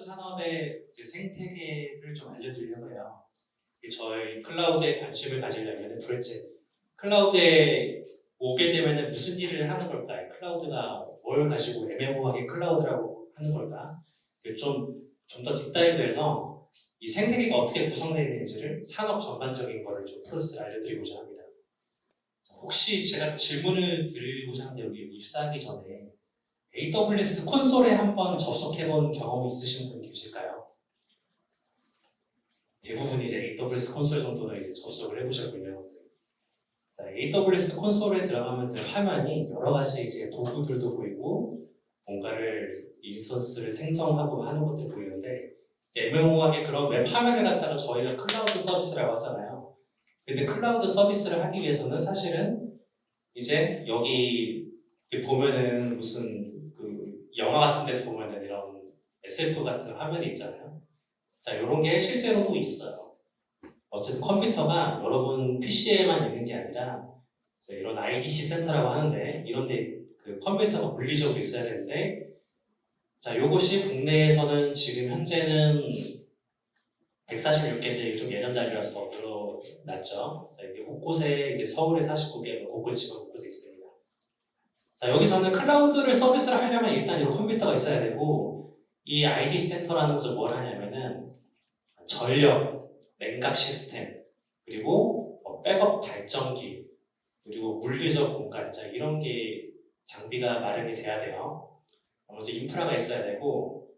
산업의 이제 생태계를 좀 알려드리려고 해요. 저희 클라우드에 관심을 가지려면 도대체 클라우드에 오게 되면 무슨 일을 하는 걸까요? 클라우드가 뭘 가지고 애매모호하게 클라우드라고 하는 걸까? 좀 더 딥다이브해서 이 생태계가 어떻게 구성되어 있는지를 산업 전반적인 거를 좀 프로세스를 알려드리고자 합니다. 혹시 제가 질문을 드리고자 하는데 여기 입사하기 전에 AWS 콘솔에 한번 접속해본 경험이 있으신 분 계실까요? 대부분이 이제 AWS 콘솔 정도는 이제 접속을 해보셨군요. 자, AWS 콘솔에 들어가면 화면이 여러 가지 이제 도구들도 보이고 뭔가를 인스턴스를 생성하고 하는 것들 보이는데 애매모호하게 그런 웹 화면을 갖다가 저희가 클라우드 서비스라고 하잖아요. 근데 클라우드 서비스를 하기 위해서는 사실은 이제 여기 보면은 무슨 그 영화 같은 데서 보면은 이런 SF 같은 화면이 있잖아요. 자, 이런 게 실제로도 있어요. 어쨌든 컴퓨터가 여러분 PC에만 있는 게 아니라 이런 IDC 센터라고 하는데 이런데 그 컴퓨터가 물리적으로 있어야 되는데 자, 요것이 국내에서는 지금 현재는 146개인데 좀 예전 자리라서 더 늘어났죠. 자, 이게 곳곳에 이제 서울에 49개, 곳곳 지방 곳곳에 있습니다. 자, 여기서는 클라우드를 서비스를 하려면 일단 이 컴퓨터가 있어야 되고 이 IDC 센터라는 것을 뭘 하냐면은 전력, 냉각 시스템, 그리고 백업 발전기, 그리고 물리적 공간, 자, 이런 게 장비가 마련이 돼야 돼요. 먼저 인프라가 있어야 되고,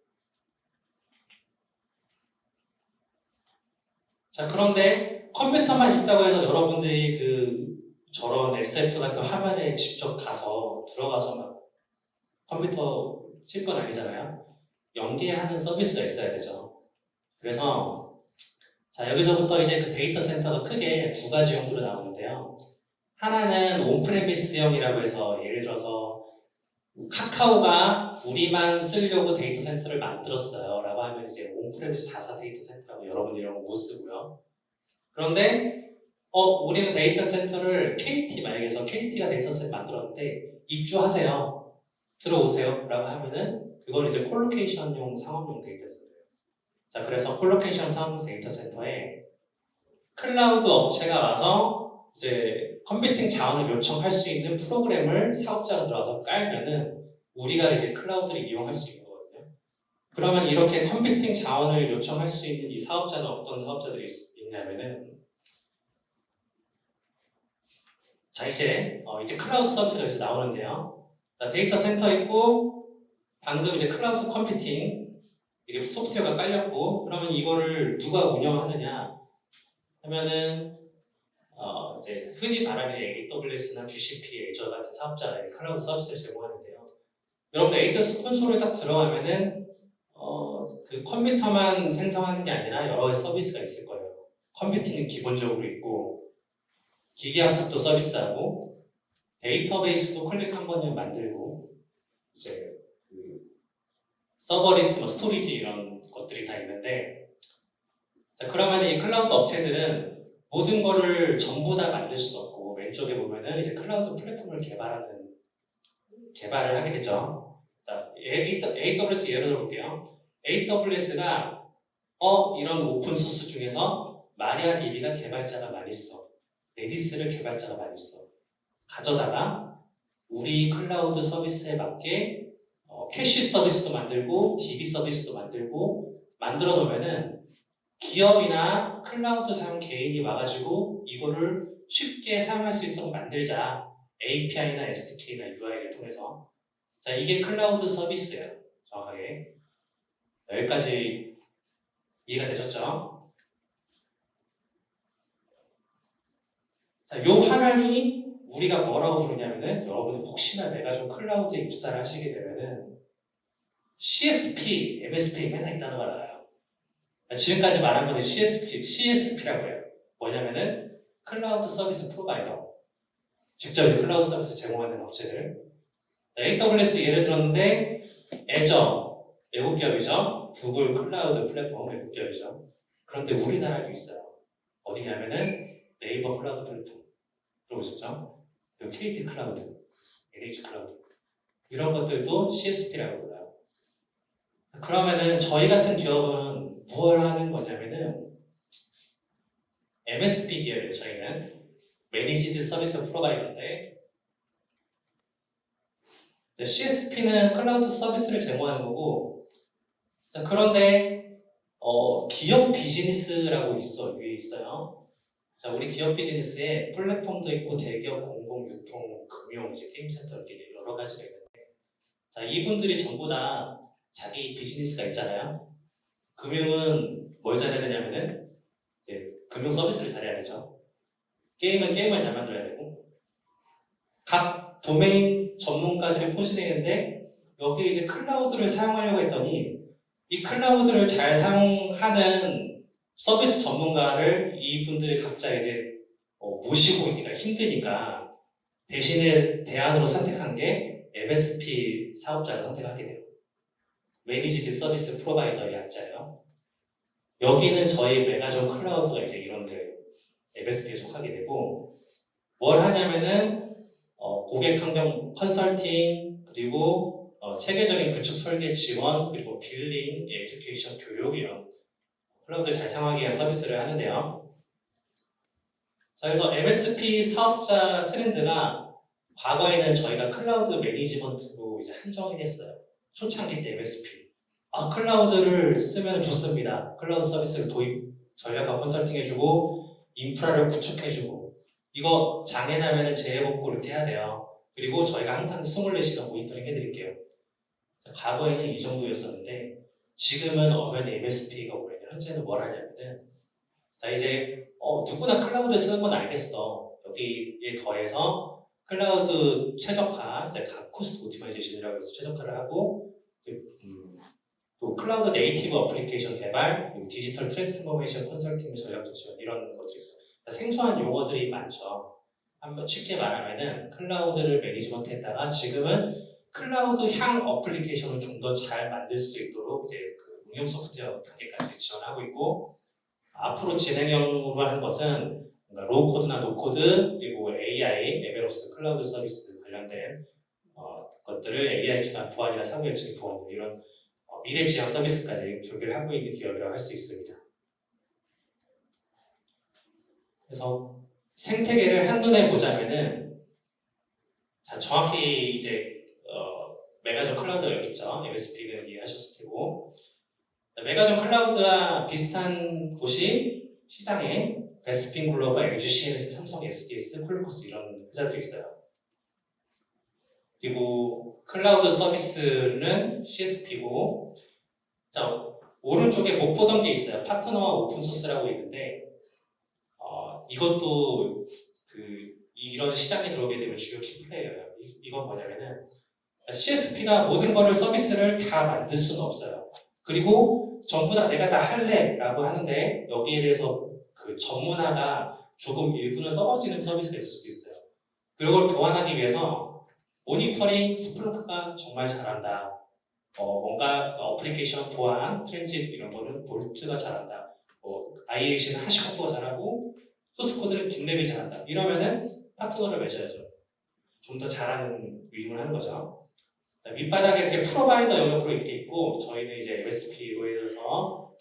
자, 그런데 컴퓨터만 있다고 해서 여러분들이 저런 SF 같은 화면에 직접 들어가서 막 컴퓨터 칠 건 아니잖아요. 연계하는 서비스가 있어야 되죠. 그래서 자, 여기서부터 이제 그 데이터 센터가 크게 두 가지 용도로 나오는데요. 하나는 온프레미스형이라고 해서 예를 들어서 카카오가 우리만 쓰려고 데이터 센터를 만들었어요 라고 하면 이제 온프레미스 자사 데이터 센터라고 여러분이 이런 거 못 쓰고요. 그런데 우리는 데이터 센터를 만약에 KT가 데이터 센터 만들었는데 입주하세요. 들어오세요 라고 하면은 그걸 이제 콜로케이션용 상업용 데이터 센터예요. 자, 그래서 콜로케이션 데이터 센터에 클라우드 업체가 와서 이제 컴퓨팅 자원을 요청할 수 있는 프로그램을 사업자가 들어와서 깔면은 우리가 이제 클라우드를 이용할 수 있는 거거든요. 그러면 이렇게 컴퓨팅 자원을 요청할 수 있는 이 사업자는 어떤 사업자들이 있냐면은 자, 이제 클라우드 서비스가 여기서 나오는데요. 자, 데이터 센터 있고 방금 이제 클라우드 컴퓨팅 이게 소프트웨어가 깔렸고 그러면 이거를 누가 운영하느냐 하면은 이제 흔히 말하는 AWS나 GCP, 애저 같은 사업자가 클라우드 서비스를 제공하는데요. 여러분들 AWS 콘솔에 딱 들어가면은 그 컴퓨터만 생성하는 게 아니라 여러 가지 서비스가 있을 거예요. 컴퓨팅은 기본적으로 있고 기기 학습도 서비스하고 데이터베이스도 클릭 한 번에 만들고 이제 그 서버리스, 스토리지 이런 것들이 다 있는데 자, 그러면 이 클라우드 업체들은 모든 거를 전부 다 만들 수는 없고 왼쪽에 보면은 이제 클라우드 플랫폼을 개발을 하게 되죠. 자, AWS 예를 들어볼게요. AWS가 이런 오픈소스 중에서 마리아DB가 개발자가 많이 써. 레디스를 개발자가 많이 써. 가져다가 우리 클라우드 서비스에 맞게 캐시 서비스도 만들고 DB 서비스도 만들고 만들어 놓으면은 기업이나 클라우드 사용 개인이 와가지고 이거를 쉽게 사용할 수 있도록 만들자. API나 SDK나 UI를 통해서. 자, 이게 클라우드 서비스예요. 정확하게. 여기까지 이해가 되셨죠? 자, 요 화면이 우리가 뭐라고 부르냐면은 여러분이 혹시나 내가 좀 클라우드에 입사를 하시게 되면은 CSP, MSP 맨날 이 단어가 나와요. 지금까지 말한 거는 CSP라고 해요. 뭐냐면은 클라우드 서비스 프로바이더. 직접 이제 클라우드 서비스 제공하는 업체들. AWS 예를 들었는데 애저 외국 기업이죠. 구글 클라우드 플랫폼 외국 기업이죠. 그런데 우리나라에도 있어요. 어디냐면은 네이버 클라우드 플랫폼 들어보셨죠? 그리고 KT 클라우드, NH 클라우드 이런 것들도 CSP라고 불러요. 그러면은 저희 같은 기업은 무엇을 하는 거냐면은 MSP 기업이에요. 저희는 매니지드 서비스 프로바이더인데 CSP는 클라우드 서비스를 제공하는 거고 자, 그런데 기업 비즈니스라고 위에 있어요. 자, 우리 기업 비즈니스에 플랫폼도 있고 대기업, 공공, 유통, 금융, 이제 게임 센터 이렇게 여러 가지가 있는데 자, 이분들이 전부 다 자기 비즈니스가 있잖아요. 금융은 뭘 잘해야 되냐면은 이제 금융 서비스를 잘해야 되죠. 게임은 게임을 잘 만들어야 되고 각 도메인 전문가들이 포진되어 있는데 여기 이제 클라우드를 사용하려고 했더니 이 클라우드를 잘 사용하는 서비스 전문가를 이분들이 각자 이제 모시고 있기가 힘드니까 대신에 대안으로 선택한 게 MSP 사업자를 선택하게 돼요. 매니지드 서비스 프로바이더의 약자예요. 여기는 저희 메가존 클라우드가 이제 이런 데 MSP에 속하게 되고 뭘 하냐면은 고객 환경 컨설팅 그리고 체계적인 구축 설계 지원 그리고 빌링, 에듀케이션, 교육 이런 클라우드 잘 사용하기 위한 서비스를 하는데요. 자, 그래서 MSP 사업자 트렌드가 과거에는 저희가 클라우드 매니지먼트로 이제 한정이 됐어요. 초창기 때 MSP. 클라우드를 쓰면 좋습니다. 클라우드 서비스를 도입, 전략과 컨설팅 해주고, 인프라를 구축해주고, 이거 장애나면은 재해복구 이렇게 해야 돼요. 그리고 저희가 항상 24시간 모니터링 해드릴게요. 자, 과거에는 이 정도였었는데, 지금은 엄연히 MSP가 뭐냐면, 현재는 뭘 하냐면은, 자, 이제, 누구나 클라우드 쓰는 건 알겠어. 여기에 더해서 클라우드 최적화, 이제 각 코스트 오티마이제이션이라고 해서 최적화를 하고, 또 클라우드 네이티브 어플리케이션 개발, 그리고 디지털 트랜스포메이션 컨설팅 전략 지원 이런 것들이 있어요. 그러니까 생소한 용어들이 많죠. 한번 쉽게 말하면은 클라우드를 매니지먼트 했다가 지금은 클라우드 향 어플리케이션을 좀 더 잘 만들 수 있도록 이제 그 응용 소프트웨어 단계까지 지원하고 있고 앞으로 진행형으로 하는 것은 로우 코드나 노 코드 그리고 AI, MLOps 클라우드 서비스 관련된 것들을 AI 기반 보안이나 사무엘치 보안 이런 미래 지향 서비스까지 준비를 하고 있는 기업이라고 할 수 있습니다. 그래서 생태계를 한눈에 보자면은 자, 정확히 이제 메가존 클라우드가 여기 있죠. MSP는 이해하셨을 테고 메가존 클라우드와 비슷한 곳이 시장에 베스핀 글로벌, LG CNS, 삼성 SDS, 콜코스 이런 회사들이 있어요. 그리고 클라우드 서비스는 CSP고 자, 오른쪽에 못 보던 게 있어요. 파트너와 오픈소스라고 있는데 이것도 이런 시장에 들어오게 되면 주요 키플레이어예요. 이건 뭐냐면은 CSP가 모든 거를 서비스를 다 만들 수는 없어요. 그리고 전부 다 내가 다 할래 라고 하는데 여기에 대해서 그 전문화가 조금 일부는 떨어지는 서비스가 있을 수도 있어요. 그걸 보완하기 위해서 모니터링 스플unk 정말 잘한다. 뭔가 어플리케이션 보안, 트랜짓 이런 거는 볼트가 잘한다. IAC는 하시코드가 잘하고 소스코드는 빅랩이 잘한다. 이러면은 파트너를 맺어야죠. 좀 더 잘하는 위임을 하는 거죠. 자, 밑바닥에 이렇게 프로바이더 영역으로 이렇게 있고 저희는 이제 MSP로 해서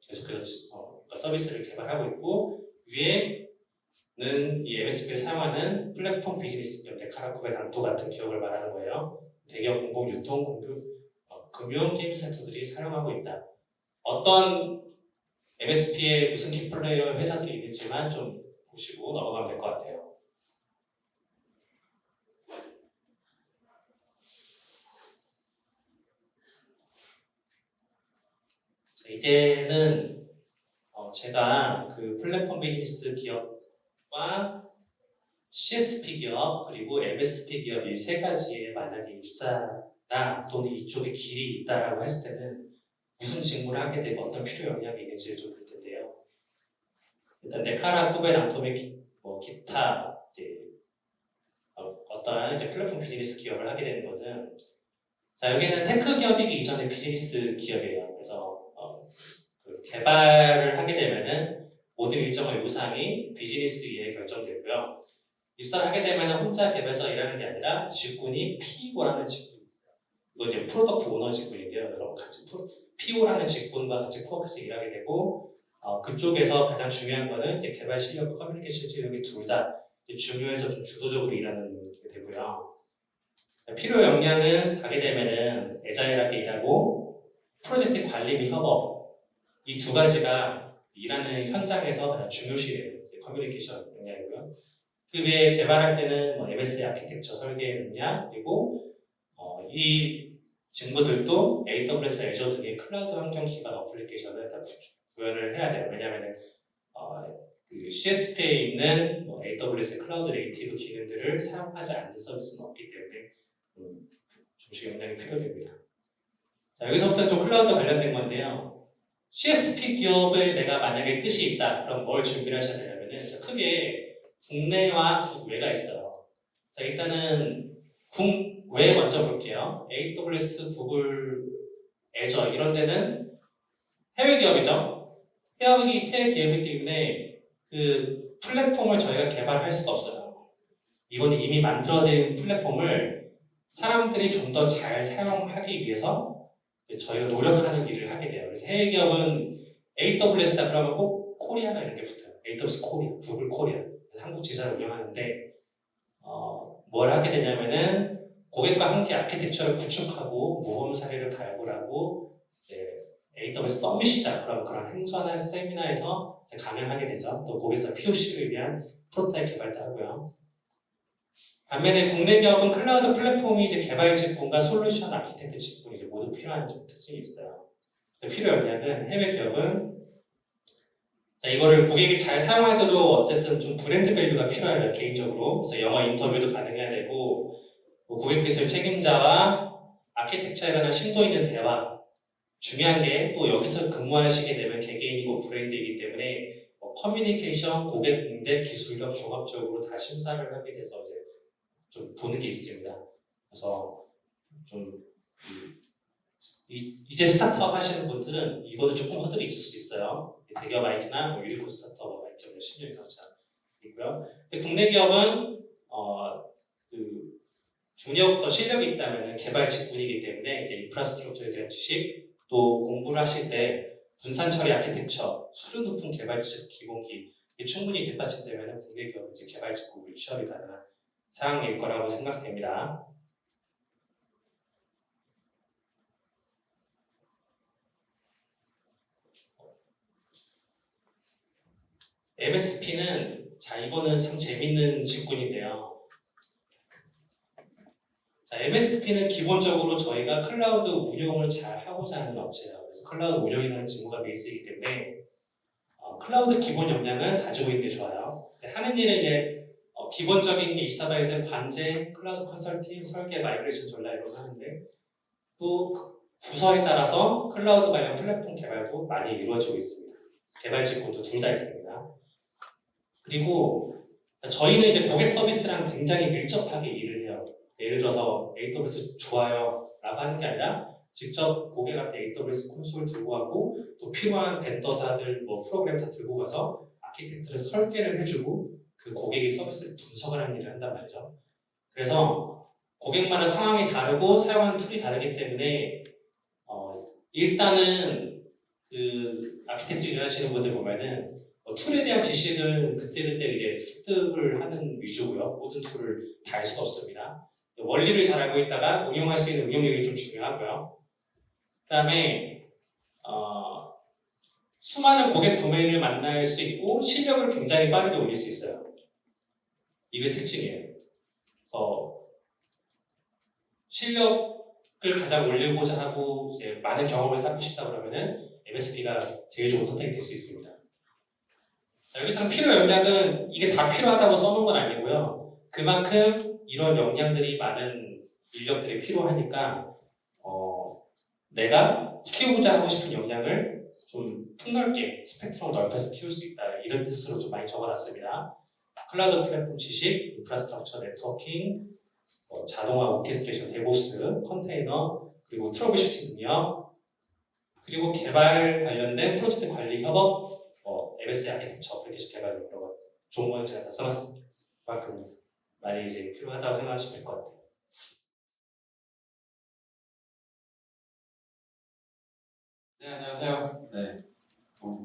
계속해서 그러니까 서비스를 개발하고 있고 위에는 이 MSP를 사용하는 플랫폼 비즈니스 데카라쿠베 난토 같은 기업을 말하는 거예요. 대기업 공공 유통 공유 금융 게임 센터들이 사용하고 있다. 어떤 MSP에 무슨 키플레이어 회사들이 있는지만 좀 보시고 넘어가면 될 것 같아요. 이제는 제가 그 플랫폼 비즈니스 기업과 CSP 기업 그리고 MSP 기업 이 세 가지에 만약에 입사나 또는 이쪽에 길이 있다라고 했을 때는 무슨 직무를 하게 되고 어떤 필요 역량이 있는지를 좀 볼 텐데요. 일단 네카라, 쿠벨, 암토믹, 기타 이제 어떤 이제 플랫폼 비즈니스 기업을 하게 되는 것은 자 여기는 테크 기업이기 이전에 비즈니스 기업이에요. 그래서 그 개발을 하게 되면은 모든 일정의 우상이 비즈니스 위에 결정되고요. 입사를 하게 되면 혼자 개발자 일하는 게 아니라 직군이 PEO라는 직군이 있어요. 이거 이제 프로덕트 오너 직군인데요. 여러분 같이 PO라는 직군과 같이 코어해서 일하게 되고 그쪽에서 가장 중요한 거는 이제 개발 실력과 커뮤니케이션 실력이 둘 다 중요해서 좀 주도적으로 일하는 게 되고요. 필요 역량은 가게 되면은 애자일하게 일하고 프로젝트 관리 및 협업 이 두 가지가 일하는 현장에서 가장 중요시돼요. 커뮤니케이션 역량이고요. 그 외에 개발할 때는 뭐 MSA 아키텍처 설계 능력 그리고 이 직무들도 AWS, Azure 등의 클라우드 환경 기반 어플리케이션을 다 구현을 해야 돼요. 왜냐하면 그 CSP에 있는 뭐 AWS 클라우드 네이티브 기능들을 사용하지 않는 서비스는 없기 때문에 조금씩 역량이 필요됩니다. 자, 여기서부터 좀 클라우드 관련된 건데요. CSP 기업에 내가 만약에 뜻이 있다, 그럼 뭘 준비를 하셔야 되냐면은 크게 국내와 국외가 있어요. 자, 일단은 국외 먼저 볼게요. AWS, 구글, 애저 이런 데는 해외 기업이죠. 해외 기업이기 때문에 그 플랫폼을 저희가 개발할 수가 없어요. 이건 이미 만들어진 플랫폼을 사람들이 좀 더 잘 사용하기 위해서 저희가 노력하는 일을 하게 돼요. 그래서 해외 기업은 AWS다 그러면 꼭 코리아가 이렇게 붙어요. AWS 코리아, 구글 코리아. 한국 지사를 운영하는데 뭘 하게 되냐면은 고객과 함께 아키텍처를 구축하고 모범 사례를 발굴하고 AWS 서밋이다 그런 행사나 세미나에서 강연하게 되죠. 또 거기서 POC를 위한 프로토타입 개발도 하고요. 반면에 국내 기업은 클라우드 플랫폼이 개발 직군과 솔루션 아키텍트 직군이 모두 필요한 특징이 있어요. 필요 역량은 해외 기업은 이거를 고객이 잘 사용하도록 어쨌든 좀 브랜드 밸류가 필요해요, 개인적으로. 그래서 영어 인터뷰도 가능해야 되고, 고객 기술 책임자와 아키텍처에 관한 심도 있는 대화. 중요한 게 또 여기서 근무하시게 되면 개개인이고 브랜드이기 때문에 커뮤니케이션, 고객 응대, 기술력 종합적으로 다 심사를 하게 돼서 좀 보는 게 있습니다. 그래서 좀 이제 스타트업 하시는 분들은 이거는 조금 허들이 있을 수 있어요. 대기업 IT나 유니콘 스타트업 IT보다 10년 이상 차 있고요. 근데 국내 기업은 그 중요부터 실력이 있다면 개발 직군이기 때문에 이제 인프라스트럭처에 대한 지식 또 공부를 하실 때 분산 처리 아키텍처, 수준 높은 개발 지식 기본기 충분히 뒷받침되면 국내 기업은 이제 개발 직군으로 취업이 가능한 상황일 거라고 생각됩니다. MSP는 이거는 참 재밌는 직군인데요. 자, MSP는 기본적으로 저희가 클라우드 운영을 잘 하고자 하는 업체예요. 그래서 클라우드 운영이라는 직무가 베이스이기 때문에 클라우드 기본 역량을 가지고 있는 게 좋아요. 하는 일은 기본적인 이사바에서의 관제, 클라우드 컨설팅, 설계, 마이그레이션 전라 이런 거 하는데 또 부서에 따라서 클라우드 관련 플랫폼 개발도 많이 이루어지고 있습니다. 개발 직군도 둘 다 있습니다. 그리고 저희는 이제 고객 서비스랑 굉장히 밀접하게 일을 해요. 예를 들어서 AWS 좋아요 라고 하는 게 아니라 직접 고객한테 AWS 콘솔 들고 가고 또 필요한 벤더사들 프로그램 다 들고 가서 아키텍트를 설계를 해주고 그 고객의 서비스를 분석을 하는 일을 한단 말이죠. 그래서 고객마다 상황이 다르고 사용하는 툴이 다르기 때문에 일단은 그 아키텍트 일하시는 분들 보면은 툴에 대한 지식은 그때그때 이제 습득을 하는 위주고요. 모든 툴을 다 알 수가 없습니다. 원리를 잘 알고 있다가 응용할 수 있는 응용력이 좀 중요하고요. 그 다음에 수많은 고객 도메인을 만날 수 있고 실력을 굉장히 빠르게 올릴 수 있어요. 이게 특징이에요. 그래서 실력을 가장 올리고자 하고 이제 많은 경험을 쌓고 싶다 그러면은 MSP가 제일 좋은 선택이 될 수 있습니다. 여기서는 필요 역량은 이게 다 필요하다고 써놓은 건 아니고요. 그만큼 이런 역량들이 많은 인력들이 필요하니까 내가 키우고자 하고 싶은 역량을 좀 폭넓게 스펙트럼을 넓혀서 키울 수 있다 이런 뜻으로 좀 많이 적어놨습니다. 클라우드 플랫폼 지식, 인프라스트럭처, 네트워킹, 자동화 오케스트레이션, 데브옵스, 컨테이너, 그리고 트러블 슈팅 능력, 그리고 개발 관련된 프로젝트 관리 협업, MSA 아키텍처 어플리케이션 개발 이런 거 좋은 거는 제가 다 써놨습니다. 그만큼 많이 이제 필요하다고 생각하시면 될 것 같아요. 네, 안녕하세요. 네,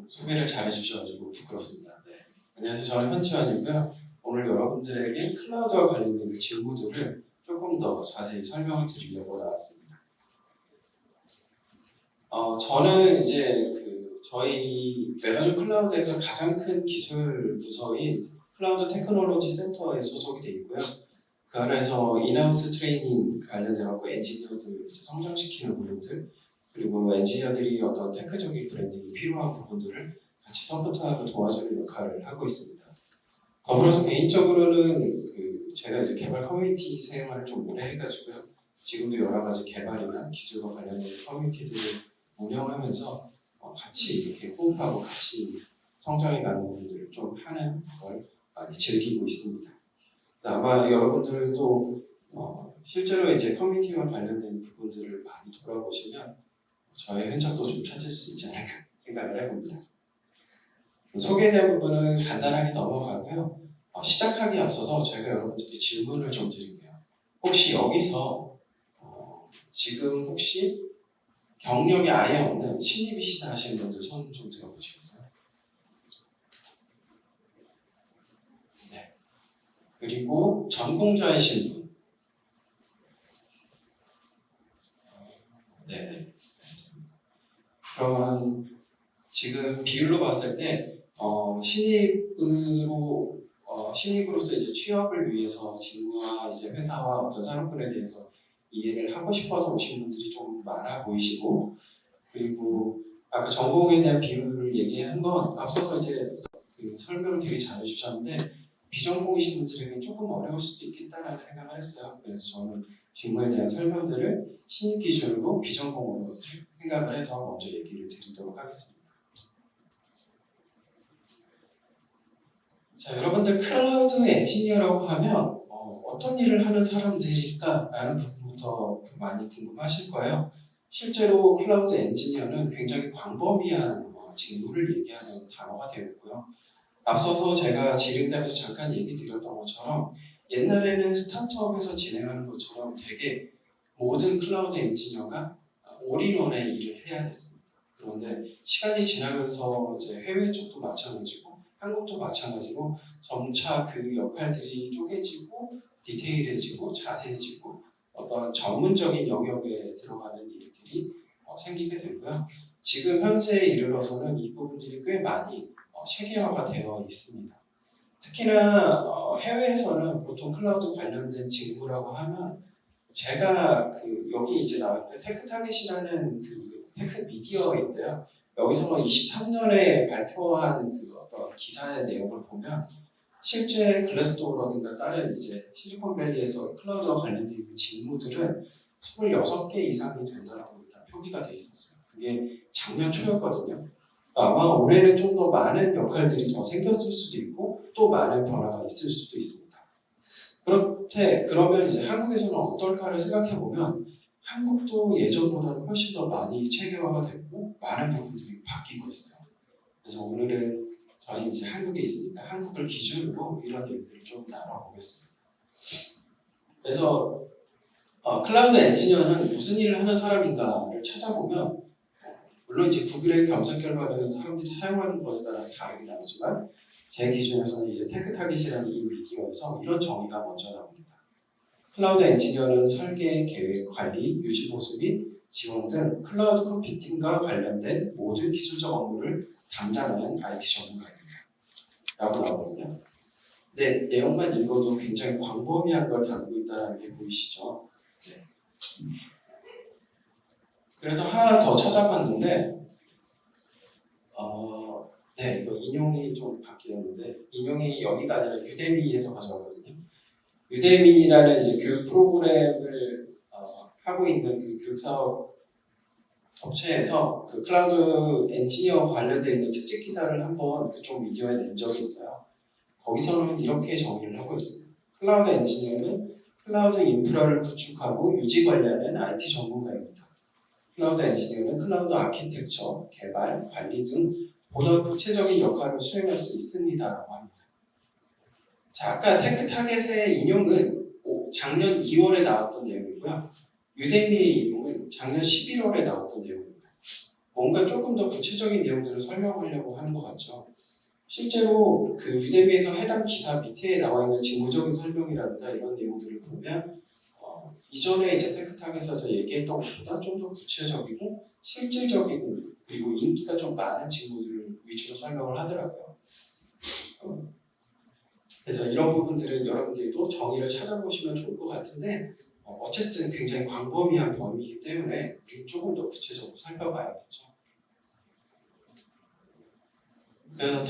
소개를 잘해주셔가지고 부끄럽습니다. 네, 안녕하세요. 저는 현지환이고요. 오늘 여러분들에게 클라우드와 관련된 그 직무들을 조금 더 자세히 설명을 드리려고 나왔습니다. 저는 이제 저희 메가존 클라우드에서 가장 큰 기술 부서인 클라우드 테크놀로지 센터에 소속이 되어 있고요. 그 안에서 인하우스 트레이닝 관련해서 엔지니어들 이제 성장시키는 부분들, 그리고 엔지니어들이 어떤 테크적인 브랜딩이 필요한 부분들을 같이 서포트하고 도와주는 역할을 하고 있습니다. 더불어서 개인적으로는 제가 이제 개발 커뮤니티 생활을 좀 오래 해가지고요. 지금도 여러 가지 개발이나 기술과 관련된 커뮤니티들을 운영하면서 같이 이렇게 호흡하고 같이 성장해가는 부분들을 좀 하는 걸 많이 즐기고 있습니다. 아마 여러분들도 실제로 이제 커뮤니티와 관련된 부분들을 많이 돌아보시면 저의 흔적도 좀 찾을 수 있지 않을까 생각을 해봅니다. 소개에 대한 부분은 간단하게 넘어가고요. 시작하기에 앞서서 제가 여러분들께 질문을 좀 드릴게요. 혹시 여기서 지금 혹시 경력이 아예 없는 신입이시다 하시는 분들 손 좀 들어보시겠어요? 네. 그리고 전공자이신 분. 네네. 알겠습니다. 그러면 지금 비율로 봤을 때 신입으로서 이제 취업을 위해서 직무와 이제 회사와 어떤 산업군에 대해서 이해를 하고 싶어서 오신 분들이 좀 많아 보이시고, 그리고 아까 전공에 대한 비율을 얘기한 건 앞서서 이제 설명을 되게 잘 해주셨는데 비전공이신 분들에게 조금 어려울 수도 있겠다라는 생각을 했어요. 그래서 저는 직무에 대한 설명들을 신입 기준으로 비전공으로 생각을 해서 먼저 얘기를 드리도록 하겠습니다. 자, 여러분들 클라우드 엔지니어라고 하면 어떤 일을 하는 사람들일까? 라는 부분부터 많이 궁금하실 거예요. 실제로 클라우드 엔지니어는 굉장히 광범위한 직무를 얘기하는 단어가 되어 있고요. 앞서서 제가 지름답에서 잠깐 얘기 드렸던 것처럼 옛날에는 스타트업에서 진행하는 것처럼 되게 모든 클라우드 엔지니어가 올인원의 일을 해야 됐습니다. 그런데 시간이 지나면서 이제 해외 쪽도 마찬가지고 한국도 마찬가지고 점차 그 역할들이 쪼개지고 디테일해지고 자세해지고 어떤 전문적인 영역에 들어가는 일들이 생기게 되고요. 지금 현재에 이르러서는 이 부분들이 꽤 많이 체계화가 되어 있습니다. 특히나 해외에서는 보통 클라우드 관련된 직무라고 하면 제가 여기 이제 나왔고요. 테크타겟이라는 테크 미디어인데요. 여기서 23년에 발표한 어떤 기사의 내용을 보면 실제 글래스도어라든가 다른 이제 실리콘밸리에서 클라우드와 관련된 직무들은 26개 이상이 된다라고 일단 표기가 돼 있었어요. 그게 작년 초였거든요. 아마 올해는 좀 더 많은 역할들이 더 생겼을 수도 있고 또 많은 변화가 있을 수도 있습니다. 그러면 이제 한국에서는 어떨까를 생각해 보면 한국도 예전보다는 훨씬 더 많이 체계화가 되고 많은 부분들이 바뀌고 있어요. 그래서 오늘은 저희 이제 한국에 있으니까 한국을 기준으로 이런 얘기들을 좀 나눠보겠습니다. 그래서 클라우드 엔지니어는 무슨 일을 하는 사람인가를 찾아보면 물론 이제 구글의 검색 결과는 사람들이 사용하는 것에 따라서 다르게 나오지만 제 기준에서는 이제 테크타깃이라는 이 미디어에서 이런 정의가 먼저 나옵니다. 클라우드 엔지니어는 설계, 계획, 관리, 유지 보수 및 지원 등 클라우드 컴퓨팅과 관련된 모든 기술적 업무를 담당하는 IT 전문가입니다. 라고 나오거든요. 근데 내용만 읽어도 굉장히 광범위한 걸 다루고 있다는 게 보이시죠? 네. 그래서 하나 더 찾아봤는데 네, 이거 인용이 좀 바뀌었는데 인용이 여기가 아니라 유데미에서 가져왔거든요. 유데미라는 이제 교육 프로그램을 하고 있는 그 교육사업 업체에서 그 클라우드 엔지니어 관련되어 있는 특집 기사를 한번 그쪽 미디어에 낸 적이 있어요. 거기서는 이렇게 정의를 하고 있습니다. 클라우드 엔지니어는 클라우드 인프라를 구축하고 유지 관리하는 IT 전문가입니다. 클라우드 엔지니어는 클라우드 아키텍처, 개발, 관리 등 보다 구체적인 역할을 수행할 수 있습니다라고 합니다. 자, 아까 테크 타겟의 인용은 작년 2월에 나왔던 내용이고요. 유데미의 인용은 작년 11월에 나왔던 내용입니다. 뭔가 조금 더 구체적인 내용들을 설명하려고 하는 것 같죠. 실제로 그 유대미에서 해당 기사 밑에 나와 있는 직무적인 설명이라든가 이런 내용들을 보면 이전에 이제 테크탁에서 얘기했던 것보다 좀 더 구체적이고 실질적이고 그리고 인기가 좀 많은 직무들을 위주로 설명을 하더라고요. 그래서 이런 부분들은 여러분들이 또 정의를 찾아보시면 좋을 것 같은데 어쨌든 굉장히 광범위한 범위이기 때문에 우리 조금 더 구체적으로 살펴봐야겠죠. 그래서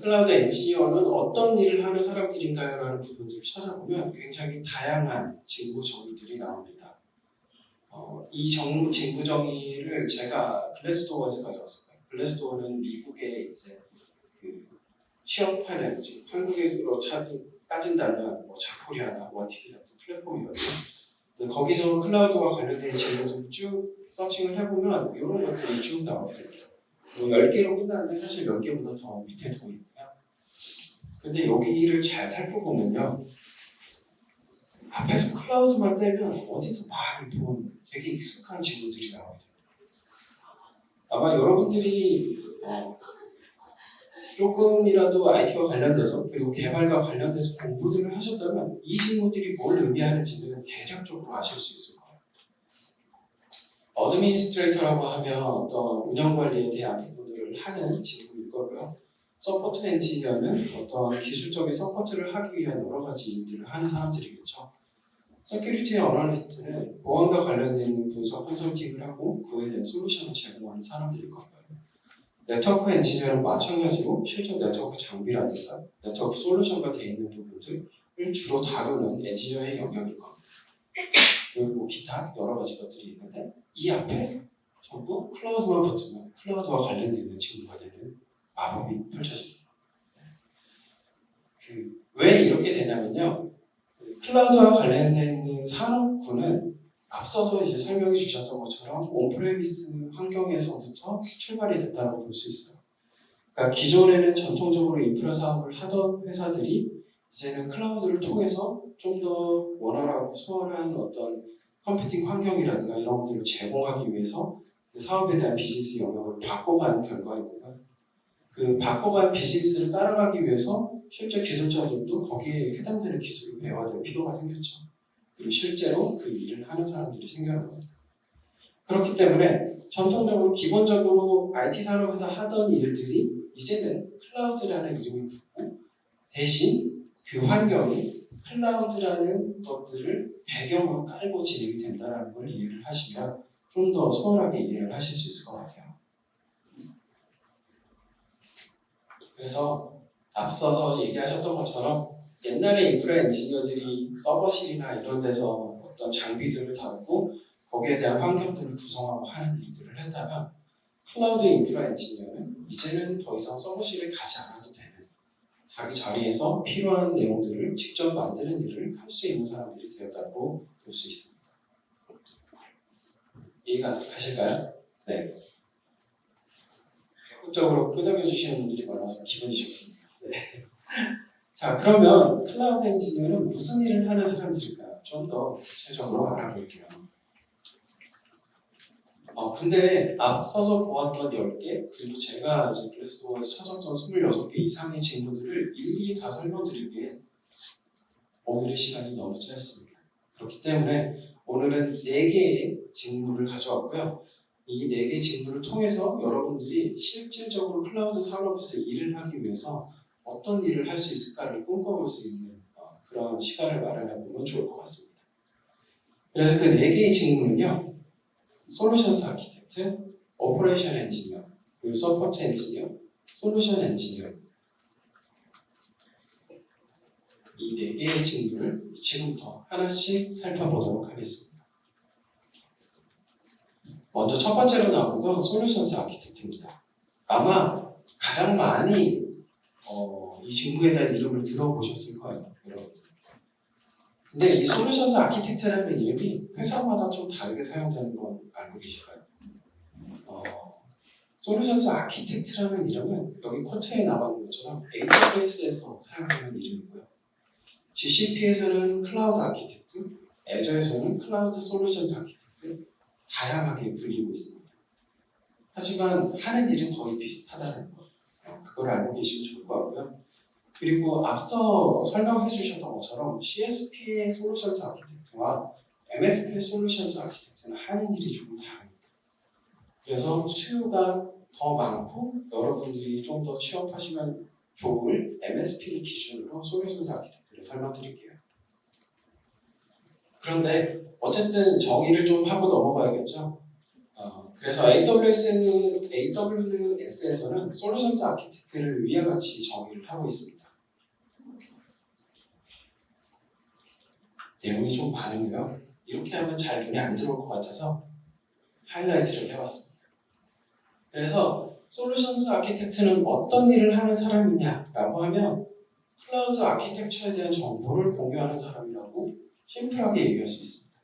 클라우드 엔지니어는 어떤 일을 하는 사람들인가요? 라는 부분들을 찾아보면 굉장히 다양한 직무 정의들이 나옵니다. 이 직무 정의를 제가 글래스도어에서 가져왔어요. 글래스도어는 미국의 이제 그 취업하는 지금 한국으로 따진다면 뭐 자코리아나 원티드 같은 플랫폼이거든요. 거기서 클라우드와 관련된 질문을 쭉 서칭을 해보면 이런 것들이 쭉 나오게 됩니다. 뭐 10개로 끝나는데 사실 몇 개보다 더 밑에 보이고요. 근데 여기를 잘 살펴보면요. 앞에서 클라우드만 떼면 어디서 많이 본 되게 익숙한 질문들이 나와요. 아마 여러분들이 조금이라도 IT와 관련돼서 그리고 개발과 관련돼서 공부들을 하셨다면 이 질문들이 뭘 의미하는지는 대략적으로 아실 수 있을 거예요. 어드미니스트레이터라고 하면 어떤 운영 관리에 대한 부분들을 하는 직무일 거고요. 서포트 엔지니어는 어떤 기술적인 서포트를 하기 위한 여러 가지 일들을 하는 사람들이겠죠. 세큐리티 어널리스트는 보안과 관련된 분석 컨설팅을 하고 그에 대한 솔루션을 제공하는 사람들일 거고요. 네트워크 엔지니어는 마찬가지로 실제 네트워크 장비라든가 네트워크 솔루션과 되어 있는 부분들을 주로 다루는 엔지니어의 영역일 겁니다. 그리고 기타 여러 가지 것들이 있는데 이 앞에 전부 클라우드만 붙으면 클라우드와 관련된 직무가 되는 마법이 펼쳐집니다. 왜 이렇게 되냐면요. 클라우드와 관련된 산업군은 앞서서 이제 설명해 주셨던 것처럼 온프레미스 환경에서부터 출발이 됐다고 볼 수 있어요. 그러니까 기존에는 전통적으로 인프라 사업을 하던 회사들이 이제는 클라우드를 통해서 좀 더 원활하고 수월한 어떤 컴퓨팅 환경이라든가 이런 것들을 제공하기 위해서 그 사업에 대한 비즈니스 영역을 바꿔가는 결과이고요. 그 바꿔간 비즈니스를 따라가기 위해서 실제 기술자들도 거기에 해당되는 기술을 배워야 될 필요가 생겼죠. 그리고 실제로 그 일을 하는 사람들이 생겨난 겁니다. 그렇기 때문에 전통적으로 기본적으로 IT 산업에서 하던 일들이 이제는 클라우드라는 이름이 붙고 대신 그 환경이 클라우드라는 것들을 배경으로 깔고 진행이 된다는 걸 이해를 하시면 좀 더 수월하게 이해를 하실 수 있을 것 같아요. 그래서 앞서서 얘기하셨던 것처럼 옛날에 인프라 엔지니어들이 서버실이나 이런 데서 어떤 장비들을 다루고 거기에 대한 환경들을 구성하고 하는 일들을 했다면 클라우드 인프라 엔지니어는 이제는 더 이상 서버실에 가지 않아도 되는 자기 자리에서 필요한 내용들을 직접 만드는 일을 할 수 있는 사람들이 되었다고 볼 수 있습니다. 이해가 가실까요? 네. 적극적으로 끄덕여주시는 분들이 많아서 기분이 좋습니다. 네. 자, 그러면 클라우드 엔지니어는 무슨 일을 하는 사람들일까요? 좀 더 구체적으로 알아볼게요. 근데 앞서서 보았던 10개, 그리고 제가 이제 글래스도어에서 찾았던 26개 이상의 직무들을 일일이 다 설명드리기에 오늘의 시간이 너무 짧습니다. 그렇기 때문에 오늘은 4개의 직무를 가져왔고요. 이 4개의 직무를 통해서 여러분들이 실질적으로 클라우드 산업에서 일을 하기 위해서 어떤 일을 할 수 있을까를 꿈꿔볼 수 있는 그런 시간을 마련해보면 좋을 것 같습니다. 그래서 그 4개의 직무는요. 솔루션스 아키텍트, 오퍼레이션 엔지니어, 그리고 서포트 엔지니어, 솔루션 엔지니어 이 4개의 직무를 지금부터 하나씩 살펴보도록 하겠습니다. 먼저 첫 번째로 나오는 건 솔루션스 아키텍트입니다. 아마 가장 많이 이 직무에 대한 이름을 들어보셨을 거예요, 여러분들. 근데 이 솔루션스 아키텍트라는 이름이 회사마다 좀 다르게 사용되는 건 알고 계실까요? 솔루션스 아키텍트라는 이름은 여기 코트에 나와 있는 것처럼 AWS에서 사용되는 이름이고요. GCP에서는 클라우드 아키텍트, 애저에서는 클라우드 솔루션스 아키텍트 다양하게 불리고 있습니다. 하지만 하는 일은 거의 비슷하다는 거. 그걸 알고 계시면 좋을 것 같고요. 그리고 앞서 설명해 주셨던 것처럼 CSP의 솔루션스 아키텍트와 MSP의 솔루션스 아키텍트는 하는 일이 조금 다릅니다. 그래서 수요가 더 많고 여러분들이 좀 더 취업하시면 좋을 MSP를 기준으로 솔루션스 아키텍트를 설명드릴게요. 그런데 어쨌든 정의를 좀 하고 넘어가야겠죠. 그래서 AWS에서는 솔루션스 아키텍트를 위와 같이 정의를 하고 있습니다. 내용이 좀 많은데요. 이렇게 하면 잘 눈에 안 들어올 것 같아서 하이라이트를 해봤습니다. 그래서 솔루션스 아키텍트는 어떤 일을 하는 사람이냐라고 하면 클라우드 아키텍처에 대한 정보를 공유하는 사람이라고 심플하게 얘기할 수 있습니다.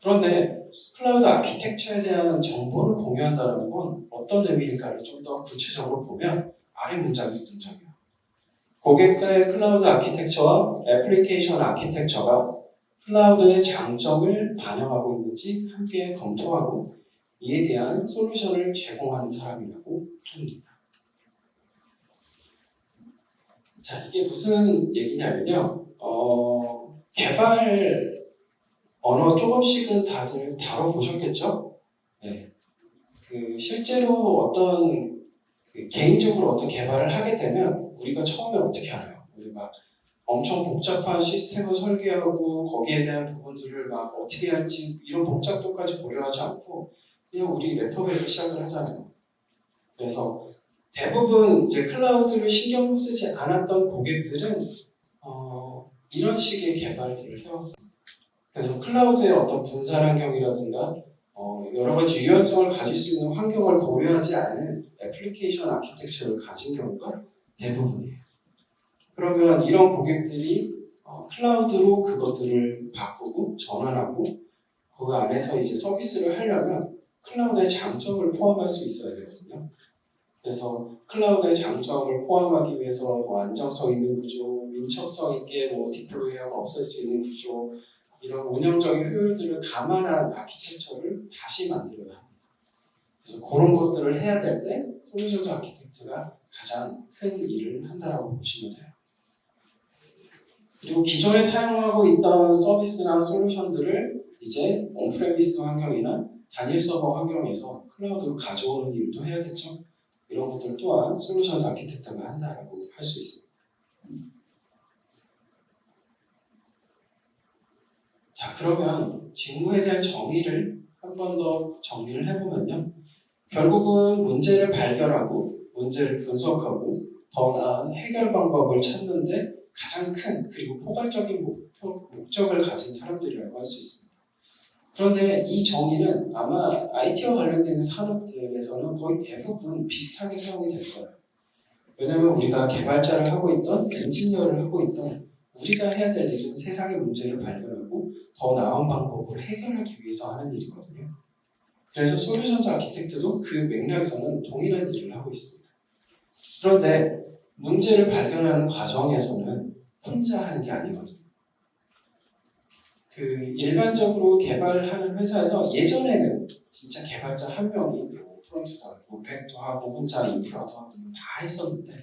그런데 클라우드 아키텍처에 대한 정보를 공유한다는 건 어떤 의미일까를 좀 더 구체적으로 보면 아래 문장에서 등장해요. 고객사의 클라우드 아키텍처와 애플리케이션 아키텍처가 클라우드의 장점을 반영하고 있는지 함께 검토하고 이에 대한 솔루션을 제공하는 사람이라고 합니다. 자, 이게 무슨 얘기냐면요. 개발 언어 조금씩은 다들 다뤄보셨겠죠? 네. 실제로 개인적으로 어떤 개발을 하게 되면 우리가 처음에 어떻게 알아요? 우리 막 엄청 복잡한 시스템을 설계하고 거기에 대한 부분들을 막 어떻게 할지 이런 복잡도까지 고려하지 않고 그냥 우리 랩톱에서 시작을 하잖아요. 그래서 대부분 이제 클라우드를 신경 쓰지 않았던 고객들은 이런 식의 개발들을 해왔습니다. 그래서 클라우드의 어떤 분산 환경이라든가 여러 가지 유연성을 가질 수 있는 환경을 고려하지 않은 애플리케이션 아키텍처를 가진 경우가 대부분이에요. 그러면 이런 고객들이 클라우드로 그것들을 바꾸고 전환하고 그 안에서 이제 서비스를 하려면 클라우드의 장점을 포함할 수 있어야 되거든요. 그래서 클라우드의 장점을 포함하기 위해서 뭐 안정성 있는 구조, 민첩성 있게 뭐 디플로이하고 없앨 수 있는 구조, 이런 운영적인 효율들을 감안한 아키텍처를 다시 만들어야 합니다. 그래서 그런 것들을 해야 될 때 솔루션스 아키텍트가 가장 큰 일을 한다라고 보시면 돼요. 그리고 기존에 사용하고 있던 서비스나 솔루션들을 이제 온프레미스 환경이나 단일 서버 환경에서 클라우드로 가져오는 일도 해야겠죠. 이런 것들 또한 솔루션스 아키텍트가 한다라고 할 수 있습니다. 자, 그러면 직무에 대한 정의를 한 번 더 정리를 해보면요. 결국은 문제를 발견하고 문제를 분석하고 더 나은 해결 방법을 찾는데 가장 큰 그리고 포괄적인 목적을 가진 사람들이라고 할 수 있습니다. 그런데 이 정의는 아마 IT와 관련된 산업들에서는 거의 대부분 비슷하게 사용이 될 거예요. 왜냐하면 우리가 개발자를 하고 있던 엔지니어를 하고 있던 우리가 해야 될 일은 세상의 문제를 발견하고 더 나은 방법으로 해결하기 위해서 하는 일이거든요. 그래서 솔루션스 아키텍트도 그 맥락에서는 동일한 일을 하고 있습니다. 그런데 문제를 발견하는 과정에서는 혼자 하는 게 아니거든요. 일반적으로 개발하는 회사에서 예전에는 진짜 개발자 한 명이 프론트도 하고 백도 하고 혼자 인프라도 하고 다 했었는데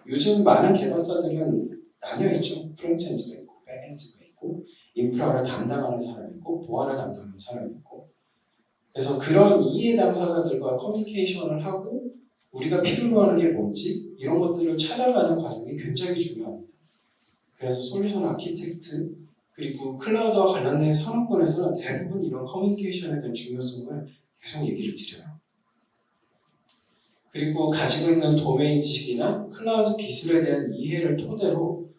요즘 많은 개발사들은 나뉘어 있죠. 프론트엔드가 있고 백엔드가 있고 인프라를 담당하는 사람이 있고 보안을 담당하는 사람이 있고 그래서 그런 이해 당사자들과 커뮤니케이션을 하고 우리가 필요로 하는 게 뭔지 이런 것들을 찾아가는 과정이 굉장히 중요합니다. 그래서 솔루션 아키텍트 그리고 클라우드와 관련된 산업군에서는 대부분 이런 커뮤니케이션에 대한 중요성을 계속 얘기를 드려요. 그리고 가지고 있는 도메인 지식이나 클라우드 기술에 대한 이해를 토대로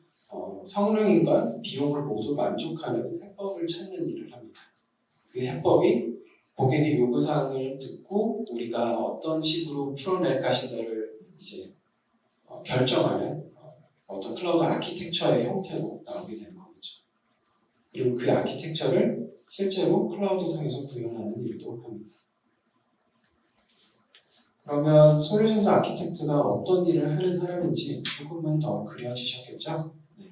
성능인과 비용을 모두 만족하는 해법을 찾는 일을 합니다. 그 해법이 고객의 요구사항을 듣고 우리가 어떤 식으로 풀어낼 것인가를 이제 결정하는 어떤 클라우드 아키텍처의 형태로 나오게 되는 거죠. 그리고 그 아키텍처를 실제로 클라우드상에서 구현하는 일도 합니다. 그러면 솔루션스 아키텍트가 어떤 일을 하는 사람인지 조금은 더 그려지셨겠죠? 네.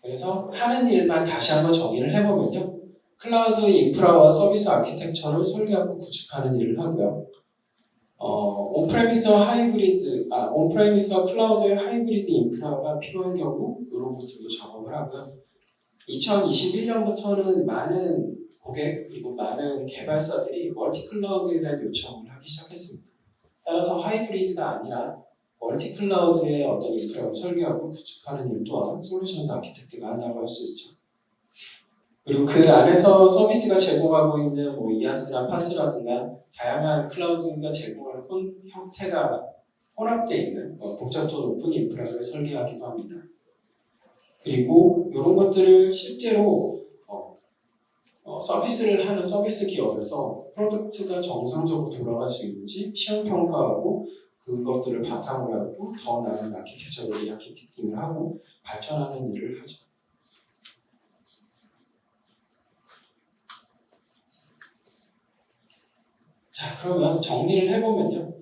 그래서 하는 일만 다시 한번 정의를 해보면요. 클라우드 인프라와 서비스 아키텍처를 설계하고 구축하는 일을 하고요. 온프레미스와 클라우드의 하이브리드 인프라가 필요한 경우 이런 것들도 작업을 하고요. 2021년부터는 많은 고객 그리고 많은 개발사들이 멀티 클라우드에 대한 요청을 하기 시작했습니다. 따라서 하이브리드가 아니라 멀티 클라우드의 어떤 인프라를 설계하고 구축하는 일 또한 솔루션스 아키텍트가 한다고 할 수 있죠. 그리고 그 안에서 서비스가 제공하고 있는 이아스나 파스라든가 다양한 클라우드가 제공하는 형태가 혼합되어 있는 복잡도 높은 인프라를 설계하기도 합니다. 그리고 이런 것들을 실제로 서비스를 하는 서비스 기업에서 프로덕트가 정상적으로 돌아갈 수 있는지 시험 평가하고 그것들을 바탕으로 하고 더 나은 아키텍처를 아키텍팅을 하고 발전하는 일을 하죠. 자, 그러면 정리를 해보면요.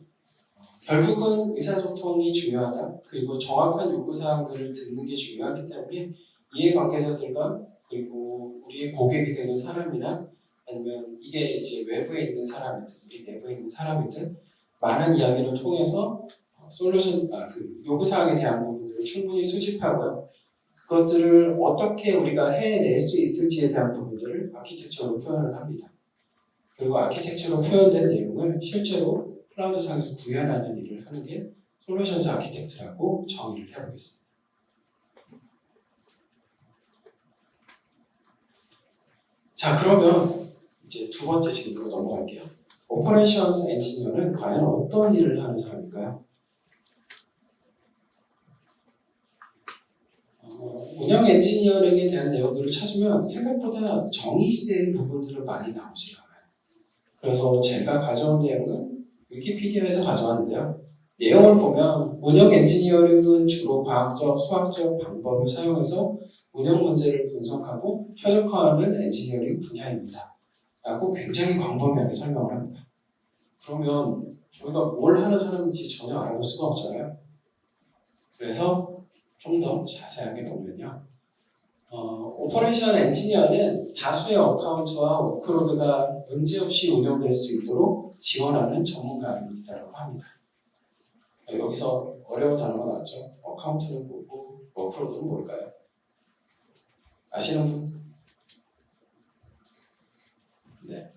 결국은 의사소통이 중요하다. 그리고 정확한 요구사항들을 듣는 게 중요하기 때문에 이해관계자들과 그리고 우리의 고객이 되는 사람이나 아니면 이게 이제 외부에 있는 사람이든 우리 내부에 있는 사람이든 많은 이야기를 통해서 그 요구사항에 대한 부분들을 충분히 수집하고요. 그것들을 어떻게 우리가 해낼 수 있을지에 대한 부분들을 아키텍처로 표현을 합니다. 그리고 아키텍처로 표현된 내용을 실제로 클라우드상에서 구현하는 일을 하는 게 솔루션스 아키텍트라고 정의를 해보겠습니다. 자, 그러면 이제 두 번째 질문으로 넘어갈게요. 오퍼레이션스 엔지니어는 과연 어떤 일을 하는 사람일까요? 운영 엔지니어링에 대한 내용들을 찾으면 생각보다 정의된 부분들은 많이 나오지 않아요. 그래서 제가 가져온 내용은 위키피디아에서 가져왔는데요. 내용을 보면 운영 엔지니어링은 주로 과학적, 수학적 방법을 사용해서 운영 문제를 분석하고 최적화하는 엔지니어링 분야입니다. 라고 굉장히 광범위하게 설명을 합니다. 그러면 저희가 뭘 하는 사람인지 전혀 알아볼 수가 없잖아요. 그래서 좀 더 자세하게 보면요. 오퍼레이션 엔지니어는 다수의 어카운트와 워크로드가 문제없이 운영될 수 있도록 지원하는 전문가입니다라고 합니다. 여기서 어려운 단어가 나왔죠. 어카운트는 뭐고 워크로드는 뭘까요? 아시는 분? 네.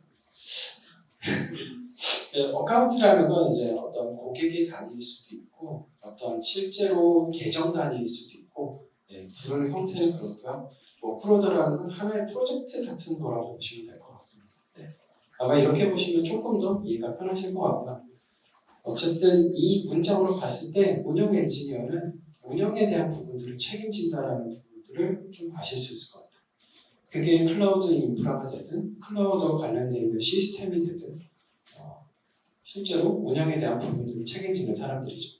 어카운트라는 건 이제 어떤 고객의 단위일 수도 있고 어떤 실제로 계정 단위일 수도 있고 부르는 형태는 그렇고요. 워크로드라는 건 하나의 프로젝트 같은 거라고 보시면 될 것 같습니다. 아마 이렇게 보시면 조금 더 이해가 편하실 것 같고요. 어쨌든 이 문장으로 봤을 때 운영 엔지니어는 운영에 대한 부분들을 책임진다라는 부분들을 좀 아실 수 있을 것 같아요. 그게 클라우드 인프라가 되든 클라우드와 관련되어 있는 시스템이 되든 실제로 운영에 대한 부분들을 책임지는 사람들이죠.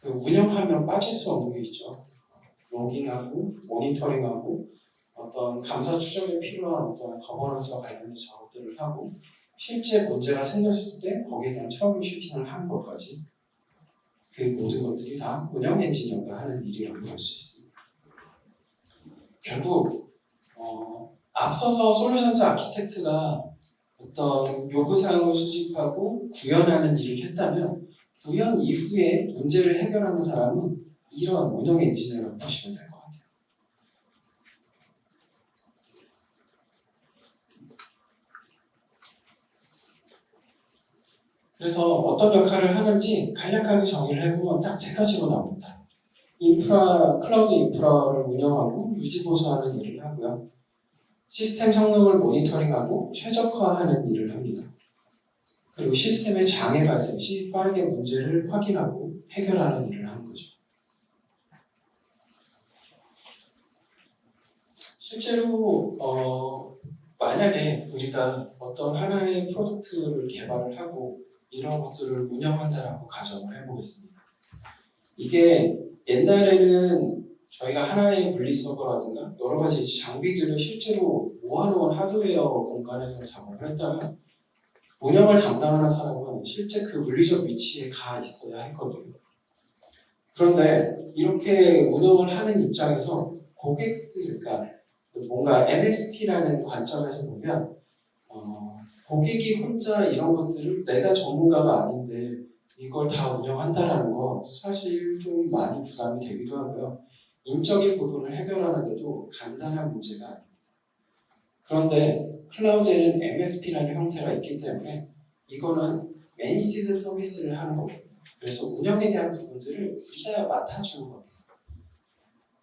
그 운영하면 빠질 수 없는 게 있죠. 로깅하고 모니터링하고 어떤 감사 추적에 필요한 어떤 거버넌스와 관련된 작업들을 하고 실제 문제가 생겼을 때 거기에 대한 트러블 슈팅을 하는 것까지 그 모든 것들이 다 운영 엔지니어가 하는 일이라고 볼 수 있습니다. 결국 앞서서 솔루션스 아키텍트가 어떤 요구사항을 수집하고 구현하는 일을 했다면 구현 이후에 문제를 해결하는 사람은 이런 운영 엔지니어라고 보시면 될 것 같아요. 그래서 어떤 역할을 하는지 간략하게 정의를 해보면 딱 세 가지로 나옵니다. 클라우드 인프라를 운영하고 유지보수하는 일을 하고요. 시스템 성능을 모니터링하고 최적화하는 일을 합니다. 그리고 시스템의 장애 발생 시 빠르게 문제를 확인하고 해결하는 일을 하는 거죠. 실제로 만약에 우리가 어떤 하나의 프로덕트를 개발을 하고 이런 것들을 운영한다라고 가정을 해보겠습니다. 이게 옛날에는 저희가 하나의 분리서버라든가 여러 가지 장비들을 실제로 모아놓은 하드웨어 공간에서 작업을 했다면 운영을 담당하는 사람은 실제 그 물리적 위치에 가 있어야 했거든요. 그런데 이렇게 운영을 하는 입장에서 고객들, 그러니까 뭔가 MSP라는 관점에서 보면 고객이 혼자 이런 것들을 내가 전문가가 아닌데 이걸 다 운영한다라는 건 사실 좀 많이 부담이 되기도 하고요. 인적인 부분을 해결하는데도 간단한 문제가 아닙니다. 그런데 클라우드에는 MSP라는 형태가 있기 때문에 이거는 매니지드 서비스를 하는 거거든요. 그래서 운영에 대한 부분들을 우리가 맡아주는 겁니다.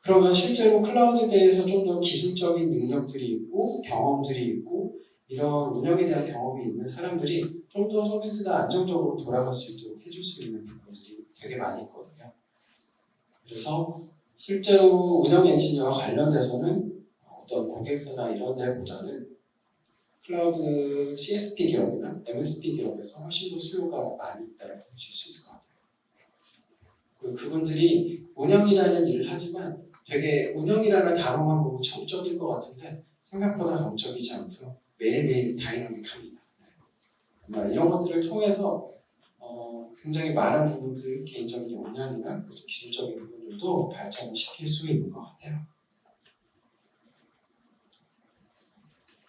그러면 실제로 클라우드에 대해서 좀 더 기술적인 능력들이 있고 경험들이 있고 이런 운영에 대한 경험이 있는 사람들이 좀 더 서비스가 안정적으로 돌아갈 수 있도록 해줄 수 있는 부분들이 되게 많이 있거든요. 그래서 실제로 운영 엔지니어와 관련돼서는 어떤 고객사나 이런 데보다는 클라우드 CSP 기업이나 MSP 기업에서 훨씬 더 수요가 많이 있다고 보실 수 있을 것 같아요. 그리고 그분들이 운영이라는 일을 하지만 되게 운영이라는 단어만 보고 정적일 것 같은데 생각보다 정적이지 않고요. 매일매일 다이나믹합니다. 정말 이런 것들을 통해서 굉장히 많은 부분들, 개인적인 역량이나 기술적인 부분들도 발전을 시킬 수 있는 것 같아요.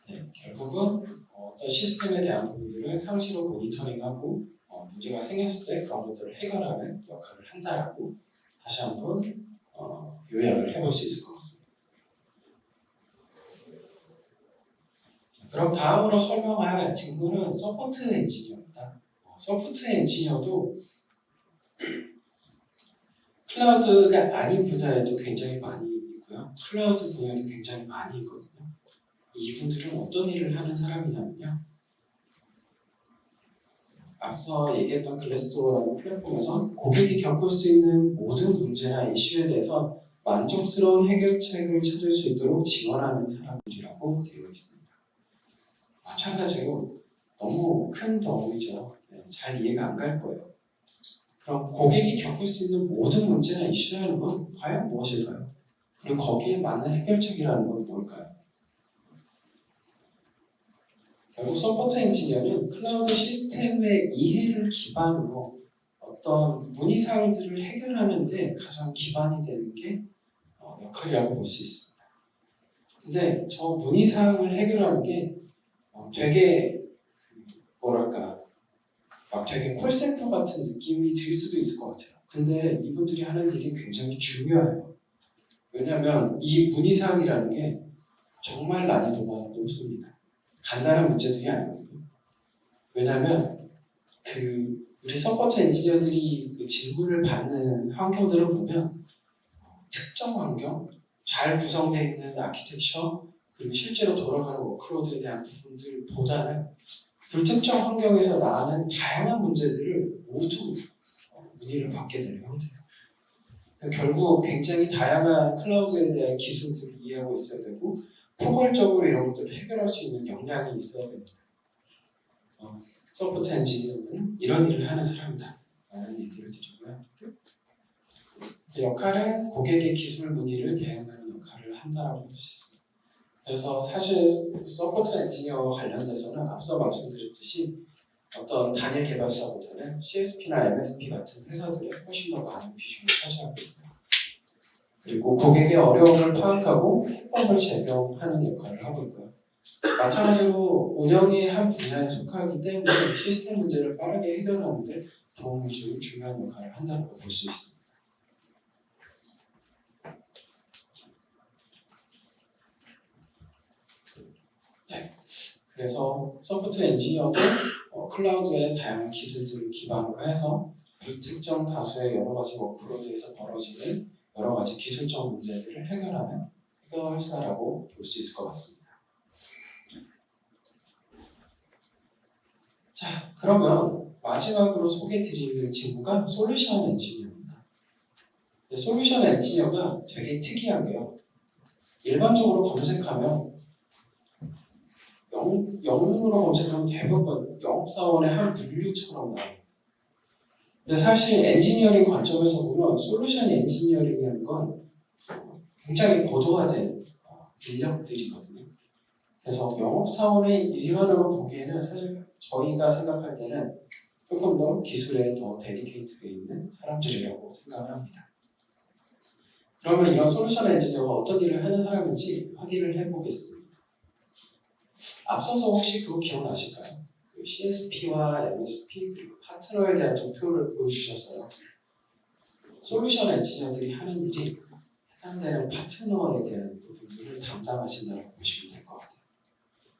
네, 결국은 어떤 시스템에 대한 부분들을 상시로 모니터링하고 문제가 생겼을 때 그런 것들을 해결하는 역할을 한다라고 다시 한번 요약을 해볼 수 있을 것 같습니다. 그럼 다음으로 설명할 친구는 서포트 엔지니어입니다. 서포트 엔지니어도 클라우드가 아닌 분야에도 굉장히 많이 있고요. 클라우드 분야도 굉장히 많이 있거든요. 이분들은 어떤 일을 하는 사람이냐면요. 앞서 얘기했던 글래스도어라는 플랫폼에서 고객이 겪을 수 있는 모든 문제나 이슈에 대해서 만족스러운 해결책을 찾을 수 있도록 지원하는 사람들이라고 되어 있습니다. 마찬가지로 너무 큰 덩어리죠. 잘 이해가 안 갈 거예요. 그럼 고객이 겪을 수 있는 모든 문제나 이슈라는 건 과연 무엇일까요? 그리고 거기에 맞는 해결책이라는 건 뭘까요? 결국 서포트 엔지니어는 클라우드 시스템의 이해를 기반으로 어떤 문의사항들을 해결하는 데 가장 기반이 되는 게 역할이라고 볼 수 있습니다. 근데 저 문의사항을 해결하는 게 되게 뭐랄까 막 되게 콜센터 같은 느낌이 들 수도 있을 것 같아요. 근데 이분들이 하는 일이 굉장히 중요해요. 왜냐하면 이 문의사항이라는 게 정말 난이도가 높습니다. 간단한 문제들이 아니거든요. 왜냐하면 우리 서포트 엔지니어들이 그 질문을 받는 환경들을 보면 특정 환경, 잘 구성되어 있는 아키텍처, 그리고 실제로 돌아가는 워크로드에 대한 부분들보다는 불특정 환경에서 나는 다양한 문제들을 모두 문의를 받게 되는 형태예요. 결국 굉장히 다양한 클라우드에 대한 기술들을 이해하고 있어야 되고 포괄적으로 이런 것들을 해결할 수 있는 역량이 있어야 됩니다. 서포트 엔지니어는 이런 일을 하는 사람이다 라는 얘기를 드리고요. 역할은 고객의 기술 문의를 대응하는 역할을 한다고 볼 수 있습니다. 그래서 사실 서포트 엔지니어와 관련돼서는 앞서 말씀드렸듯이 어떤 단일 개발사보다는 CSP나 MSP 같은 회사들이 훨씬 더 많은 비중을 차지하고 있어요. 그리고 고객의 어려움을 파악하고 해법을 제공하는 역할을 하고 있고요. 마찬가지로 운영의 한 분야에 속하기 때문에 시스템 문제를 빠르게 해결하는 데 도움을 주는 중요한 역할을 한다고 볼 수 있습니다. 네. 그래서 서포트 엔지니어도 클라우드의 다양한 기술들을 기반으로 해서 불특정 다수의 여러 가지 워크로드에서 벌어지는 여러 가지 기술적 문제들을 해결하는 해결사라고 볼 수 있을 것 같습니다. 자, 그러면 마지막으로 소개해드릴 친구가 솔루션 엔지니어입니다. 솔루션 엔지니어가 되게 특이한 게요. 일반적으로 검색하면 영문으로 검색하면 대부분 영업사원의 한 분류처럼 나와요. 근데 사실 엔지니어링 관점에서 보면 솔루션 엔지니어링이라는 건 굉장히 고도화된 인력들이거든요. 그래서 영업사원의 일반으로 보기에는 사실 저희가 생각할 때는 조금 더 기술에 더 데디케이트되어 있는 사람들이라고 생각을 합니다. 그러면 이런 솔루션 엔지니어가 어떤 일을 하는 사람인지 확인을 해보겠습니다. 앞서서 혹시 그거 기억나실까요? 그 CSP와 MSP 그리고 파트너에 대한 도표를 보여주셨어요. 솔루션 엔지니어들이 하는 일이 해당되는 파트너에 대한 부분들을 담당하신다고 보시면 될 것 같아요.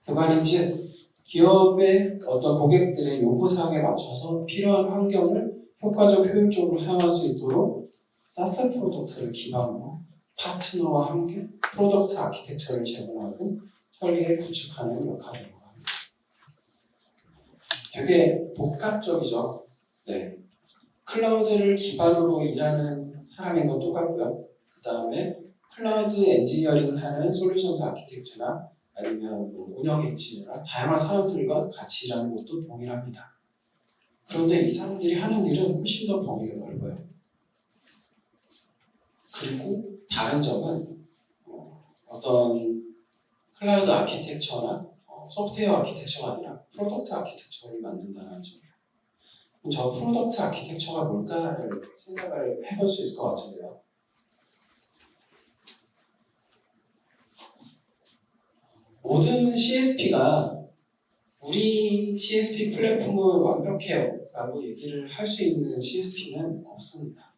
그 말인즉 기업의 어떤 고객들의 요구사항에 맞춰서 필요한 환경을 효과적 효율적으로 사용할 수 있도록 SaaS 프로덕트를 기반으로 파트너와 함께 프로덕트 아키텍처를 제공하고 설계 구축하는 역할을 합니다. 되게 복합적이죠. 네. 클라우드를 기반으로 일하는 사람인 건 똑같고요. 그 다음에 클라우드 엔지니어링을 하는 솔루션스 아키텍트나 아니면 뭐 운영 엔지니어나 다양한 사람들과 같이 일하는 것도 동일합니다. 그런데 이 사람들이 하는 일은 훨씬 더 범위가 넓어요. 그리고 다른 점은 어떤 클라우드 아키텍처나 소프트웨어 아키텍처가 아니라 프로덕트 아키텍처를 만든다는 점이에요. 저 프로덕트 아키텍처가 뭘까를 생각을 해볼 수 있을 것 같은데요. 모든 CSP가 우리 CSP 플랫폼은 완벽해요 라고 얘기를 할 수 있는 CSP는 없습니다.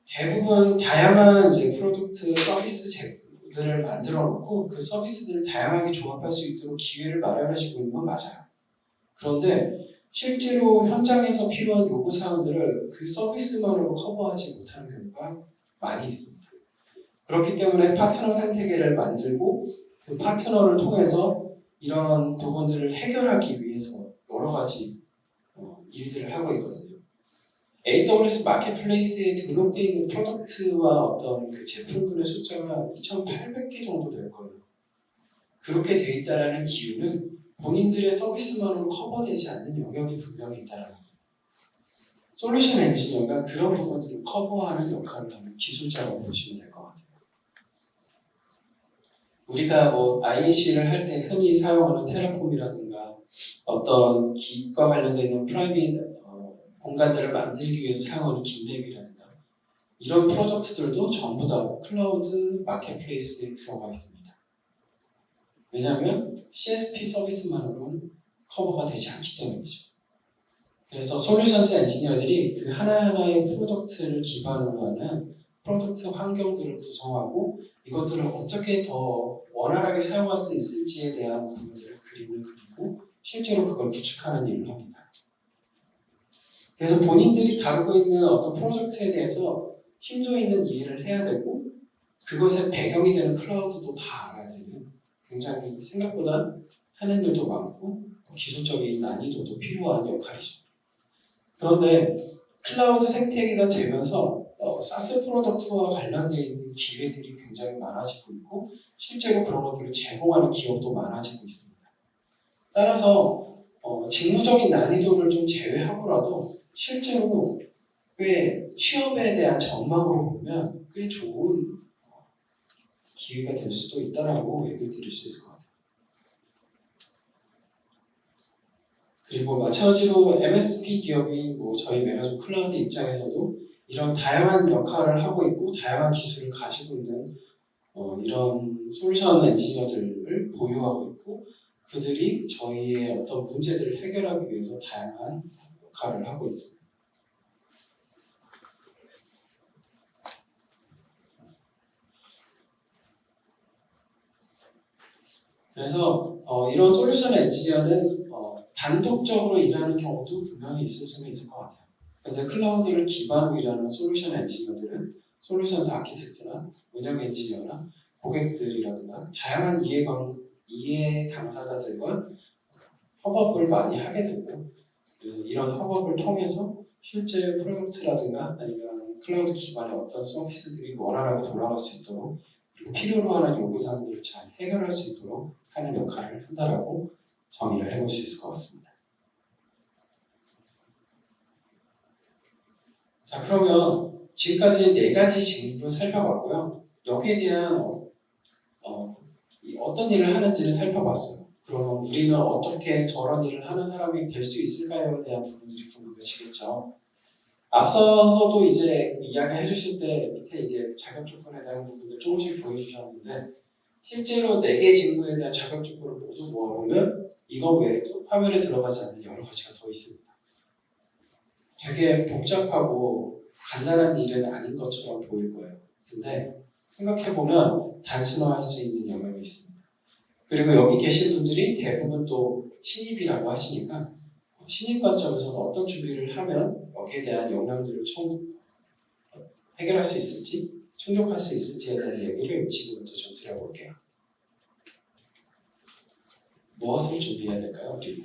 대부분 다양한 이제 프로덕트 서비스들을 만들어 놓고 그 서비스들을 다양하게 조합할 수 있도록 기회를 마련해주고 있는 건 맞아요. 그런데 실제로 현장에서 필요한 요구사항들을 그 서비스만으로 커버하지 못하는 경우가 많이 있습니다. 그렇기 때문에 파트너 생태계를 만들고 그 파트너를 통해서 이런 부분들을 해결하기 위해서 여러 가지 일들을 하고 있거든요. AWS 마켓플레이스에 등록되어 있는 프로덕트와 어떤 그 제품군의 숫자가 2,800개 정도 될 거예요. 그렇게 되어 있다는 이유는 본인들의 서비스만으로 커버되지 않는 영역이 분명히 있다는 겁니다. 솔루션 엔지니어가 그런 부분들을 커버하는 역할을 하는 기술자라고 보시면 될 것 같아요. 우리가 뭐 IAC를 할 때 흔히 사용하는 테라폼이라든가 어떤 기과 관련되어 있는 프라이빗 공간들을 만들기 위해서 사용하는 긴랩이라든가 이런 프로젝트들도 전부 다 클라우드 마켓플레이스에 들어가 있습니다. 왜냐하면 CSP 서비스만으로는 커버가 되지 않기 때문이죠. 그래서 솔루션스 엔지니어들이 그 하나하나의 프로덕트를 기반으로 하는 프로덕트 환경들을 구성하고 이것들을 어떻게 더 원활하게 사용할 수 있을지에 대한 부분들을 그림을 그리고 실제로 그걸 구축하는 일을 합니다. 그래서 본인들이 다루고 있는 어떤 프로젝트에 대해서 심도 있는 이해를 해야 되고 그것의 배경이 되는 클라우드도 다 알아야 되는 굉장히 생각보다 하는 일도 많고 기술적인 난이도도 필요한 역할이죠. 그런데 클라우드 생태계가 되면서 사스 프로덕트와 관련되어 있는 기회들이 굉장히 많아지고 있고 실제로 그런 것들을 제공하는 기업도 많아지고 있습니다. 따라서 직무적인 난이도를 좀 제외하고라도 실제로 꽤 취업에 대한 전망으로 보면 꽤 좋은 기회가 될 수도 있다라고 얘기를 드릴 수 있을 것 같아요. 그리고 마찬가지로 MSP 기업인 저희 메가존 클라우드 입장에서도 이런 다양한 역할을 하고 있고 다양한 기술을 가지고 있는 이런 솔루션 엔지니어들을 보유하고 있고 그들이 저희의 어떤 문제들을 해결하기 위해서 다양한 역할을 하고 있습니다. 그래서 이런 솔루션 엔지니어는 단독적으로 일하는 경우도 분명히 있을 수는 있을 것 같아요. 근데 클라우드를 기반으로 일하는 솔루션 엔지니어들은 솔루션스 아키텍트나 운영 엔지니어나 고객들이라든가 다양한 이해 당사자들과 협업을 많이 하게 되고요. 그래서 이런 협업을 통해서 실제 프로덕트라든가 아니면 클라우드 기반의 어떤 서비스들이 원활하게 돌아갈 수 있도록 그리고 필요로 하는 요구사항들을 잘 해결할 수 있도록 하는 역할을 한다라고 정의를 해볼 수 있을 것 같습니다. 자, 그러면 지금까지 4가지 직무를 살펴봤고요. 여기에 대한 어떤 일을 하는지를 살펴봤어요. 그러면 우리는 어떻게 저런 일을 하는 사람이 될 수 있을까요에 대한 부분들이 궁금해지겠죠. 앞서서도 이제 그 이야기 해주실 때 밑에 이제 자격 조건에 대한 부분들 조금씩 보여주셨는데 실제로 4개 직무에 대한 자격 조건을 모두 모아보면 이거 외에도 화면에 들어가지 않는 여러 가지가 더 있습니다. 되게 복잡하고 간단한 일은 아닌 것처럼 보일 거예요. 근데 생각해보면 단순화할 수 있는 영역이 있습니다. 그리고 여기 계신 분들이 대부분 또 신입이라고 하시니까 신입 관점에서는 어떤 준비를 하면 여기에 대한 역량들을 해결할 수 있을지, 충족할 수 있을지에 대한 얘기를 지금부터 좀 드려볼게요. 무엇을 준비해야 될까요, 우리?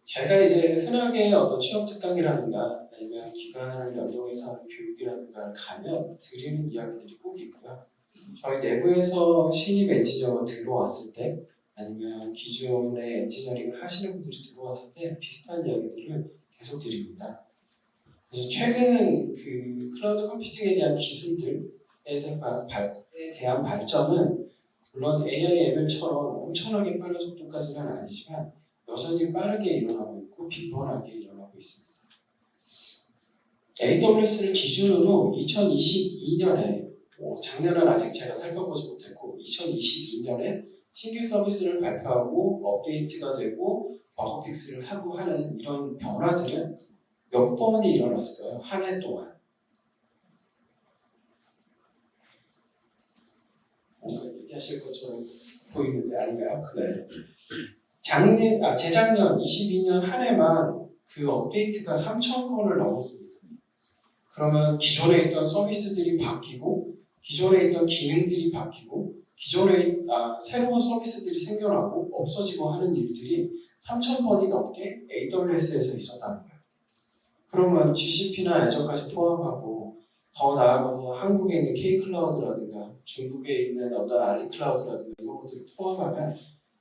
제가 이제 흔하게 어떤 취업 특강이라든가 아니면 기관을 연동해서 하는 교육이라든가 가면 드리는 이야기들이 꼭 있고요. 저희 내부에서 신입 엔지니어가 들어왔을 때 아니면 기존에 엔지니어링을 하시는 분들이 들어왔을 때 비슷한 이야기들을 계속 드립니다. 그래서 최근 그 클라우드 컴퓨팅에 대한 기술들에 대한 발전은 물론 AI, ML처럼 엄청나게 빠른 속도까지는 아니지만 여전히 빠르게 일어나고 있고 빈번하게 일어나고 있습니다. AWS를 기준으로 2022년에 작년은 아직 제가 살펴보지 못했고 2022년에 신규 서비스를 발표하고 업데이트가 되고 버그픽스를 하고 하는 이런 변화들은 몇 번이 일어났을까요? 한 해 동안. 뭔가 얘기하실 것처럼 보이는데 아닌가요? 네. 재작년 22년 한 해만 그 업데이트가 3,000건을 넘었습니다. 그러면 기존에 있던 서비스들이 바뀌고 기존에 있던 기능들이 바뀌고 기존에 새로운 서비스들이 생겨나고 없어지고 하는 일들이 3,000번이 넘게 AWS에서 있었다는 거예요. 그러면 GCP나 애저까지 포함하고 더 나아가서 한국에 있는 K클라우드라든가 중국에 있는 어떤 알리클라우드라든가 이런 것들을 포함하면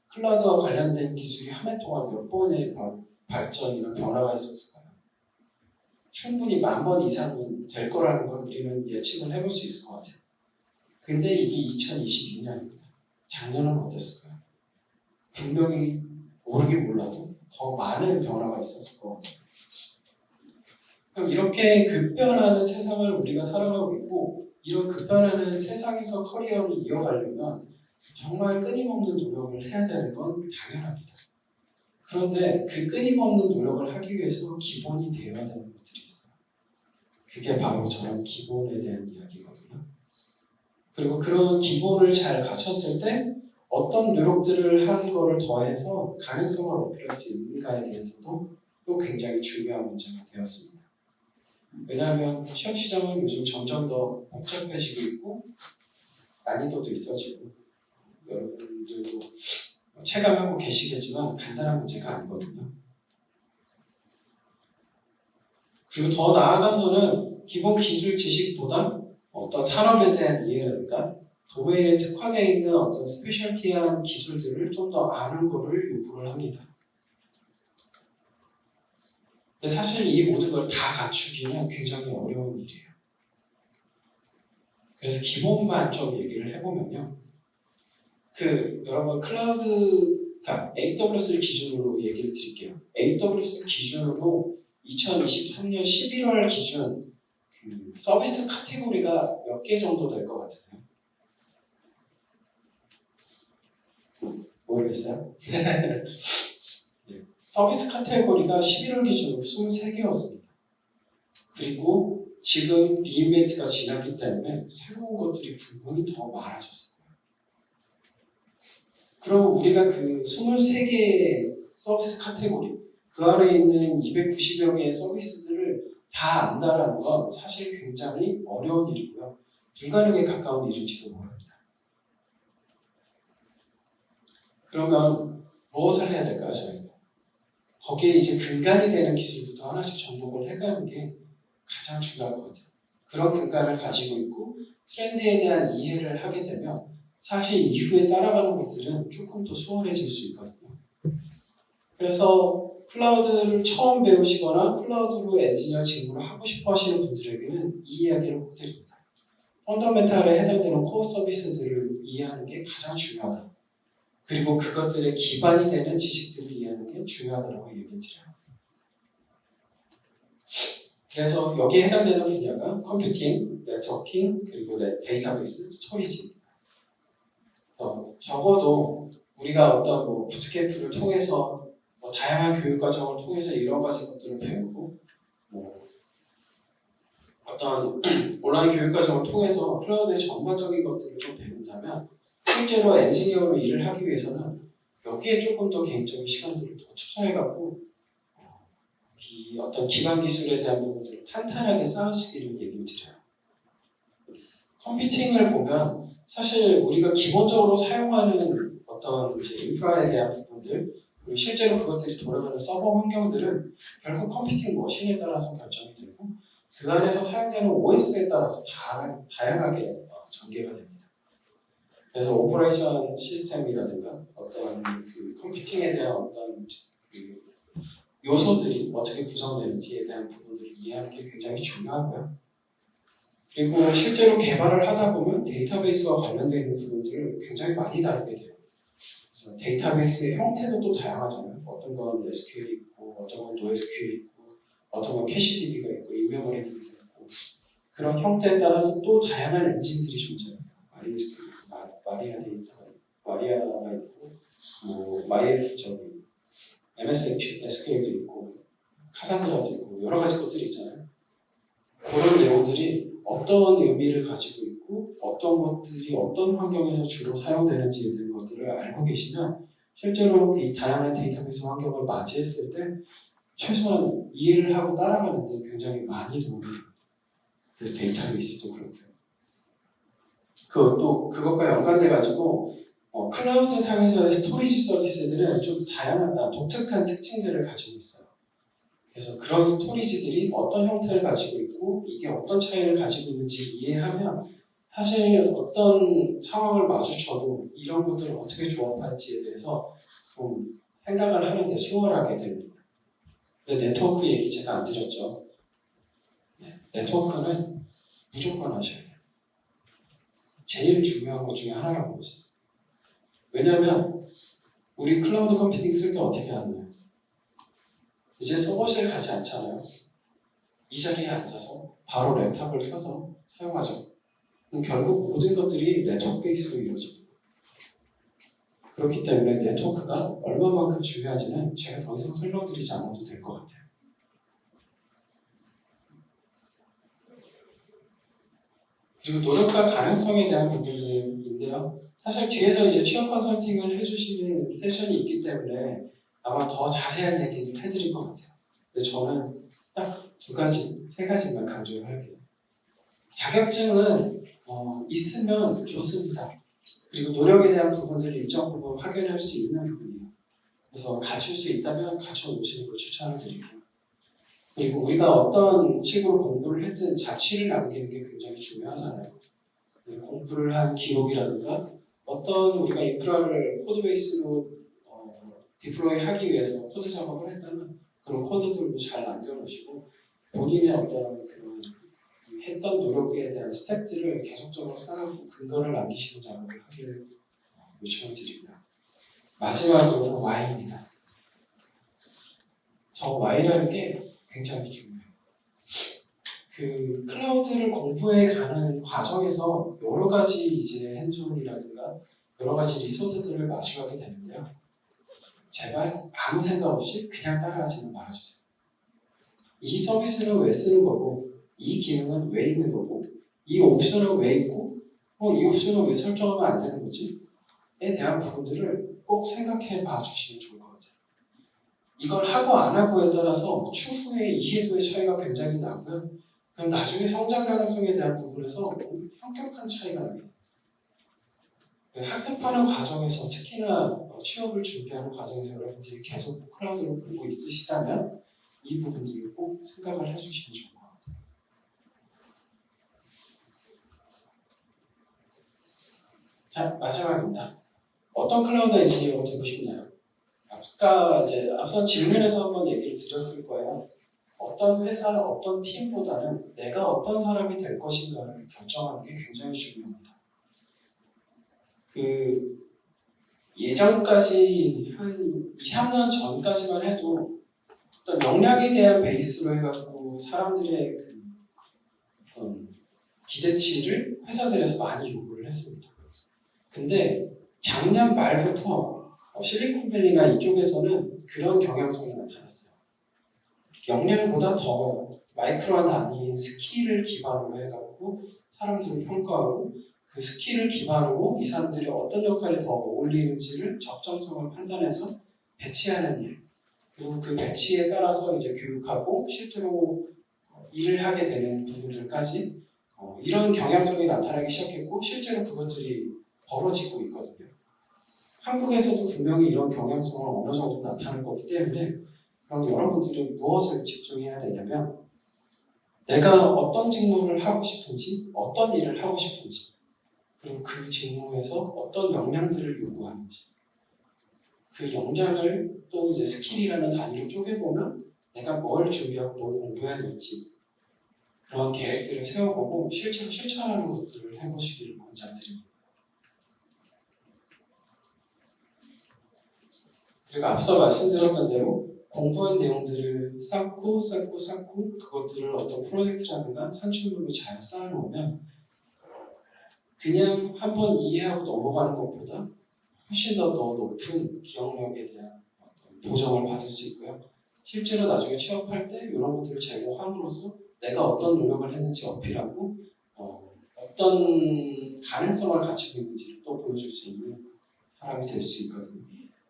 클라우드와 관련된 기술이 한 해 동안 몇 번의 발전이나 변화가 있었을까요? 충분히 10,000번 이상은 될 거라는 걸 우리는 예측을 해볼 수 있을 것 같아요. 근데 이게 2022년입니다. 작년은 어땠을까요? 분명히 모르긴 몰라도 더 많은 변화가 있었을 것 같아요. 그럼 이렇게 급변하는 세상을 우리가 살아가고 있고 이런 급변하는 세상에서 커리어를 이어가려면 정말 끊임없는 노력을 해야 되는 건 당연합니다. 그런데 그 끊임없는 노력을 하기 위해서 기본이 되어야 되는 것들이 있어요. 그게 바로 저런 기본에 대한 이야기거든요. 그리고 그런 기본을 잘 갖췄을 때 어떤 노력들을 하는 거를 더해서 가능성을 어필할 수 있는가에 대해서도 또 굉장히 중요한 문제가 되었습니다. 왜냐하면 시험 시장은 요즘 점점 더 복잡해지고 있고 난이도도 있어지고 여러분들도 체감하고 계시겠지만 간단한 문제가 아니거든요. 그리고 더 나아가서는 기본 기술 지식보다 어떤 산업에 대한 이해라든가 도메인에 특화되어 있는 어떤 스페셜티한 기술들을 좀 더 아는 것을 요구를 합니다. 근데 사실 이 모든 걸 다 갖추기는 굉장히 어려운 일이에요. 그래서 기본만 좀 얘기를 해보면요. 여러분 클라우드가 AWS를 기준으로 얘기를 드릴게요. AWS 기준으로 2023년 11월 기준 서비스 카테고리가 몇 개 정도 될 것 같아요? 모르겠어요? 네. 서비스 카테고리가 11월 기준으로 23개였습니다. 그리고 지금 리인벤트가 지났기 때문에 새로운 것들이 분명히 더 많아졌어요. 그럼 우리가 그 23개의 서비스 카테고리 그 안에 있는 290여 개의 서비스들을 다 안다라는 건 사실 굉장히 어려운 일이고요. 불가능에 가까운 일일지도 모릅니다. 그러면 무엇을 해야 될까요, 저희는? 거기에 이제 근간이 되는 기술부터 하나씩 정복을 해가는 게 가장 중요할 것 같아요. 그런 근간을 가지고 있고 트렌드에 대한 이해를 하게 되면 사실 이후에 따라가는 것들은 조금 더 수월해질 수 있거든요. 그래서 클라우드를 처음 배우시거나 클라우드로 엔지니어 직무를 하고 싶어 하시는 분들에게는 이 이야기를 꼭 드립니다. 펀더멘탈에 해당되는 코어 서비스들을 이해하는 게 가장 중요하다. 그리고 그것들의 기반이 되는 지식들을 이해하는 게 중요하다고 얘기를 드려요. 그래서 여기에 해당되는 분야가 컴퓨팅, 네트워킹, 그리고 데이터베이스, 스토리지. 적어도 우리가 어떤 부트캠프를 통해서 다양한 교육 과정을 통해서 여러 가지 것들을 배우고 어떤 온라인 교육 과정을 통해서 클라우드의 전반적인 것들을 좀 배운다면 실제로 엔지니어로 일을 하기 위해서는 여기에 조금 더 개인적인 시간들을 더 투자해갖고 이 어떤 기반 기술에 대한 부분들을 탄탄하게 쌓으시기를 얘기를 드려요. 컴퓨팅을 보면 사실 우리가 기본적으로 사용하는 어떤 이제 인프라에 대한 부분들 그리고 실제로 그것들이 돌아가는 서버 환경들은 결국 컴퓨팅 머신에 따라서 결정이 되고 그 안에서 사용되는 OS에 따라서 다양하게 전개가 됩니다. 그래서 오퍼레이션 시스템이라든가 어떤 그 컴퓨팅에 대한 어떤 그 요소들이 어떻게 구성되는지에 대한 부분들을 이해하는 게 굉장히 중요하고요. 그리고 실제로 개발을 하다 보면 데이터베이스와 관련되어 있는 부분들을 굉장히 많이 다루게 돼요. 그래서 데이터베이스의 형태도 또 다양하잖아요. 어떤 건 SQL이 있고, 어떤 건 NoSQL이 있고, 어떤 건 캐시DB가 있고, 인메모리 DB가 있고 그런 형태에 따라서 또 다양한 엔진들이 존재해요. MySQL, 마리아 데이터가 있고, 마리아가 있고, MS SQL도 있고, 카산드라도 있고 여러 가지 것들이 있잖아요. 그런 내용들이 어떤 의미를 가지고 있고 어떤 것들이 어떤 환경에서 주로 사용되는지에 대한 것들을 알고 계시면 실제로 이 다양한 데이터베이스 환경을 맞이했을 때 최소한 이해를 하고 따라가는 데 굉장히 많이 도움이 됩니다. 그래서 데이터베이스도 그렇고요. 또 그것과 연관돼 가지고 클라우드 상에서의 스토리지 서비스들은 좀 다양한 독특한 특징들을 가지고 있어요. 그래서 그런 스토리지들이 어떤 형태를 가지고 있고 이게 어떤 차이를 가지고 있는지 이해하면 사실 어떤 상황을 마주쳐도 이런 것들을 어떻게 조합할지에 대해서 좀 생각을 하는데 수월하게 됩니다. 근데 네트워크 얘기 제가 안 드렸죠. 네트워크는 무조건 하셔야 돼요. 제일 중요한 것 중에 하나라고 볼 수 있어요. 왜냐하면 우리 클라우드 컴퓨팅 쓸 때 어떻게 하나요? 이제 서버실 가지 않잖아요. 이 자리에 앉아서 바로 랩탑을 켜서 사용하죠. 그럼 결국 모든 것들이 네트워크 베이스로 이루어집니다. 그렇기 때문에 네트워크가 얼마만큼 중요한지는 제가 더 이상 설명드리지 않아도 될 것 같아요. 그리고 노력과 가능성에 대한 부분들인데요. 사실 뒤에서 이제 취업 컨설팅을 해주시는 세션이 있기 때문에 아마 더 자세한 얘기를 해드릴 것 같아요. 근데 저는 딱 세 가지만 강조를 할게요. 자격증은 있으면 좋습니다. 그리고 노력에 대한 부분들을 일정 부분 확인할 수 있는 부분이에요. 그래서 갖출 수 있다면 갖춰놓으시는 걸 추천을 드릴게요. 그리고 우리가 어떤 식으로 공부를 했든 자취를 남기는 게 굉장히 중요하잖아요. 공부를 한 기록이라든가 어떤 우리가 인프라를 코드베이스로 디플로이 하기 위해서 코드 작업을 했다면 그런 코드들도 잘 남겨놓으시고 본인의 어떤 그런 했던 노력에 대한 스텝들을 계속적으로 쌓고 근거를 남기시는 작업을 하기를 요청을 드립니다. 마지막으로 Y입니다. 저 Y라는 게 굉장히 중요해요. 그 클라우드를 공부해 가는 과정에서 여러 가지 이제 핸즈온이라든가 여러 가지 리소스들을 마주하게 되는데요. 제발 아무 생각 없이 그냥 따라하지는 말아주세요. 이 서비스는 왜 쓰는 거고, 이 기능은 왜 있는 거고, 이 옵션은 왜 있고, 이 옵션은 왜 설정하면 안 되는 거지? 에 대한 부분들을 꼭 생각해 봐 주시면 좋을 것 같아요. 이걸 하고 안 하고에 따라서 추후의 이해도의 차이가 굉장히 나고요. 그럼 나중에 성장 가능성에 대한 부분에서 현격한 차이가 납니다. 학습하는 과정에서 특히나 취업을 준비하는 과정에서 여러분들이 계속 클라우드를 보고 있으시다면 이 부분들을 꼭 생각을 해주시면 좋을 것 같아요. 자, 마지막입니다. 어떤 클라우드 엔지니어가 되고 싶나요? 아까 이제 앞선 질문에서 한번 얘기를 드렸을 거예요. 어떤 회사, 어떤 팀보다는 내가 어떤 사람이 될 것인가를 결정하는 게 굉장히 중요합니다. 예전까지 한 2, 3년 전까지만 해도 어떤 역량에 대한 베이스로 해갖고 사람들의 그 어떤 기대치를 회사들에서 많이 요구를 했습니다. 근데 작년 말부터 실리콘밸리나 이쪽에서는 그런 경향성이 나타났어요. 역량보다 더 마이크로한 단위인 스킬을 기반으로 해갖고 사람들을 평가하고 그 스킬을 기반으로 이 사람들이 어떤 역할에 더 어울리는지를 적정성을 판단해서 배치하는 일, 그리고 그 배치에 따라서 이제 교육하고 실제로 일을 하게 되는 부분들까지 이런 경향성이 나타나기 시작했고 실제로 그것들이 벌어지고 있거든요. 한국에서도 분명히 이런 경향성을 어느 정도 나타날 거기 때문에 그럼 여러분들은 무엇을 집중해야 되냐면 내가 어떤 직무를 하고 싶은지, 어떤 일을 하고 싶은지, 그리고 그 직무에서 어떤 역량들을 요구하는지, 그 역량을 또 이제 스킬이라는 단위로 쪼개보면 내가 뭘 준비하고 뭘 공부해야 될지 그런 계획들을 세워보고 실제로 실천하는 것들을 해보시기를 권장드립니다. 그리고 앞서 말씀드렸던 대로 공부한 내용들을 쌓고 그것들을 어떤 프로젝트라든가 산출물로 잘 쌓아놓으면 그냥 한번 이해하고 넘어가는 것보다 훨씬 더 높은 기억력에 대한 어떤 보정을 받을 수 있고요. 실제로 나중에 취업할 때 이런 것들을 제공함으로써 내가 어떤 노력을 했는지 어필하고 어떤 가능성을 가지고 있는지를 또 보여줄 수 있는 사람이 될 수 있거든요.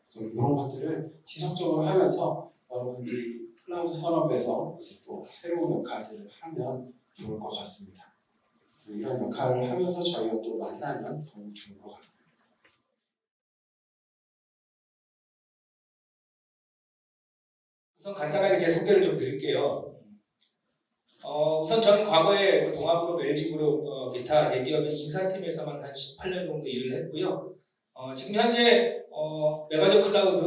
그래서 이런 것들을 지속적으로 하면서 여러분들이 클라우드 산업에서 이제 또 새로운 역할들을 하면 좋을 것 같습니다. 이런 역할을 하면서 저희가 또 만나면 더욱 좋을 것 같아요. 우선 간단하게 제 소개를 좀 드릴게요. 우선 저는 과거에 그 동아그룹, LG그룹, 기타 대기업의 인사팀에서만 한 18년 정도 일을 했고요. 지금 현재 메가저 클라우드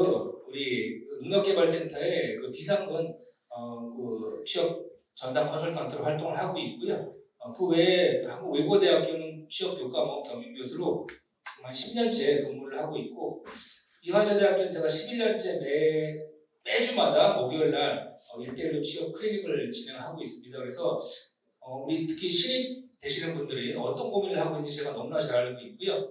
우리 능력개발센터의 그 비상근 그 취업 전담 컨설턴트로 활동을 하고 있고요. 그 외에 한국외국어대학교는 취업 교과목 겸임 교수로 지금 한 10년째 근무를 하고 있고, 이화여자대학교는 제가 11년째 매주마다 목요일날 1대1로 취업 클리닉을 진행하고 있습니다. 그래서 우리 특히 신입 되시는 분들이 어떤 고민을 하고 있는지 제가 너무나 잘 알고 있고요.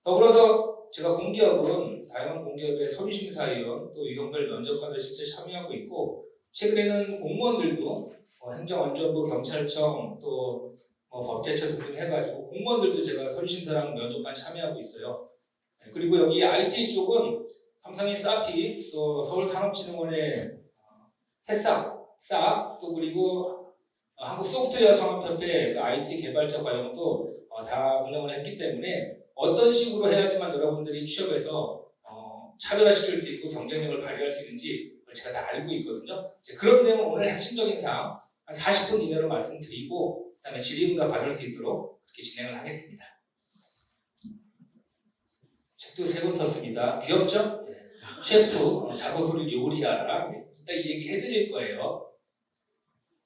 더불어서 제가 공기업은 다양한 공기업의 서류심사위원 또 유형별 면접관을 실제 참여하고 있고, 최근에는 공무원들도 행정안전부, 경찰청 또 법제처 등등 해가지고 공무원들도 제가 서류심사랑 면접관 참여하고 있어요. 그리고 여기 IT 쪽은 삼성의 사피, 또 서울산업진흥원의 새싹, 또 그리고 한국소프트웨어산업협회 그 IT 개발자 과정도 다 운영을 했기 때문에 어떤 식으로 해야지만 여러분들이 취업에서 차별화시킬 수 있고 경쟁력을 발휘할 수 있는지 제가 다 알고 있거든요. 그런 내용 오늘 핵심적인 사항 한 40분 이내로 말씀드리고 그다음에 질의응답 받을 수 있도록 그렇게 진행을 하겠습니다. 책도 3권 썼습니다. 귀엽죠? 셰프, 자소서를 요리하라. 이따 이 얘기 해드릴 거예요.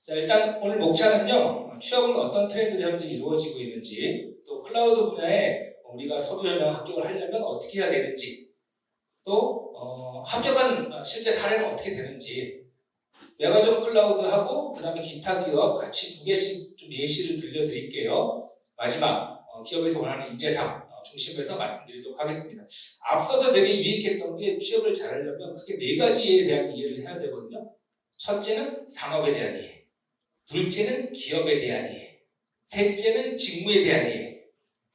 자, 일단 오늘 목차는요, 취업은 어떤 트렌드로 현재 이루어지고 있는지, 또 클라우드 분야에 우리가 서류 전형 합격을 하려면 어떻게 해야 되는지, 또 합격한 실제 사례는 어떻게 되는지, 메가존 클라우드하고 그 다음에 기타 기업 같이 2개씩 좀 예시를 들려드릴게요. 마지막 기업에서 원하는 인재상 중심에서 말씀드리도록 하겠습니다. 앞서서 되게 유익했던 게 취업을 잘하려면 크게 4가지에 대한 이해를 해야 되거든요. 첫째는 산업에 대한 이해, 둘째는 기업에 대한 이해, 셋째는 직무에 대한 이해,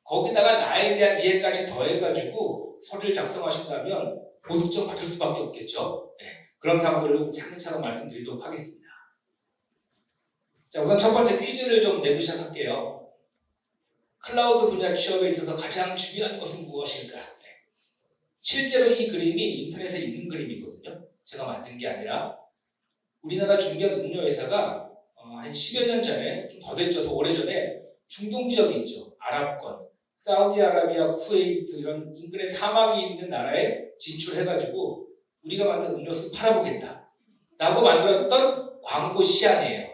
거기다가 나에 대한 이해까지 더해가지고 서류를 작성하신다면 고득점 받을 수밖에 없겠죠. 그런 사항들을 차근차근 말씀드리도록 하겠습니다. 자, 우선 첫 번째 퀴즈를 좀 내고 시작할게요. 클라우드 분야 취업에 있어서 가장 중요한 것은 무엇일까? 실제로 이 그림이 인터넷에 있는 그림이거든요. 제가 만든 게 아니라 우리나라 중견 음료회사가 한 10여 년 전에, 좀 더 됐죠, 더 오래전에 중동 지역이 있죠. 아랍권, 사우디아라비아, 쿠웨이트 이런 인근에 사막이 있는 나라에 진출해가지고 우리가 만든 음료수 팔아보겠다 라고 만들었던 광고 시안이에요.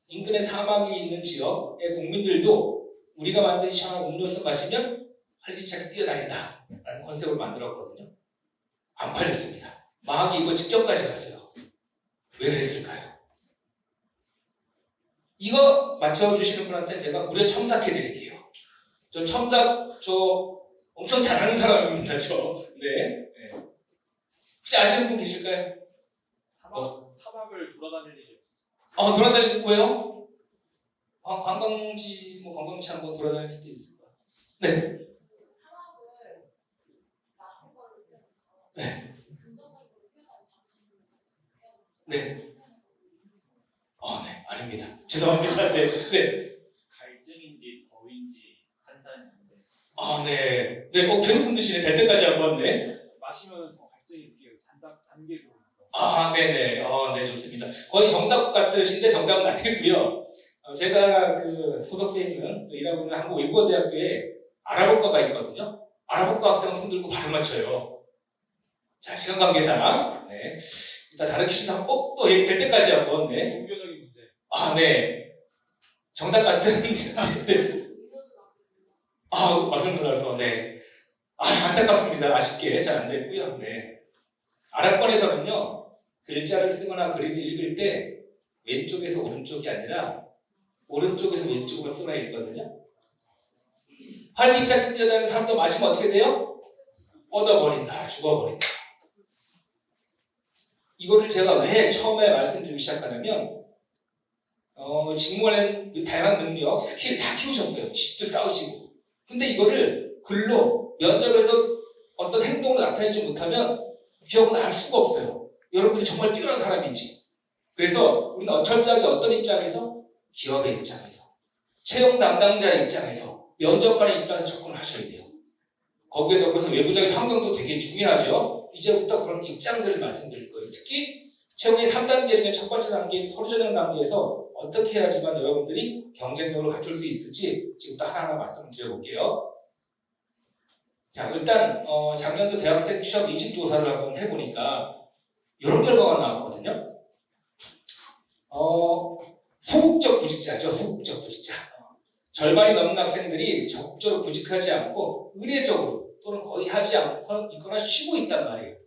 인근에 사막이 있는 지역의 국민들도 우리가 만든 시원한 음료수 마시면 활기차게 뛰어다닌다 라는 컨셉으로 만들었거든요. 안 팔렸습니다. 망하기 이거 직전까지 갔어요. 왜 그랬을까요? 이거 맞춰주시는 분한테 제가 무료 첨삭해드릴게요. 저 첨삭, 저 엄청 잘하는 사람입니다, 저. 네. 혹시 아시는 분 계실까요? 사막을 돌아다닐 일이 돌아다니고 왜요? 관광지, 관광지 한번 돌아다닐 수도 있을 거예요. 네. 네. 네. 네, 아닙니다. 죄송합니다. 네. 갈증인지 더위인지 판단인데 네. 계속 흔드시네. 될 때까지 한번, 네. 마시면 더 갈증이 느껴요. 단계로. 네네. 네, 좋습니다. 거의 정답 같으신데 정답은 아니고요. 제가 소속돼 있는, 또 일하고 있는 한국외국어대학교에 아랍어과가 있거든요. 아랍어과 학생 손 들고 바로 맞춰요. 자, 시간 관계상, 네. 일단 다른 퀴즈도 한번 또 될 때까지 한번, 네. 종교적인 문제. 네. 정답 같은, 네. 맛을 몰라서, 네. 안타깝습니다. 아쉽게 잘 안 됐고요. 네. 아랍권에서는요, 글자를 쓰거나 그림을 읽을 때 왼쪽에서 오른쪽이 아니라 오른쪽에서 왼쪽으로 쓰라 읽거든요. 활기차게 뛰어다니는 사람도 마시면 어떻게 돼요? 뻗어버린다, 죽어버린다. 이거를 제가 왜 처음에 말씀드리기 시작하냐면, 직무관련 다양한 능력, 스킬 다 키우셨어요. 지식도 쌓으시고. 근데 이거를 글로, 면접에서 어떤 행동으로 나타내지 못하면 기억은 알 수가 없어요. 여러분들이 정말 뛰어난 사람인지. 그래서 우리는 철저하게 어떤 입장에서? 기업의 입장에서, 채용 담당자의 입장에서, 면접관의 입장에서 접근을 하셔야 돼요. 거기에 더불어서 외부적인 환경도 되게 중요하죠. 이제부터 그런 입장들을 말씀드릴 거예요. 특히 채용의 3단계 중에 첫 번째 단계인 서류 전형 단계에서 어떻게 해야지만 여러분들이 경쟁력을 갖출 수 있을지 지금부터 하나하나 말씀을 드려볼게요. 자, 일단 작년도 대학생 취업 인식 조사를 한번 해보니까 이런 결과가 나왔거든요. 소극적 구직자죠. 소극적 구직자. 절반이 넘는 학생들이 적극적으로 구직하지 않고 의례적으로 또는 거의 하지 않고 있거나 쉬고 있단 말이에요.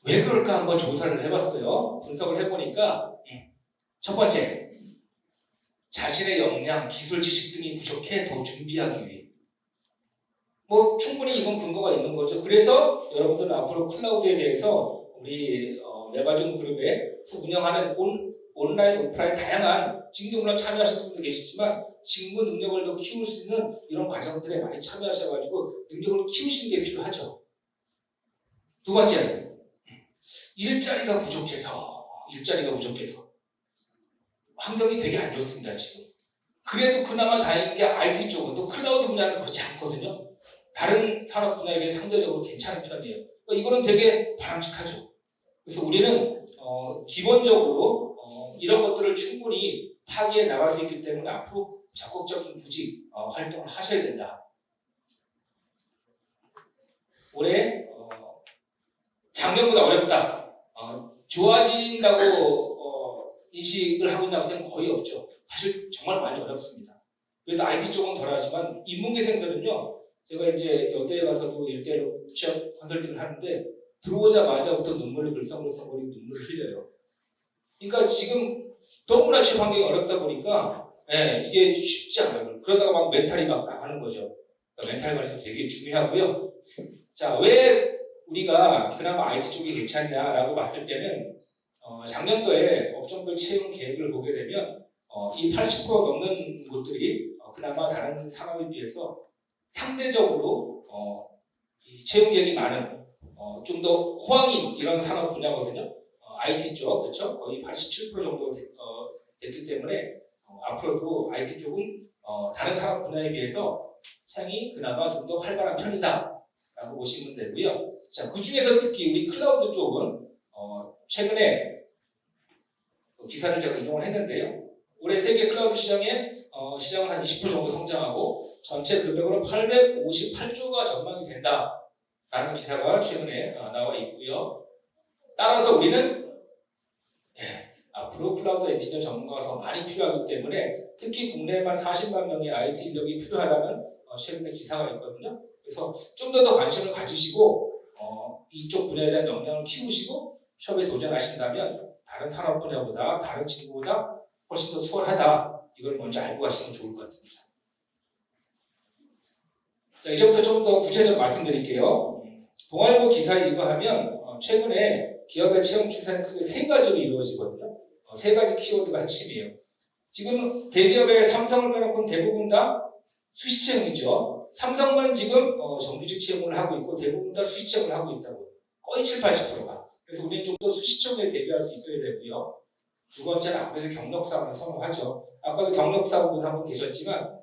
왜 그럴까 한번 조사를 해봤어요. 분석을 해보니까 첫 번째, 자신의 역량, 기술, 지식 등이 부족해 더 준비하기 위해. 충분히 이건 근거가 있는 거죠. 그래서 여러분들은 앞으로 클라우드에 대해서 우리 메가줌 그룹에서 운영하는 온라인, 오프라인 다양한 직무 물론 참여하시는 분도 계시지만 직무 능력을 더 키울 수 있는 이런 과정들에 많이 참여하셔가지고 능력을 키우시는 게 필요하죠. 두 번째는 일자리가 부족해서 환경이 되게 안 좋습니다, 지금. 그래도 그나마 다행인 게 IT 쪽은 또 클라우드 분야는 그렇지 않거든요. 다른 산업 분야에 비해 상대적으로 괜찮은 편이에요. 이거는 되게 바람직하죠. 그래서 우리는 기본적으로 이런 것들을 충분히 타개해 나갈 수 있기 때문에 앞으로 적극적인 구직 활동을 하셔야 된다. 올해 작년보다 어렵다. 좋아진다고 인식을 하고 있는 학생은 거의 없죠. 사실 정말 많이 어렵습니다. 그래도 IT 쪽은 덜하지만 인문계생들은요. 제가 이제 여대에 가서도 일대일로 취업 컨설팅을 하는데 들어오자마자부터 눈물을 글썽글썽거리고 눈물을 흘려요. 그러니까 지금 너무나 취업 환경이 어렵다 보니까 이게 쉽지 않아요. 그러다가 막 멘탈이 막 나가는 거죠. 그러니까 멘탈 관리도 되게 중요하고요. 자, 왜 우리가 그나마 IT 쪽이 괜찮냐라고 봤을 때는 작년도에 업종별 채용 계획을 보게 되면 이 80% 넘는 곳들이 그나마 다른 산업에 비해서 상대적으로 이 채용 계획이 많은 좀 더 호황인 이런 산업 분야거든요. IT 쪽, 그렇죠? 거의 87% 정도 됐기 때문에 앞으로도 IT 쪽은 다른 산업 분야에 비해서 창이 그나마 좀 더 활발한 편이다라고 보시면 되고요. 자, 그 중에서 특히 우리 클라우드 쪽은 최근에 기사를 제가 인용을 했는데요. 올해 세계 클라우드 시장은 한 20% 정도 성장하고 전체 금액으로 858조가 전망이 된다라는 기사가 최근에 나와 있고요. 따라서 우리는 앞으로 클라우드 엔지니어 전문가가 더 많이 필요하기 때문에 특히 국내에만 40만 명의 IT 인력이 필요하다는 최근에 기사가 있거든요. 그래서 좀 더 관심을 가지시고 이쪽 분야에 대한 역량을 키우시고 취업에 도전하신다면 다른 산업 분야보다 다른 친구보다 훨씬 더 수월하다. 이걸 먼저 알고 가시면 좋을 것 같습니다. 자, 이제부터 좀 더 구체적으로 말씀드릴게요. 동아일보 기사에 이거 하면 최근에 기업의 채용 추세는 크게 세 가지로 이루어지거든요. 세 가지 키워드가 핵심이에요. 지금 대기업의 삼성을 빼놓고는 대부분 다 수시 채용이죠. 삼성만 지금 정규직 채용을 하고 있고 대부분 다 수시 채용을 하고 있다고. 거의 7, 80%가. 그래서 우리는 좀 더 수시 채용에 대비할 수 있어야 되고요. 두 번째는 앞에서 경력사원을 선호하죠. 아까도 경력사원 분 한 분 계셨지만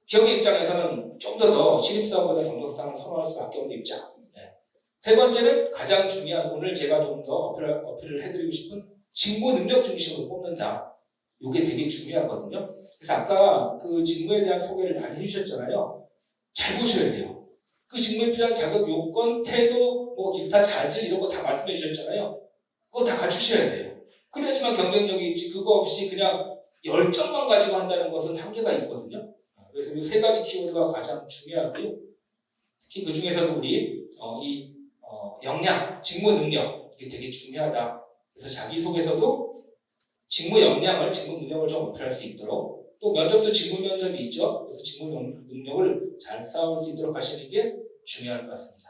기업의 입장에서는 좀 더 신입사원보다 경력사원을 선호할 수밖에 없는 입장. 세 번째는 가장 중요한, 오늘 제가 좀 더 어필을 해드리고 싶은 직무 능력 중심으로 뽑는다. 이게 되게 중요하거든요. 그래서 아까 그 직무에 대한 소개를 많이 해주셨잖아요. 잘 보셔야 돼요. 그 직무에 필요한 자격 요건, 태도, 뭐 기타 자질 이런 거 다 말씀해 주셨잖아요. 그거 다 갖추셔야 돼요. 그래야지만 경쟁력이 있지. 그거 없이 그냥 열정만 가지고 한다는 것은 한계가 있거든요. 그래서 이 세 가지 키워드가 가장 중요하고요. 특히 그 중에서도 우리 역량, 직무 능력 이게 되게 중요하다. 그래서 자기소개서도 직무 역량을, 직무 능력을 좀 어필할 수 있도록, 또 면접도 직무 면접이 있죠. 그래서 직무 능력을 잘 쌓을 수 있도록 하시는 게 중요할 것 같습니다.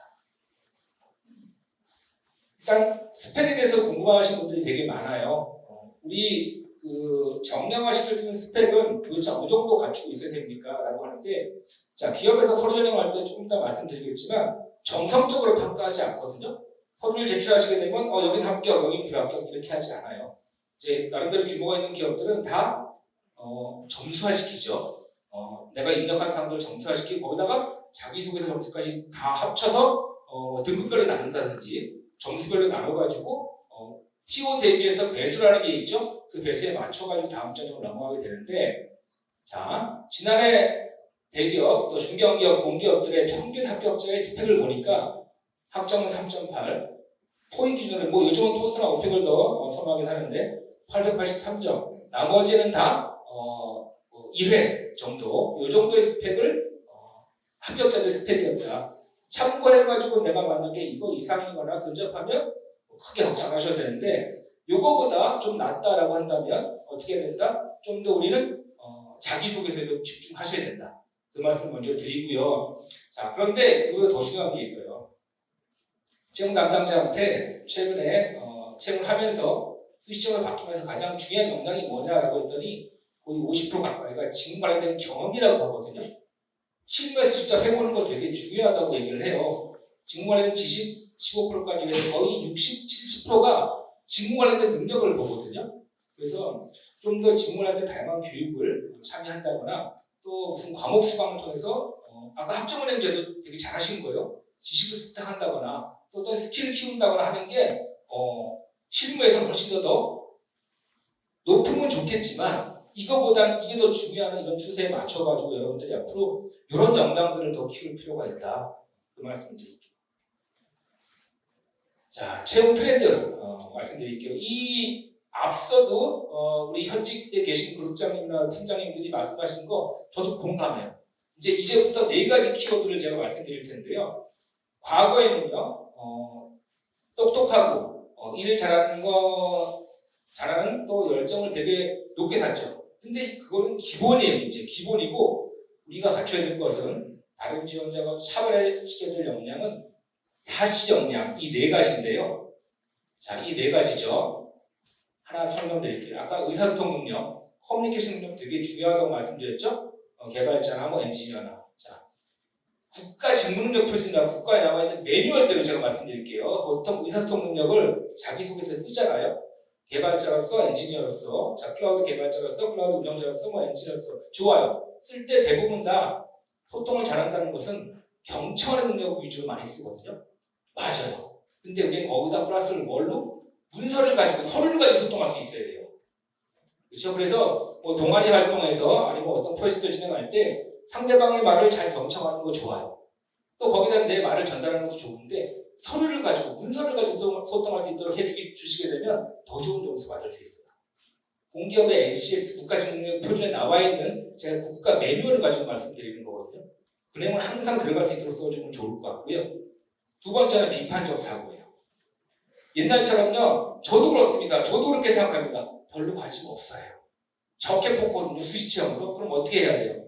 일단 스펙에 대해서 궁금하신 분들이 되게 많아요. 우리 그 정량화시킬 수 있는 스펙은 도대체 어느 정도 갖추고 있어야 됩니까? 라고 하는데, 자, 기업에서 서류 전형할 때 조금 이따 말씀드리겠지만 정성적으로 평가하지 않거든요. 서류를 제출하시게 되면 여긴 합격, 여긴 불합격 이렇게 하지 않아요. 이제 나름대로 규모가 있는 기업들은 다 점수화시키죠. 내가 입력한 사람들 점수화시키고 거기다가 자기소개서 점수까지 다 합쳐서 등급별로 나눈다든지 점수별로 나눠가지고 TO 대비해서 배수라는 게 있죠. 그 배수에 맞춰가지고 다음 전형을 넘어가게 되는데, 자, 지난해 대기업 또 중견기업 공기업들의 평균 합격자의 스펙을 보니까 학점은 3.8, 토익 기준으로 뭐 요즘은 토스나 오픽을 더 선호하긴 하는데 883점, 나머지는 다 1회 정도, 이 정도의 스펙을 합격자들 스펙이었다. 참고해가지고 내가 만든 게 이거 이상이거나 근접하면 크게 걱정 안 하셔도 되는데, 요거보다 좀 낫다라고 한다면 어떻게 해야 된다? 좀 더 우리는 자기소개서에 좀 집중하셔야 된다. 그 말씀 먼저 드리고요. 자, 그런데 그보다 더 중요한 게 있어요. 채용 담당자한테 최근에 채용을 하면서 수시점을 바뀌면서 가장 중요한 역량이 뭐냐라고 했더니 거의 50% 가까이가 직무 관련된 경험이라고 하거든요. 실무에서 직접 해보는 거 되게 중요하다고 얘기를 해요. 직무 관련된 지식 15%까지 해서 거의 60, 70%가 직무 관련된 능력을 보거든요. 그래서 좀 더 직무 관련된 다양한 교육을 참여한다거나 또 무슨 과목 수강을 통해서 아까 학점은행제도 되게 잘하시는 거예요. 지식을 습득한다거나 또 어떤 스킬을 키운다거나 하는 게 실무에서는 훨씬 더 높으면 좋겠지만 이거보다는 이게 더 중요한 이런 추세에 맞춰가지고 여러분들이 앞으로 이런 역량들을 더 키울 필요가 있다. 그 말씀 드릴게요. 자, 채용 트렌드 말씀드릴게요. 이 앞서도 우리 현직에 계신 그룹장님이나 팀장님들이 말씀하신 거 저도 공감해요. 이제부터 네 가지 키워드를 제가 말씀드릴 텐데요. 과거에는요, 똑똑하고 일을 잘하는 또 열정을 되게 높게 샀죠. 근데 그거는 기본이에요. 이제 기본이고 우리가 갖춰야 될 것은 다른 지원자가 차별화시켜야 될 역량은 사시 역량, 이 네 가지인데요. 자, 이 네 가지죠. 하나 설명드릴게요. 아까 의사소통 능력, 커뮤니케이션 능력 되게 중요하다고 말씀드렸죠. 개발자나 뭐 엔지니어나. 자, 국가 직무 능력 표준이나 국가에 나와 있는 매뉴얼대로 제가 말씀드릴게요. 보통 의사소통 능력을 자기소개서에 쓰잖아요. 개발자로서, 엔지니어로서, 자, 클라우드 개발자로서, 클라우드 운영자로서, 뭐 엔지니어로서. 좋아요. 쓸 때 대부분 다 소통을 잘한다는 것은 경청하는 능력 위주로 많이 쓰거든요. 맞아요. 근데 우리는 거기다 플러스를 뭘로? 문서를 가지고, 서류를 가지고 소통할 수 있어야 돼요. 그렇죠? 그래서 뭐 동아리 활동에서 아니면 어떤 프로젝트를 진행할 때 상대방의 말을 잘 경청하는 거 좋아요. 또 거기다 내 말을 전달하는 것도 좋은데 서류를 가지고, 문서를 가지고 소통할 수 있도록 해주시게 되면 더 좋은 점수 받을 수 있어요. 공기업의 NCS 국가직무능력 표준에 나와 있는 제가 국가 매뉴얼을 가지고 말씀드리는 거거든요. 그 내용을 항상 들어갈 수 있도록 써주면 좋을 것 같고요. 두 번째는 비판적 사고예요. 옛날처럼요, 저도 그렇습니다. 저도 그렇게 생각합니다. 별로 관심 없어요. 적게 뽑거든요, 수시 체험으로. 그럼 어떻게 해야 돼요?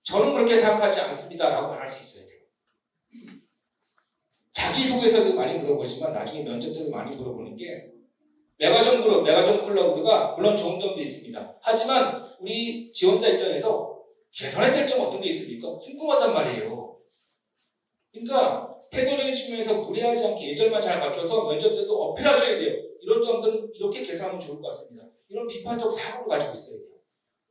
저는 그렇게 생각하지 않습니다. 라고 말할 수 있어야 돼요. 자기소개서도 많이 물어보지만 나중에 면접 때도 많이 물어보는 게 메가존 그룹, 메가존 클라우드가 물론 좋은 점도 있습니다. 하지만 우리 지원자 입장에서 개선해야 될 점 어떤 게 있습니까? 궁금하단 말이에요. 그러니까 태도적인 측면에서 무리하지 않게 예절만 잘 갖춰서 면접 때도 어필하셔야 돼요. 이런 점들은 이렇게 개선하면 좋을 것 같습니다. 이런 비판적 사고를 가지고 있어야 돼요.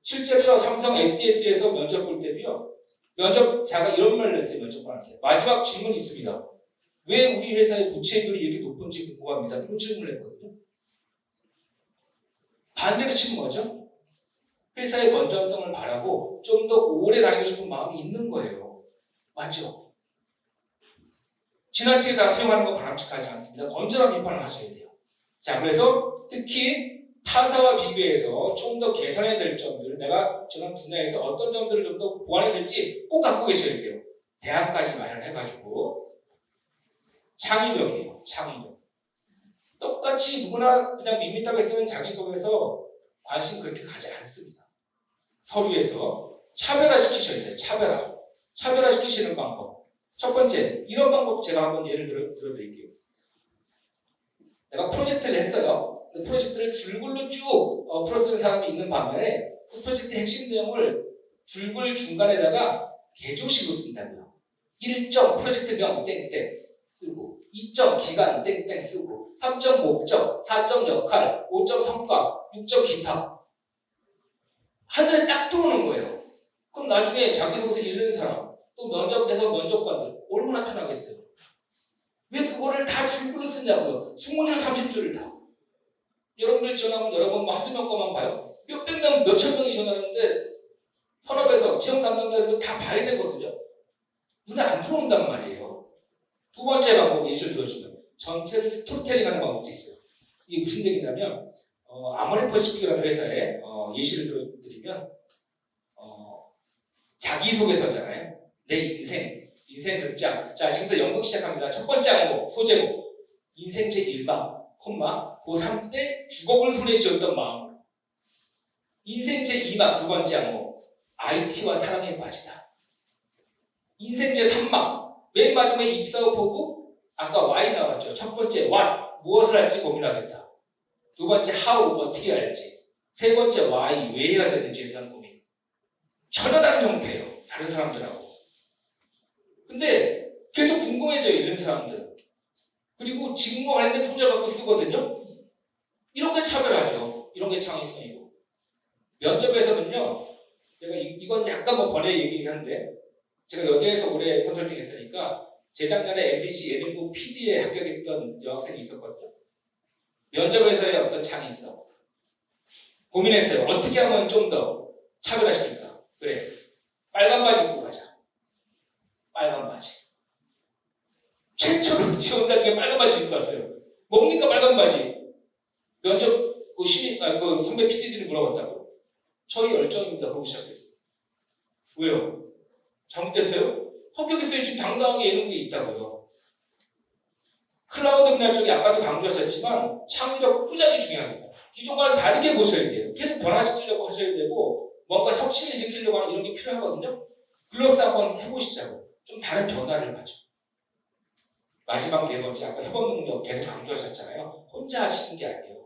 실제로요, 삼성 SDS에서 면접 볼 때도요, 면접자가 이런 말을 했어요. 면접관한테. 마지막 질문이 있습니다. 왜 우리 회사의 부채율이 이렇게 높은지 궁금합니다. 이런 질문을 했거든요. 반대로 치는 거죠. 회사의 건전성을 바라고 좀 더 오래 다니고 싶은 마음이 있는 거예요. 맞죠? 지나치게 다 수용하는 거 바람직하지 않습니다. 건전한 비판을 하셔야 돼요. 자, 그래서 특히 타사와 비교해서 좀 더 개선해야 될 점들, 내가 저는 분야에서 어떤 점들을 좀 더 보완해야 될지 꼭 갖고 계셔야 돼요. 대안까지 마련해가지고. 창의력이에요. 창의력. 똑같이 누구나 그냥 밋밋하게 쓰는 자기소개서 관심 그렇게 가지 않습니다. 서류에서 차별화시키셔야 돼요. 차별화시키시는 방법. 첫 번째, 이런 방법 제가 한번 예를 들어드릴게요. 내가 프로젝트를 했어요. 그 프로젝트를 줄글로 쭉 풀어쓰는 사람이 있는 반면에 그 프로젝트의 핵심 내용을 줄글 중간에다가 개조식으로 쓴다고요. 1점 프로젝트명 땡땡 쓰고 2점 기간 땡땡 쓰고 3점 목적, 4점 역할, 5점 성과, 6점 기타. 하늘에 딱 들어오는 거예요. 그럼 나중에 자기소개서 읽는 사람, 또 면접에서 면접관들 얼마나 편하겠어요. 왜 그거를 다 줄글로 쓰냐고요. 20줄, 30줄을 다. 여러분들 지원하면 여러분 한두 명 거만 봐요. 몇백 명, 몇천 명이 지원하는데 현업에서 채용 담당자들도 다 봐야 되거든요. 눈에 안 들어온단 말이에요. 두 번째 방법, 예시를 들어주면 전체를 스토리텔링하는 방법도 있어요. 이게 무슨 얘기냐면 아모레퍼시픽이라는 회사에 예시를 들어드리면 자기소개서잖아요. 내 인생 극장. 자, 지금부터 연극 시작합니다. 첫 번째 항목, 소제목. 인생 제1막, 고3 때 주걱을 손에 쥐었던 마음으로. 인생 제2막, 두 번째 항목. IT와 사랑에 빠지다. 인생 제3막, 맨 마지막에 입사후 보고, 아까 Y 나왔죠. 첫 번째, what, 무엇을 할지 고민하겠다. 두 번째, how, 어떻게 할지. 세 번째, why, 왜 해야 되는지에 대한 고민. 전혀 다른 형태예요. 다른 사람들하고. 근데 계속 궁금해져요. 이런 사람들은. 그리고 직무와 관련된 소재를 갖고 쓰거든요. 이런 게 차별하죠. 이런 게 창의성이고. 면접에서는요. 제가 이건 약간 번외 얘기긴 한데 제가 여대에서 오래 컨설팅 했으니까 재작년에 MBC 예능부 PD에 합격했던 여학생이 있었거든요. 면접에서의 어떤 창의성. 고민했어요. 어떻게 하면 좀 더 차별화시킬까? 그래. 빨간 바지 입고 가자. 빨간 바지. 최초로 지원자 중에 빨간 바지 입고 갔어요. 뭡니까 빨간 바지? 면접 그 선배 PD들이 물어봤다고. 저희 열정입니다. 그러고 시작했어요. 왜요? 잘못됐어요? 합격했어요. 지금 당당하게 이런 게 있다고요. 클라우드 분야 쪽에 아까도 강조하셨지만 창의력 꾸준히 중요합니다. 기존과는 다르게 보셔야 돼요. 계속 변화시키려고 하셔야 되고 뭔가 혁신을 일으키려고 하는 이런 게 필요하거든요. 글로스 한번 해보시자고. 좀 다른 변화를 가져. 마지막 네 번째, 아까 협업 능력 계속 강조하셨잖아요. 혼자 하시는 게 아니에요.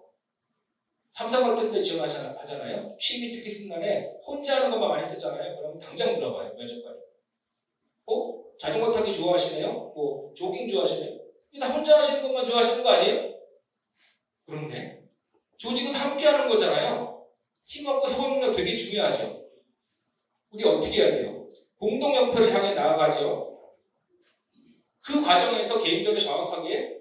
삼성 같은 데 지원하잖아요. 취미 특기 순간에 혼자 하는 것만 많이 쓰잖아요. 그러면 당장 물어봐요. 면접관이. 자전거 타기 좋아하시네요? 조깅 좋아하시네요? 다 혼자 하시는 것만 좋아하시는 거 아니에요? 그렇네. 조직은 함께 하는 거잖아요. 팀워크 협업 능력 되게 중요하죠. 우리 어떻게 해야 돼요? 공동 목표를 향해 나아가죠. 그 과정에서 개인별로 정확하게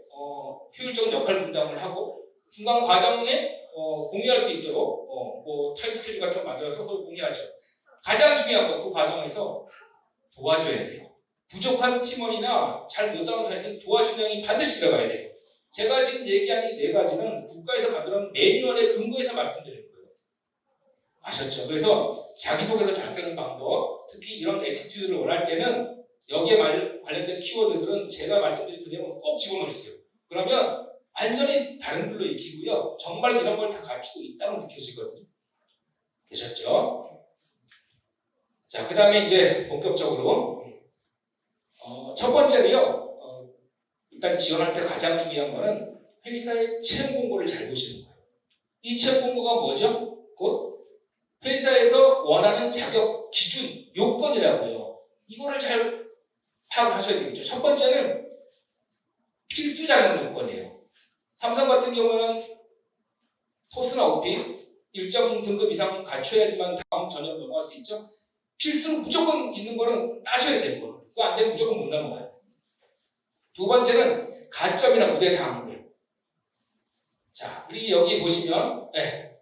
효율적인 역할 분담을 하고 중간 과정에 공유할 수 있도록 타임 스케줄 같은 거 만들어서 서로 공유하죠. 가장 중요한 건 그 과정에서 도와줘야 돼요. 부족한 팀원이나 잘 못하는 사람에서는 도와주는 내용이 반드시 들어가야 돼요. 제가 지금 얘기한 이 네 가지는 국가에서 만들어놓은 매뉴얼에 근거해서 말씀드리는 거예요. 아셨죠? 그래서 자기소개서 잘 쓰는 방법, 특히 이런 애티튜드를 원할 때는 여기에 관련된 키워드들은 제가 말씀드린 그 내용을 꼭 집어넣어주세요. 그러면 완전히 다른 글로 익히고요. 정말 이런 걸 다 갖추고 있다고 느껴지거든요. 되셨죠? 자, 그 다음에 이제 본격적으로 첫 번째로요. 일단 지원할 때 가장 중요한 거는 회사의 채용 공고를 잘 보시는 거예요. 이 채용 공고가 뭐죠? 곧 회사에서 원하는 자격 기준, 요건이라고요. 이거를 잘 파악하셔야 되겠죠. 첫 번째는 필수 자격 요건이에요. 삼성 같은 경우는 토스나 오피 일정 등급 이상 갖춰야지만 다음 전형 넘어갈 수 있죠. 필수로 무조건 있는 거는 따셔야 되고 그거 안 되면 무조건 못 넘어가요. 두 번째는 가점이나 우대 사항들. 자, 우리 여기 보시면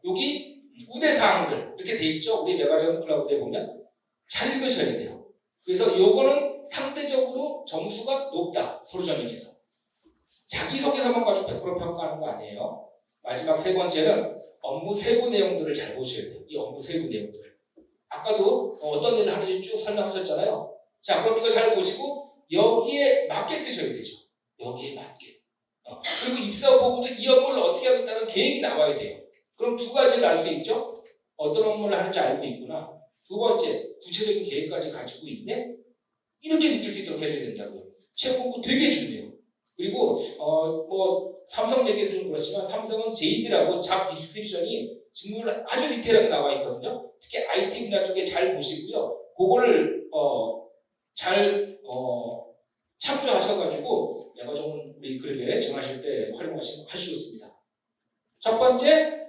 여기 우대 사항들 이렇게 돼 있죠. 우리 메가전 클라우드에 보면 잘 읽으셔야 돼요. 그래서 요거는 상대적으로 점수가 높다. 서류 전형에서. 자기소개서만 가지고 100% 평가하는 거 아니에요. 마지막 세 번째는 업무 세부 내용들을 잘 보셔야 돼요. 이 업무 세부 내용들을. 아까도 어떤 일을 하는지 쭉 설명하셨잖아요. 자, 그럼 이거 잘 보시고 여기에 맞게 쓰셔야 되죠. 여기에 맞게. 그리고 입사 보고도 이 업무를 어떻게 하겠다는 계획이 나와야 돼요. 그럼 두 가지를 알 수 있죠. 어떤 업무를 하는지 알고 있구나. 두 번째, 구체적인 계획까지 가지고 있네. 이렇게 느낄 수 있도록 해줘야 된다고요. 채용 공고 되게 중요해요. 그리고 삼성 얘기에서는 그렇지만 삼성은 JD라고 잡 디스크립션이 직무를 아주 디테일하게 나와 있거든요. 특히 IT 분야 쪽에 잘 보시고요. 그거를 잘 참조하셔가지고 메가전 우리 그룹에 정하실 때 활용하시면 아주 좋습니다. 첫 번째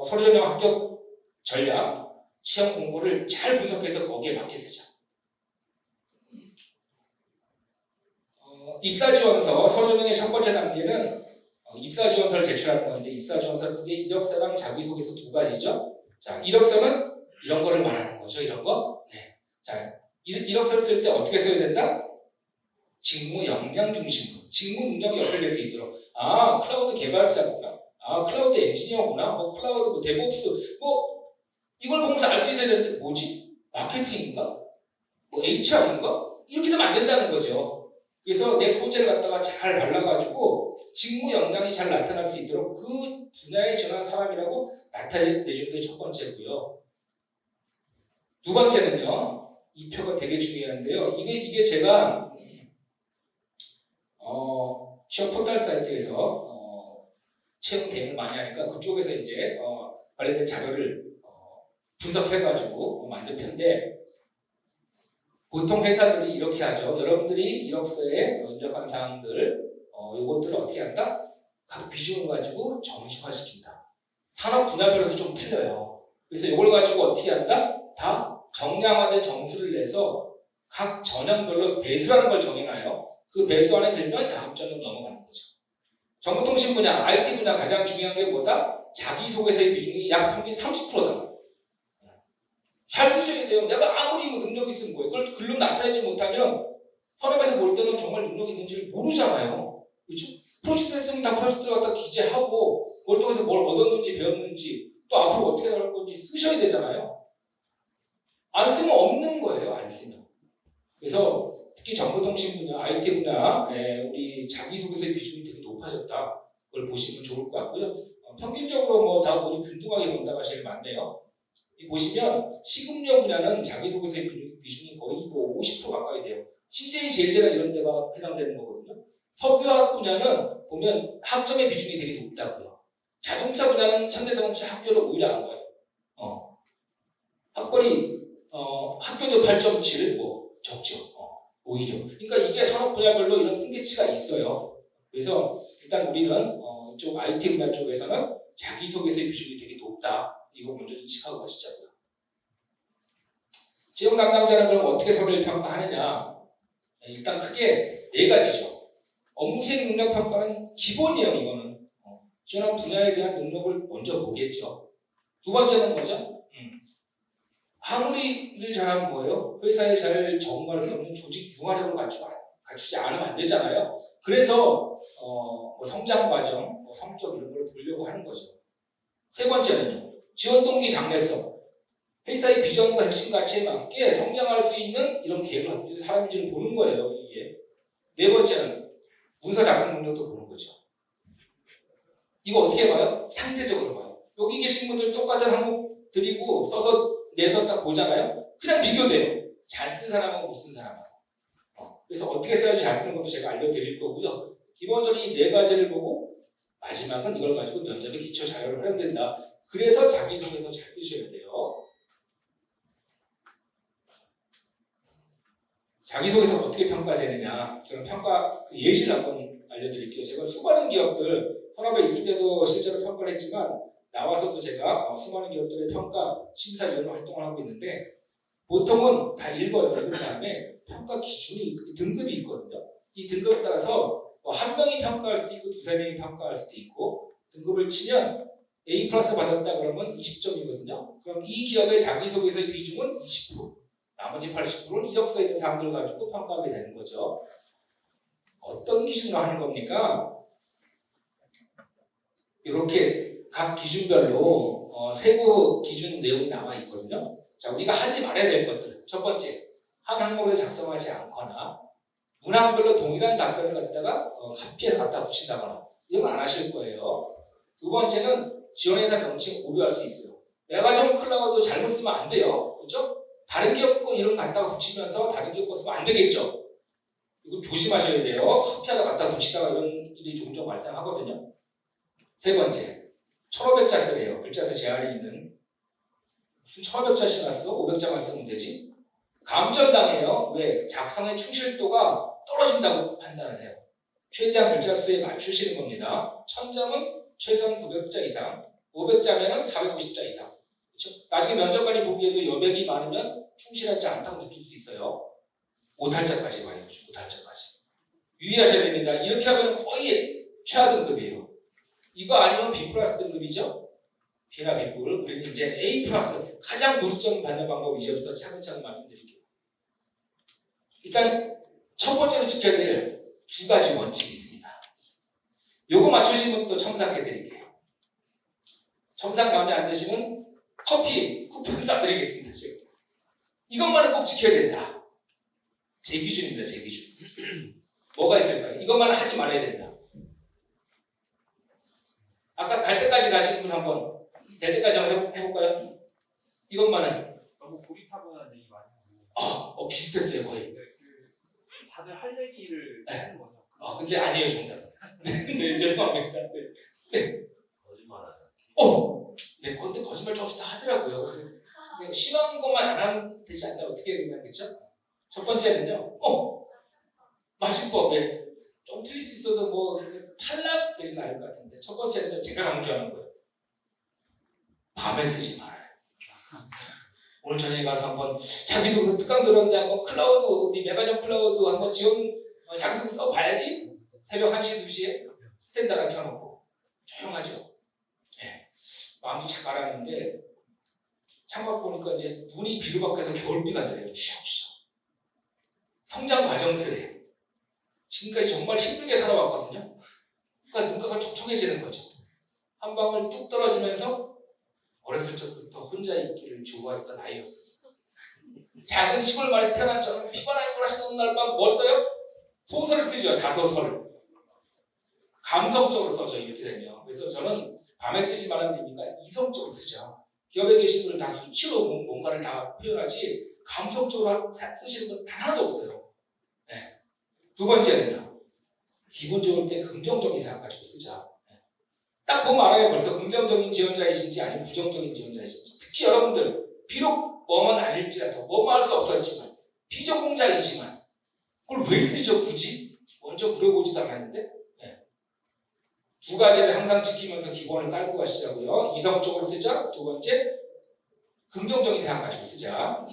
서류 전형 합격 전략 채용 공고를 잘 분석해서 거기에 맞게 쓰자. 입사지원서 서류 전형의 첫 번째 단계는 입사지원서를 제출하는 건데 입사지원서는 그게 이력서랑 자기소개서 두 가지죠. 자, 이력서는 이런 거를 말하는 거죠. 이런 거. 네. 자, 이력서를 쓸 때 어떻게 써야 된다? 직무 역량 중심으로 직무 능력이 어필될 수 있도록 클라우드 개발자구나, 클라우드 엔지니어구나, 클라우드 데브옵스 이걸 보면서 알 수 있어야 되는데 뭐지? 마케팅인가? HR인가? 이렇게 되면 안 된다는 거죠. 그래서 내 소재를 갖다가 잘 발라가지고 직무 역량이 잘 나타날 수 있도록 그 분야에 지원한 사람이라고 나타내주는 게 첫 번째고요. 두 번째는요. 이 표가 되게 중요한데요. 이게 제가 취업 포털 사이트에서 채용 대응을 많이 하니까 그쪽에서 이제 관련된 자료를 분석해가지고 만든 편인데 보통 회사들이 이렇게 하죠. 여러분들이 이력서에 입력한 사항들 이것들을 어떻게 한다? 각 비중을 가지고 정시화시킨다. 산업 분야별로도 좀 틀려요. 그래서 이걸 가지고 어떻게 한다? 다 정량화된 점수를 내서 각 전형별로 배수라는 걸 정해놔요. 그 배수 안에 들면 다음 전형 넘어가는 거죠. 정보통신 분야, IT 분야 가장 중요한 게 뭐다? 자기소개서의 비중이 약 평균 30%다. 잘 쓰셔야 돼요. 내가 아무리 능력이 있으면 뭐예요. 그걸 글로 나타내지 못하면 현업에서 볼 때는 정말 능력이 있는지를 모르잖아요. 그렇죠? 프로젝트 했으면 다 프로젝트를 갖다 기재하고 그걸 통해서 뭘 얻었는지 배웠는지 또 앞으로 어떻게 나갈 건지 쓰셔야 되잖아요. 안 쓰면 없는 거예요. 안 쓰면. 그래서 특히 정보통신 분야, IT 분야에 우리 자기소개서의 비중이 되게 높아졌다. 그걸 보시면 좋을 것 같고요. 평균적으로 다 모두 균등하게 본다가 제일 많네요. 보시면 식음료 분야는 자기소개서의 비중이 거의 50% 가까이 돼요. CJ 제일제가 이런 데가 해당되는 거거든요. 석유화학 분야는 보면 학점의 비중이 되게 높다고요. 자동차 분야는 현대자동차 학교를 오히려 안 가요. 학벌이 학교도 8.7 적죠. 오히려. 그러니까 이게 산업 분야별로 이런 한계치가 있어요. 그래서 일단 우리는 이쪽 IT 분야 쪽에서는 자기소개서의 비중이 되게 높다. 이거 먼저 인식하고 가시자고요. 채용 담당자는 그럼 어떻게 서류를 평가하느냐? 일단 크게 네 가지죠. 업무수행 능력 평가는 기본이에요. 이거는 지원한 분야에 대한 능력을 먼저 보겠죠. 두 번째는 뭐죠? 아무리 일 잘하면 뭐예요? 회사에 잘 적응할 수 없는 조직 융화력을 갖추지 않으면 안 되잖아요. 그래서 성장 과정, 성격 이런 걸 보려고 하는 거죠. 세 번째는요. 지원 동기 장래성. 회사의 비전과 핵심 가치에 맞게 성장할 수 있는 이런 계획을 갖고 있는 사람인지를 보는 거예요. 이게. 네 번째는 문서 작성 능력도 보는 거죠. 이거 어떻게 봐요? 상대적으로 봐요. 여기 계신 분들 똑같은 항목 드리고 써서 내서 딱 보잖아요. 그냥 비교돼요. 잘 쓴 사람하고 못 쓴 사람하고. 그래서 어떻게 써야지 잘 쓰는 것도 제가 알려드릴 거고요. 기본적으로 이 네 가지를 보고 마지막은 이걸 가지고 면접에 기초 자료를 활용된다. 그래서 자기소개서 잘 쓰셔야 돼요. 자기소개서 어떻게 평가되느냐, 그런 평가 그 예시를 한번 알려드릴게요. 제가 수많은 기업들 현업에 있을 때도 실제로 평가를 했지만 나와서도 제가 수많은 기업들의 평가 심사위원 활동을 하고 있는데 보통은 다 읽어요. 읽은 다음에 평가 기준이 등급이 있거든요. 이 등급에 따라서 한 명이 평가할 수도 있고 두세 명이 평가할 수도 있고 등급을 치면 A 플러스 받았다 그러면 20점이거든요. 그럼 이 기업의 자기소개서의 비중은 20%, 나머지 80%는 이력서에 있는 사람들 가지고 평가하게 되는 거죠. 어떤 기준으로 하는 겁니까? 이렇게 각 기준별로 세부 기준 내용이 나와 있거든요. 자, 우리가 하지 말아야 될 것들. 첫 번째, 한 항목에 작성하지 않거나 문항별로 동일한 답변을 갖다가 카피해서 갖다 붙인다거나 이런 건 안 하실 거예요. 두 번째는 지원회사 명칭 오류할 수 있어요. 메가점 클라우드 잘못 쓰면 안 돼요. 그렇죠? 다른 기업 거 이름 갖다가 붙이면서 다른 기업 거 쓰면 안 되겠죠. 이거 조심하셔야 돼요. 카피하다 갖다 붙이다가 이런 일이 종종 발생하거든요. 세 번째, 1500자 쓰래요. 글자수 제한이 있는. 무슨 1500자씩만 써? 500자만 쓰면 되지. 감점당해요. 왜? 작성의 충실도가 떨어진다고 판단을 해요. 최대한 글자 수에 맞추시는 겁니다. 1000점은 최소한 900자 이상, 500자면은 450자 이상. 그렇죠? 나중에 면접관이 보기에도 여백이 많으면 충실하지 않다고 느낄 수 있어요. 오탈자까지 와요. 오탈자까지. 유의하셔야 됩니다. 이렇게 하면 거의 최하 등급이에요. 이거 아니면 B 플러스 등급이죠. B나 B뿔. 우리는 이제 A 플러스 가장 고득점 받는 방법 이제부터 차근차근 말씀드릴게요. 일단 첫 번째로 지켜야 될 두 가지 원칙이 있습니다. 요거 맞추시면 또 첨삭해 드릴게요. 첨삭 마음에 안 드시면 커피 쿠폰 쏴드리겠습니다. 지금. 이것만은 꼭 지켜야 된다. 제 기준입니다. 제 기준. 뭐가 있을까요? 이것만은 하지 말아야 된다. 아까 갈 때까지 가신 분 한번 될 때까지 한번 해볼까요? 이것만은 너무 고립하거나 얘기 많이 하고. 비슷했어요 거의. 네, 다들 할 얘기를 하는 거죠. 근데 아니에요 정답. 네, 죄송합니다. 네. 거짓말하자. 네, 근데 거짓말 조금씩 다 하더라고요. 그냥 심한 것만 안 하면 되지 않나 어떻게 그냥 그렇죠? 첫 번째는요. 맞춤법에 좀 틀릴 수 있어도 뭐 탈락 되진 않을 것 같은데 첫 번째는 제가 강조하는 거예요. 밤에 쓰지 말아요. 오늘 저녁에 가서 한번 자기소개서 특강 들었는데 한번 클라우드 우리 메가점 클라우드 한번 지원 자기소개서 써봐야지. 새벽 1시 2시에 스탠드랑 켜놓고 조용하죠. 네. 마음도 잘 가라앉는데 창밖 보니까 이제 눈이 비루박해서 겨울비가 내려요. 추적추적. 성장 과정 쓰래. 지금까지 정말 힘들게 살아왔거든요. 그러니까 눈가가 촉촉해지는 거죠. 한 방울 뚝 떨어지면서 어렸을 적부터 혼자 있기를 좋아했던 아이였어요. 작은 시골 마을에서 태어난 저는 피곤한 걸 하시는 날 밤 뭘 써요? 소설을 쓰죠. 자소설. 감성적으로 써죠. 이렇게 되면. 그래서 저는 밤에 쓰지 말라는 의미가 이성적으로 쓰죠. 기업에 계신 분들 다 수치로 뭔가를 다 표현하지 감성적으로 쓰시는 분 단 하나도 없어요. 네. 두 번째는요. 기분 좋을 때 긍정적인 생각 가지고 쓰자. 네. 딱 보면 알아요. 벌써 긍정적인 지원자이신지 아니면 부정적인 지원자이신지. 특히 여러분들 비록 뭐만 아닐지라도 뭐만 할 수 없었지만 비전공자이지만 그걸 왜 쓰죠 굳이? 먼저 물어보지도 않았는데 네. 두 가지를 항상 지키면서 기본을 깔고 가시자고요. 이성적으로 쓰자. 두 번째 긍정적인 생각 가지고 쓰자.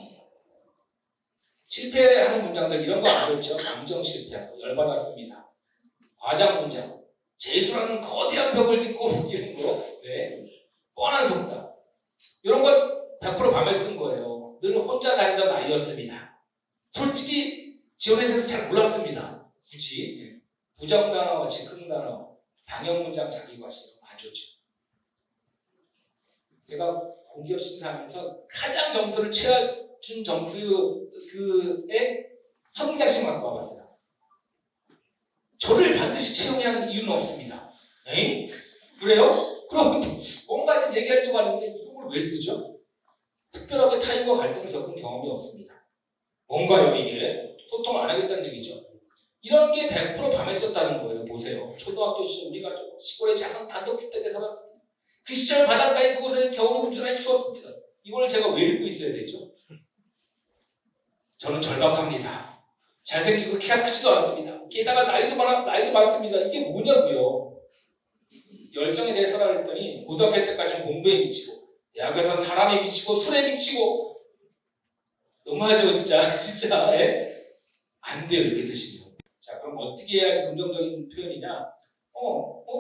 실패하는 문장들 이런 거 안 좋죠. 감정 실패한 거 열받았습니다. 과장 문장 재수라는 거대한 벽을 딛고 이런 거 네. 뻔한 속담 이런 거 100% 밤에 쓴 거예요. 늘 혼자 다니던 아이였습니다. 솔직히 지원회사에서 잘 몰랐습니다. 굳이 부정단어, 즉흥단어, 방역문장 자기과시 안 좋죠. 제가 공기업 심사하면서 가장 점수를 최하준 점수의 한 문장씩 갖고 와봤어요. 저를 반드시 채용해야 하는 이유는 없습니다. 에이? 그래요? 그럼 뭔가 하여튼 얘기하려고 하는데 이런 걸 왜 쓰죠? 특별하게 타인과 갈등을 겪은 경험이 없습니다. 뭔가요 이게? 소통을 안 하겠다는 얘기죠. 이런 게 100% 밤에 썼다는 거예요. 보세요. 초등학교 시절 우리가 시골에 작은 단독주택에 살았습니다. 그 시절 바닷가에 그곳에 겨울이 온전히 추웠습니다. 이걸 제가 왜 읽고 있어야 되죠? 저는 절박합니다. 잘생기고 키가 크지도 않습니다. 게다가 나이도 많습니다. 이게 뭐냐고요? 열정에 대해서라 그랬더니 고등학교 때까지는 공부에 미치고 대학에서는 사람에 미치고 술에 미치고 너무하죠 진짜 예? 안 돼요 이렇게 쓰시면. 자 그럼 어떻게 해야지 긍정적인 표현이냐?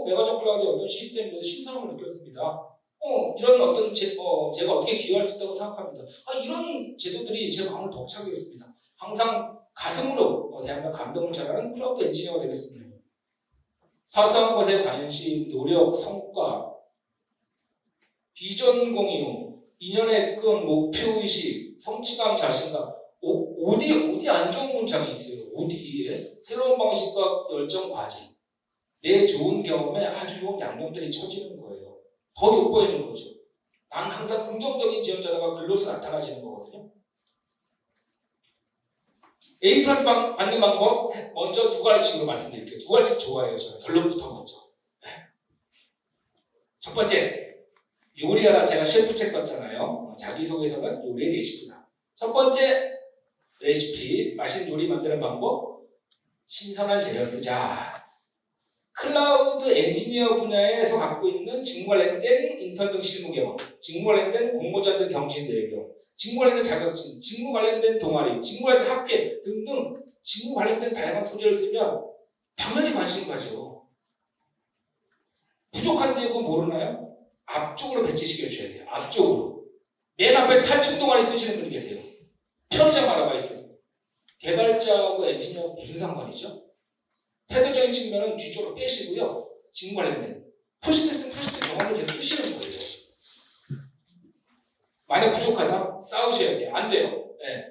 메가적 클라우드의 어떤 시스템에 신선함을 느꼈습니다. 이런 어떤 제가 어떻게 기여할 수 있다고 생각합니다. 이런 제도들이 제 마음을 벅차게 했습니다. 항상 가슴으로 대한민국 감동을 전하는 클라우드 엔지니어가 되겠습니다. 사소한 것에 관심, 노력, 성과, 비전 공유, 인연의 끈, 목표의식, 성취감, 자신감. 어디 안 좋은 문장이 있어요. 어디에 새로운 방식과 열정, 과제. 내 좋은 경험에 아주 좋은 양면들이 쳐지는 거예요. 더 돋보이는 거죠. 난 항상 긍정적인 지원자다가 글로서 나타나지는 거거든요. A 플러스 받는 방법 먼저 두 가지씩으로 말씀드릴게요. 두 가지씩 좋아해요. 저는 결론부터 먼저. 첫 번째, 요리하라. 제가 셰프 책 썼잖아요. 자기소개서는 요리의 레시피다. 첫 번째 레시피, 맛있는 요리 만드는 방법, 신선한 재료 쓰자. 클라우드 엔지니어 분야에서 갖고 있는 직무 관련된 인턴 등 실무 경험, 직무 관련된 공모전 등 경진 내용, 직무 관련된 자격증, 직무 관련된 동아리, 직무 관련된 학회 등등 직무 관련된 다양한 소재를 쓰면 당연히 관심 가죠. 부족한데 그거 모르나요? 앞쪽으로 배치시켜 주셔야 돼요. 앞쪽으로. 맨 앞에 탈춤 동아리 쓰시는 분이 계세요. 편의점 아르바이트. 개발자하고 엔지니어 무슨 상관이죠? 태도적인 측면은 뒤쪽으로 빼시고요. 직무 관련된 프로젝트 쓰면 프로젝트 경험을 계속 쓰시는 거예요. 만약 부족하다? 싸우셔야 돼요. 안 돼요. 네.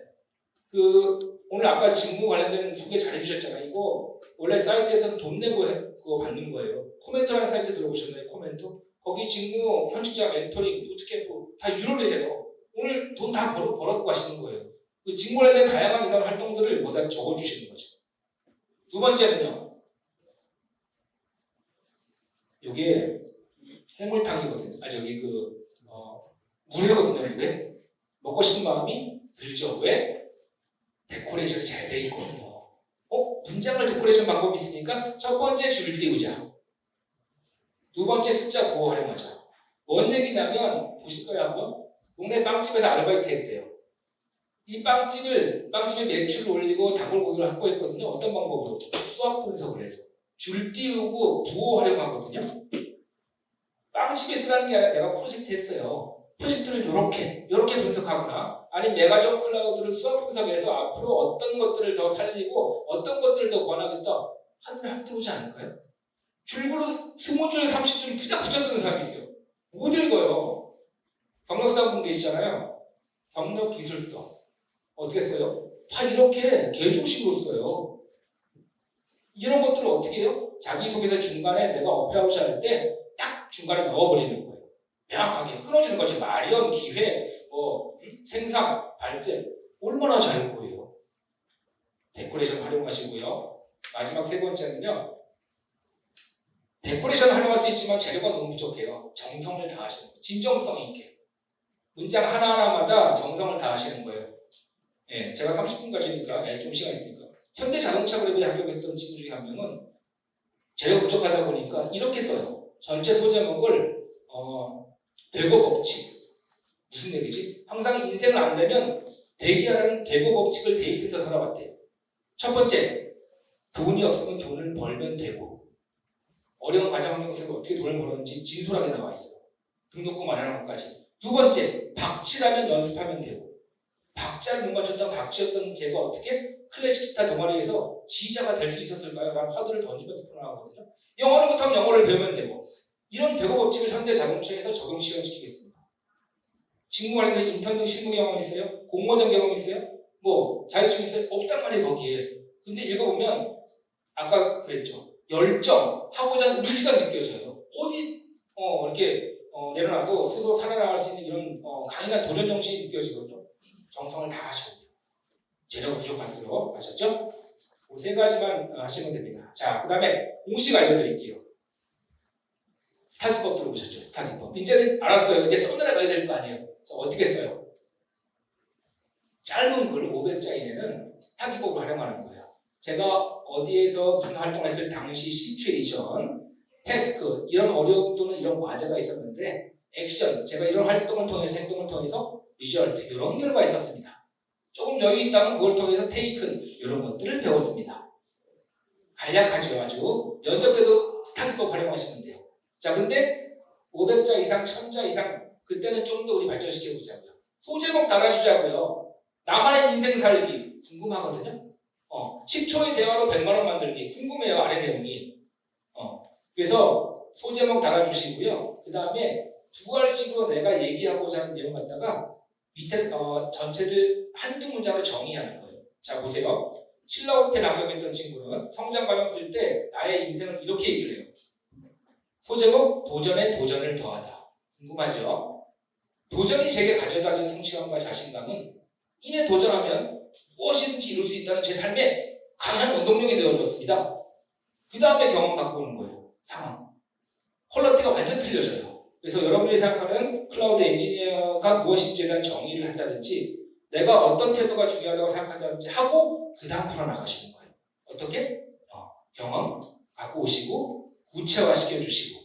오늘 아까 직무 관련된 소개 잘 해주셨잖아요. 이거 원래 사이트에서는 돈 내고 그거 받는 거예요. 코멘토라는 사이트 들어보셨나요? 코멘토? 거기 직무, 현직자 멘토링, 부트캠프 다 유료로 해요. 오늘 돈 다 벌었고 가시는 거예요. 그 직무 관련된 다양한 이런 활동들을 모두 적어주시는 거죠. 두 번째는요. 이게 해물탕이거든요. 물회거든요. 물회. 먹고 싶은 마음이 들죠. 왜? 데코레이션이 잘 돼 있거든요. 문장을 데코레이션 방법이 있으니까 첫 번째 줄을 띄우자. 두 번째 숫자 보호 활용하자. 뭔 얘기냐면 보실까요 한번? 동네 빵집에서 아르바이트 했대요. 이 빵집에 매출을 올리고 단골고객을 확보했거든요. 어떤 방법으로? 수학 분석을 해서 줄 띄우고 부호 활용하거든요. 빵집에 쓰라는 게 아니라 내가 프로젝트 했어요. 프로젝트를 이렇게 분석하거나 아니면 메가적 클라우드를 수학 분석해서 앞으로 어떤 것들을 더 살리고 어떤 것들을 더 권하겠다 하늘을 확 들어오지 않을까요? 줄구로 20줄, 30줄 그냥 붙여 쓰는 사람이 있어요. 못 읽어요. 경력사 분 계시잖아요. 경력 기술서 어떻게 써요? 다 이렇게 개조식으로 써요. 이런 것들을 어떻게 해요? 자기소개서 중간에 내가 어필하고자 할 때 딱 중간에 넣어버리는 거예요. 명확하게 끊어주는 거지. 마련, 기회, 생산, 발생 얼마나 잘 보여요. 데코레이션 활용하시고요. 마지막 세 번째는요. 데코레이션 활용할 수 있지만 재료가 너무 부족해요. 정성을 다하시는 거예요. 진정성 있게. 문장 하나하나마다 정성을 다하시는 거예요. 예, 제가 30분까지니까 좀 시간 있으니까. 현대자동차 그룹에 합격했던 친구 중에 한 명은 재료가 부족하다 보니까 이렇게 써요. 전체 소제목을 대고 법칙. 무슨 얘기지? 항상 인생을 안 되면 대기하라는 대고 법칙을 대입해서 살아왔대요. 첫 번째, 돈이 없으면 돈을 벌면 되고 어려운 가정 환경 속에서 어떻게 돈을 벌었는지 진솔하게 나와 있어요. 등록금 마련하는 것까지. 두 번째, 박치라면 연습하면 되고 박자를 못 맞췄던 박치였던 제가 어떻게 클래식 기타 동아리에서 지휘자가 될 수 있었을까요? 라는 화두를 던지면서 풀어나가거든요. 영어를 못하면 영어를 배우면 되고 이런 대고 법칙을 현대자동차에서 적용 시행시키겠습니다. 직무 관련된 인턴 등 실무 경험 있어요? 공모전 경험 있어요? 뭐 자격증 있어요? 없단 말이에요 거기에. 근데 읽어보면 아까 그랬죠. 열정, 하고자 하는 의지가 느껴져요. 어디 이렇게 내려놔도 스스로 살아나갈 수 있는 이런 강인한 도전 정신이 느껴지거든요. 정성을 다 하셔야 돼요. 재료가 부족할수록. 아셨죠? 그 세 가지만 하시면 됩니다. 자, 그 다음에 공식 알려드릴게요. 스타기법 들어보셨죠? 스타기법. 이제는 알았어요. 이제 써내려 가야 될 거 아니에요. 자, 어떻게 써요? 짧은 글 500자 이내는 스타기법을 활용하는 거예요. 제가 어디에서 무슨 활동을 했을 당시 시츄에이션, 태스크, 이런 어려움 또는 이런 과제가 있었는데 액션, 제가 이런 활동을 통해서 행동을 통해서 리절트, 이런 결과가 있었습니다. 조금 여유 있다면 그걸 통해서 테이큰, 이런 것들을 배웠습니다. 간략하죠 아주. 면접 때도 스타기법 활용하시면 돼요. 자, 근데 500자 이상, 1000자 이상 그때는 좀 더 우리 발전시켜 보자고요. 소제목 달아주자고요. 나만의 인생 살기 궁금하거든요. 10초의 대화로 100만 원 만들기 궁금해요. 아래 내용이. 그래서 소제목 달아주시고요. 그 다음에 두 알씩으로 내가 얘기하고자 하는 내용 갖다가 밑에 전체를 한두 문장으로 정의하는 거예요. 자, 보세요. 신라호텔 합격했던 친구는 성장 과정 쓸 때 나의 인생을 이렇게 얘기를 해요. 소제목 도전에 도전을 더하다. 궁금하죠? 도전이 제게 가져다준 성취감과 자신감은 이내 도전하면 무엇이든지 이룰 수 있다는 제 삶에 강한 원동력이 되어줬습니다. 그 다음에 경험 갖고 오는 거예요. 상황. 퀄러티가 완전 틀려져요. 그래서 여러분이 생각하는 클라우드 엔지니어가 무엇인지에 대한 정의를 한다든지 내가 어떤 태도가 중요하다고 생각한다든지 하고 그 다음 풀어나가시는 거예요. 어떻게? 경험 갖고 오시고 구체화시켜 주시고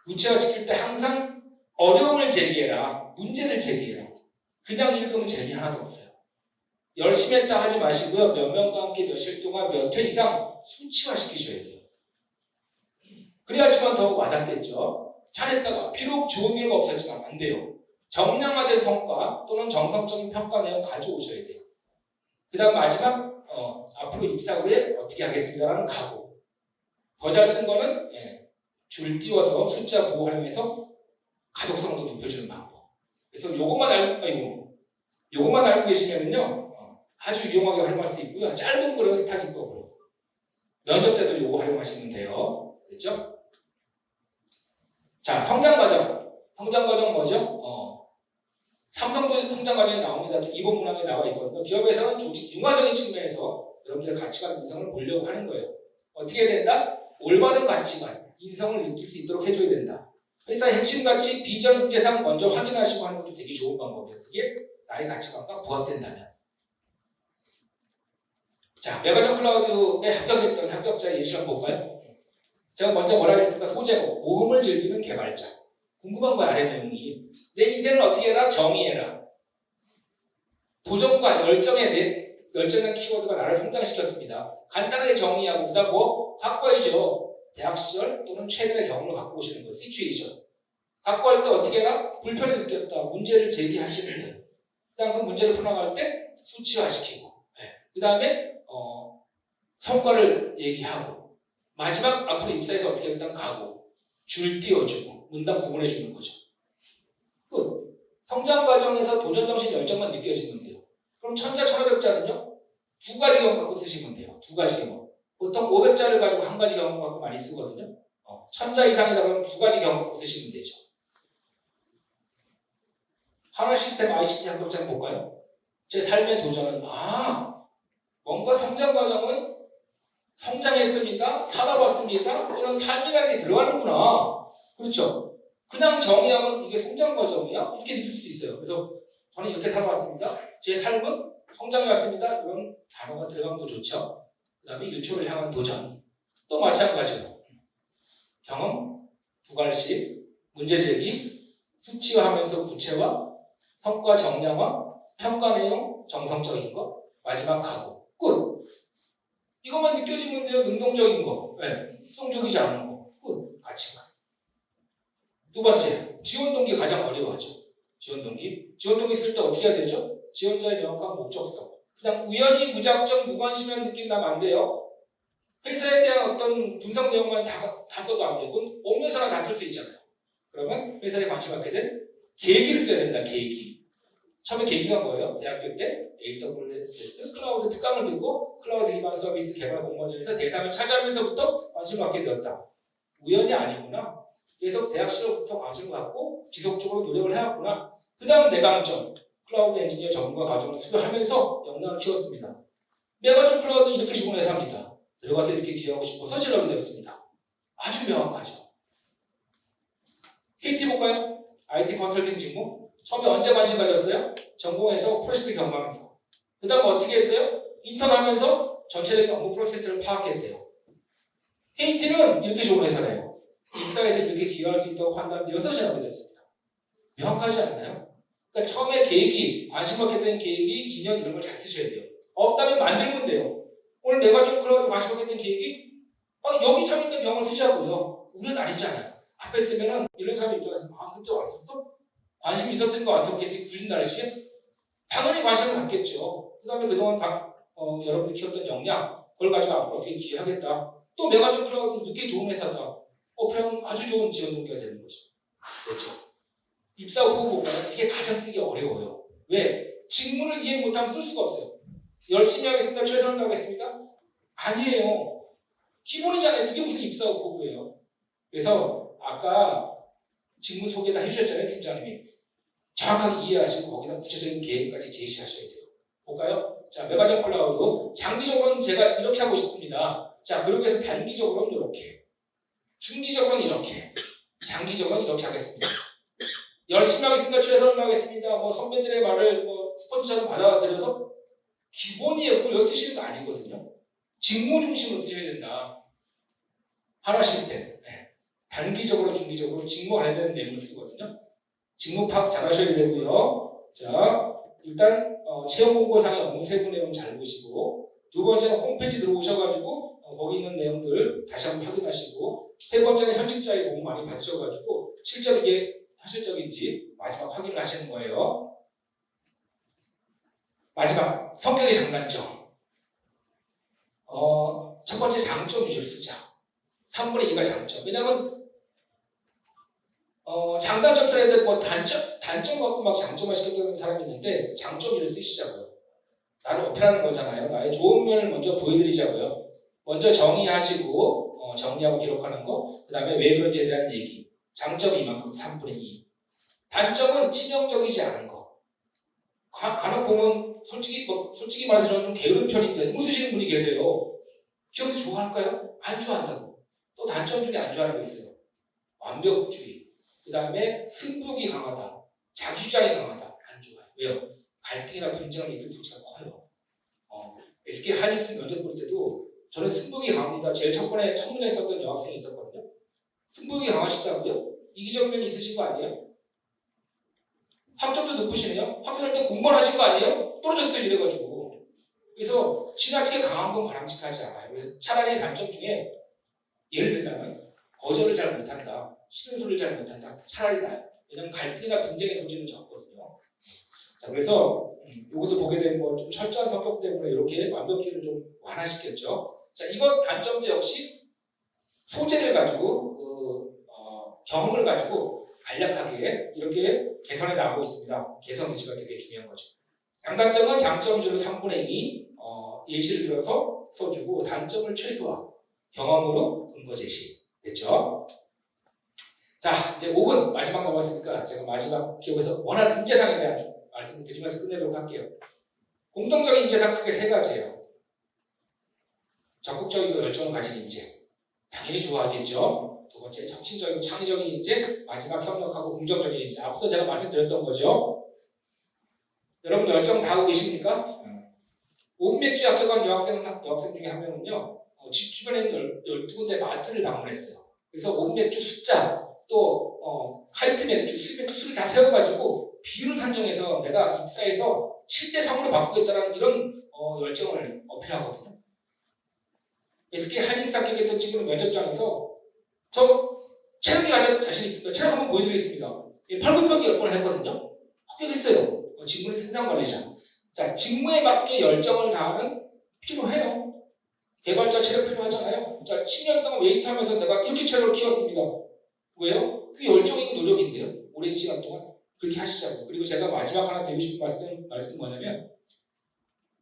구체화시킬 때 항상 어려움을 제기해라. 문제를 제기해라. 그냥 읽으면 재미 하나도 없어요. 열심히 했다 하지 마시고요. 몇 명과 함께 며칠 동안 몇 회 이상 수치화시키셔야 돼요. 그래야지만 더 와닿겠죠. 잘했다가 비록 좋은 결과 없었지만 안 돼요. 정량화된 성과 또는 정성적인 평가 내용 가져오셔야 돼요. 그 다음 마지막 앞으로 입사 후에 어떻게 하겠습니다라는 각오. 더 잘 쓴 거는 줄 띄워서 숫자 보호 활용해서 가독성도 높여주는 방법. 그래서 요것만 알고 계시면은요 아주 유용하게 활용할 수 있고요. 짧은 글은 스타 기법으로 면접 때도 요거 활용하시면 돼요. 됐죠? 자, 성장 과정. 성장 과정 뭐죠? 삼성도 성장 과정이 나옵니다. 이번 문항에 나와 있거든요. 기업에서는 조직 융화적인 측면에서 여러분들의 가치관 인성을 보려고 하는 거예요. 어떻게 해야 된다? 올바른 가치관, 인성을 느낄 수 있도록 해줘야 된다. 회사의 핵심 가치, 비전 인재상 먼저 확인하시고 하는 것도 되게 좋은 방법이에요. 그게 나의 가치관과 부합된다면. 자, 메가전 클라우드에 합격했던 합격자 예시를 한번 볼까요? 제가 먼저 뭐라 했습니까? 소제목, 모험을 즐기는 개발자. 궁금한 거야, 아래 내용이. 내 인생을 어떻게 해라? 정의해라. 도전과 열정의 키워드가 나를 성장시켰습니다. 간단하게 정의하고, 그 다음 확보해줘. 대학 시절 또는 최근의 경험을 갖고 오시는 거, 시츄에이션. 갖고 할 때 어떻게 해라? 불편을 느꼈다. 문제를 제기하시는 거예요. 그 다음 그 문제를 풀어나갈 때 수치화시키고. 그 다음에 성과를 얘기하고. 마지막 앞으로 입사해서 어떻게 하겠다는 각오. 줄 띄워주고. 문단 구분해주는 거죠. 끝. 성장 과정에서 도전정신 열정만 느껴지면 돼요. 그럼 1000자, 1500자는요? 두 가지 경험 갖고 쓰시면 돼요. 두 가지 경험. 보통 500자를 가지고 한 가지 경험 갖고 많이 쓰거든요. 1000자 이상이다 그러면 두 가지 경험 갖고 쓰시면 되죠. 하나 시스템 ICT 합격자 볼까요? 제 삶의 도전은 뭔가 성장 과정은 성장했습니다. 살아봤습니다. 또는 삶이라는 게 들어가는구나. 그렇죠? 그냥 정의하면 이게 성장 과정이야? 이렇게 느낄 수 있어요. 그래서 저는 이렇게 살아왔습니다. 제 삶은 성장해왔습니다. 이런 단어가 들어가면 더 좋죠. 그 다음에 1초를 향한 도전. 또 마찬가지로 경험, 부갈식, 문제제기, 수치화하면서 구체화, 성과 정량화, 평가 내용, 정성적인 거, 마지막 각오. 끝! 이것만 느껴지면 돼요. 능동적인 거. 수동적이지 않은 거. 끝. 가치관. 두 번째, 지원 동기 가장 어려워하죠. 지원 동기 쓸 때 어떻게 해야 되죠? 지원자의 명확한 목적성. 그냥 우연히 무작정 무관심한 느낌 나면 안 돼요. 회사에 대한 어떤 분석 내용만 다 써도 안 돼요. 그건 없는 사람 다 쓸 수 있잖아요. 그러면 회사에 관심 갖게 된 계기를 써야 된다. 계기. 처음에 계기가 뭐예요? 대학교 때 AWS 클라우드 특강을 듣고 클라우드 기반 서비스 개발 공모전에서 대상을 차지하면서부터 관심을 갖게 되었다. 우연이 아니구나. 계속 대학 시절부터 관심을 갖고 지속적으로 노력을 해왔구나. 그 다음 내강점 클라우드 엔지니어 전문가 과정을 수료하면서 역량을 키웠습니다. 내가 좀 클라우드 이렇게 좋은 회사입니다. 들어가서 이렇게 기여하고 싶어서 지원하게 되었습니다. 아주 명확하죠. KT 볼까요? IT 컨설팅 직무. 처음에 언제 관심 가졌어요? 전공에서 프로젝트 경험하면서. 그 다음 어떻게 했어요? 인턴하면서 전체적인 업무 프로세스를 파악했대요. KT는 이렇게 좋은 회사래요. 입사해서 이렇게 기여할 수 있다고 판단되어서 지원하게 됐습니다. 명확하지 않나요? 그러니까 처음에 계획이, 관심 갖게 된 계획이 2년 이런 걸 잘 쓰셔야 돼요. 없다면 만들면 돼요. 오늘 내가 좀 클라우드 관심 갖게 된 계획이 여기 참 있던 경험을 쓰자고요. 우연 아니잖아요. 앞에 쓰면은 이런 사람 입장에서 그때 왔었어? 관심이 있었으니까 왔었겠지. 굳은 날씨에? 당연히 관심을 갖겠죠. 그 다음에 그동안 여러분들이 키웠던 역량 그걸 가지고 앞으로 어떻게 기여하겠다. 또 메가존 클라우드 늦게 좋은 회사다. 그럼 아주 좋은 지원 동기가 되는 거죠. 그렇죠? 입사 후 볼까요? 이게 가장 쓰기 어려워요. 왜? 직무를 이해 못하면 쓸 수가 없어요. 열심히 하겠습니다. 최선을 다하겠습니다. 아니에요. 기본이잖아요. 그게 무슨 입사 후 보고예요. 그래서 아까 직무 소개 다 해주셨잖아요. 팀장님이. 정확하게 이해하시고 거기다 구체적인 계획까지 제시하셔야 돼요. 볼까요? 자, 메가존 클라우드. 장기적으로는 제가 이렇게 하고 싶습니다. 자, 그러고 해서 단기적으로는 이렇게. 중기적으로는 이렇게. 장기적으로는 이렇게 하겠습니다. 열심히 하겠습니다. 최선을 다하겠습니다. 선배들의 말을 스펀지처럼 받아들여서 기본이에요. 그걸 여기 쓰시는 거 아니거든요. 직무 중심으로 쓰셔야 된다. 하나 시스템. 네. 단기적으로, 중기적으로 직무 관련된 내용을 쓰거든요. 직무 파악 잘 하셔야 되고요. 자, 일단 채용 공고상의 업무 세부 내용 잘 보시고, 두 번째는 홈페이지 들어오셔가지고 거기 있는 내용들 다시 한번 확인하시고, 세 번째는 현직자의 도움 많이 받으셔가지고 실제로 이게 현실적인지 마지막 확인을 하시는 거예요. 마지막 성격의 장단점. 첫 번째 장점 위주로 쓰자. 3분의 2가 장점. 왜냐면 장단점 써야 돼. 단점 갖고 막 장점화 시켰다는 사람이 있는데 장점 위주로 쓰시자고요. 나를 어필하는 거잖아요. 나의 좋은 면을 먼저 보여드리자고요. 먼저 정의하시고 정리하고 기록하는 거. 그 다음에 왜 그런지에 대한 얘기. 장점이 이만큼 3분의 2. 단점은 치명적이지 않은 거. 간혹 보면 솔직히 말해서 저는 좀 게으른 편인데 웃으시는 분이 계세요. 기업에서 좋아할까요? 안 좋아한다고. 또 단점 중에 안 좋아하는 거 있어요. 완벽주의. 그 다음에 승부욕이 강하다. 자기주장이 강하다. 안 좋아요. 왜요? 갈등이나 분쟁을 일으킬 소지가 커요. SK 하이닉스 면접 볼 때도 저는 승부욕이 강합니다. 제일 첫 문장에 썼던 여학생이 있었거든요. 승부욕이 강하시다고요? 이기적인 면이 있으신 거 아니에요? 학점도 높으시네요? 학교 살 때 공부만 하신 거 아니에요? 떨어졌어요 이래가지고. 그래서 지나치게 강한 건 바람직하지 않아요. 그래서 차라리 단점 중에 예를 들자면 거절을 잘 못한다. 싫은 소리를 잘 못한다. 차라리 나요. 왜냐면 갈등이나 분쟁의 소지는 적거든요. 자, 그래서 이것도 보게 되면 좀 철저한 성격 때문에 이렇게 완벽주의를 좀 완화시켰죠. 자, 이것 단점도 역시 소재를 가지고 경험을 가지고 간략하게 이렇게 개선해 나가고 있습니다. 개선 의지가 되게 중요한 거죠. 장단점은 장점 위주로 3분의 2 예시를 들어서 써주고 단점을 최소화 경험으로 근거 제시 됐죠? 자, 이제 5분 마지막 남았으니까 제가 마지막 기업에서 원하는 인재상에 대한 말씀을 드리면서 끝내도록 할게요. 공통적인 인재상 크게 3가지예요. 적극적이고 열정을 가진 인재. 당연히 좋아하겠죠. 두 번째, 혁신적이고 창의적인 인재. 마지막 협력하고 긍정적인 인재. 앞서 제가 말씀드렸던 거죠. 여러분 열정 다 하고 계십니까? 오분맥주 학교 간 여학생 중에 한 명은요. 집 주변에 있는 12군데 마트를 방문했어요. 그래서 오분맥주 숫자 또 하이트 맥주, 술을 다 세워가지고 비율을 산정해서 내가 입사해서 7대3으로 바꾸겠다는 이런 열정을 어필하거든요. SK 하이닉스 합격했던 친구는 면접장에서 저 체력이 가장 자신 있습니다. 체력 한번 보여드리겠습니다. 8급평이 10번을 했거든요. 합격했어요. 직무는 생산관리자. 자, 직무에 맞게 열정을 다하는 필요해요. 개발자 체력 필요하잖아요. 자, 10년 동안 웨이트 하면서 내가 이렇게 체력을 키웠습니다. 왜요? 그게 열정이고 노력인데요. 오랜 시간 동안. 그렇게 하시자고요. 그리고 제가 마지막 하나 드리고 싶은 말씀은 뭐냐면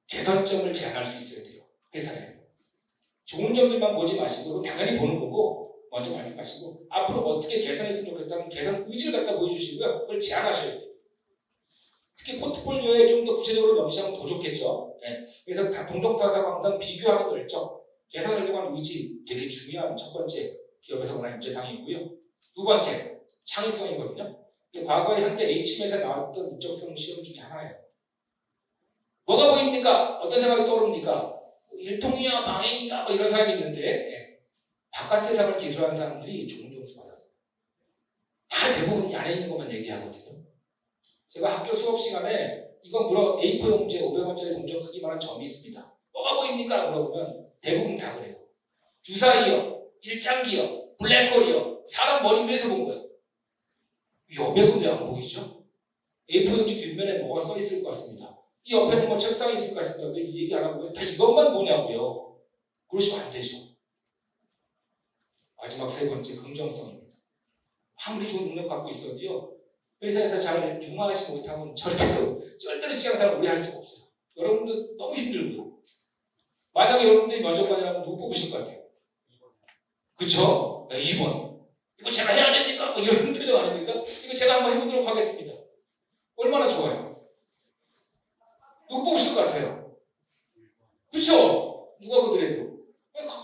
개선점을 제안할 수 있어야 돼요. 회사에. 좋은 점들만 보지 마시고 당연히 보는 거고 먼저 말씀하시고 앞으로 어떻게 개선했으면 좋겠다는 개선 의지를 갖다 보여주시고요. 그걸 제안하셔야 돼요. 특히 포트폴리오에 좀 더 구체적으로 명시하면 더 좋겠죠. 네. 그래서 동종타사가 항상 비교하는 열정, 개선하려고 하는 의지 되게 중요한 첫 번째 기업에서 원하는 인재상이고요. 두 번째, 창의성이거든요. 과거에 현대 H팀에서 나왔던 인적성 시험 중에 하나예요. 뭐가 보입니까? 어떤 생각이 떠오릅니까? 일통이야, 방행이가 뭐 이런 사람이 있는데 예. 바깥 세상을 기술하는 사람들이 좋은 점수 받았어요. 다 대부분이 안에 있는 것만 얘기하거든요. 제가 학교 수업 시간에 이건 물어 A4 용지에 500원짜리 동전 크기만한 점이 있습니다. 뭐가 보입니까? 물어보면 대부분 다 그래요. 주사위요, 일장기요, 블랙홀이요, 사람 머리 위에서 본 거예요. 여백은 왜 안 보이죠? A4 용지 뒷면에 뭐가 써 있을 것 같습니다. 이 옆에는 뭐 책상이 있을 것 같습니다. 왜 이 얘기 안 하고 왜 다 이것만 보냐고요. 그러시면 안 되죠. 마지막 세 번째, 긍정성입니다. 아무리 좋은 능력 갖고 있어도요. 회사에서 잘 융화하지 못하면 절대로 직장 생활 오래 할 수가 없어요. 여러분들 너무 힘들고요. 만약에 여러분들이 면접관이라면 누구 뽑으실 것 같아요? 그쵸? 네, 2번. 이거 제가 해야 됩니까? 뭐 이런 표정 아닙니까? 이거 제가 한번 해보도록 하겠습니다. 얼마나 좋아요? 누구 뽑으실 것 같아요? 그쵸? 누가 보더라도.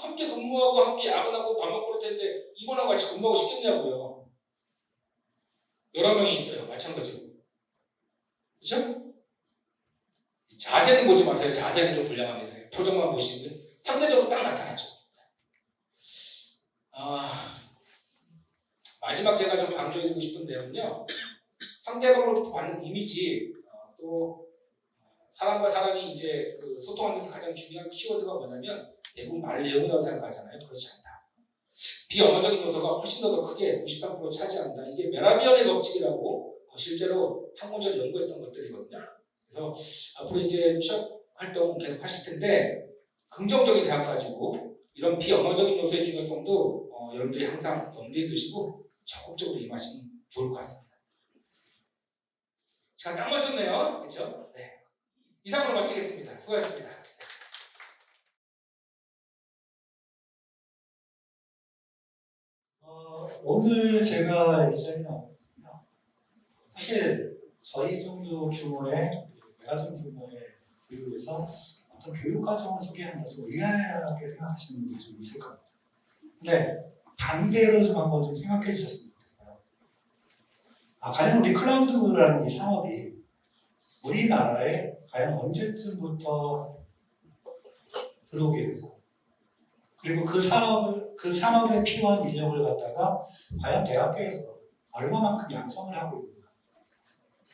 함께 근무하고 함께 야근하고 밥 먹고 그럴 텐데 2번하고 같이 근무하고 싶겠냐고요. 여러 명이 있어요. 마찬가지로. 그쵸? 자세는 보지 마세요. 자세는 좀 불량합니다. 표정만 보시면 상대적으로 딱 나타나죠. 마지막 제가 좀 강조해드리고 싶은 내용은요. 상대방으로부터 받는 이미지 또 사람과 사람이 이제 그 소통하면서 가장 중요한 키워드가 뭐냐면 대부분 말 내용이라고 생각하잖아요. 그렇지 않다. 비언어적인 요소가 훨씬 더 크게 93% 차지한다. 이게 메라비언의 법칙이라고 실제로 학문적으로 연구했던 것들이거든요. 그래서 앞으로 이제 취업 활동 계속 하실 텐데 긍정적인 생각 가지고 이런 비언어적인 요소의 중요성도 여러분들이 항상 염두에 두시고 적극적으로 임하시면 좋을 것 같습니다. 제가 딱 맞췄네요. 그렇죠? 네. 이상으로 마치겠습니다. 수고하셨습니다. 오늘 제가 이 자리에 나왔거든요. 사실 저희 정도 규모의 메가존 규모의 교육에서 어떤 교육 과정을 소개한다 좀 의아하게 생각하시는 분들이 좀 있을 겁니다. 근데 반대로 좀 한번 좀 생각해 주셨으면 좋겠어요. 과연 우리 클라우드라는 이 산업이 우리나라에 과연 언제쯤부터 들어오게 됐고 그리고 그 산업에 필요한 인력을 갖다가 과연 대학교에서 얼마만큼 양성을 하고 있는가.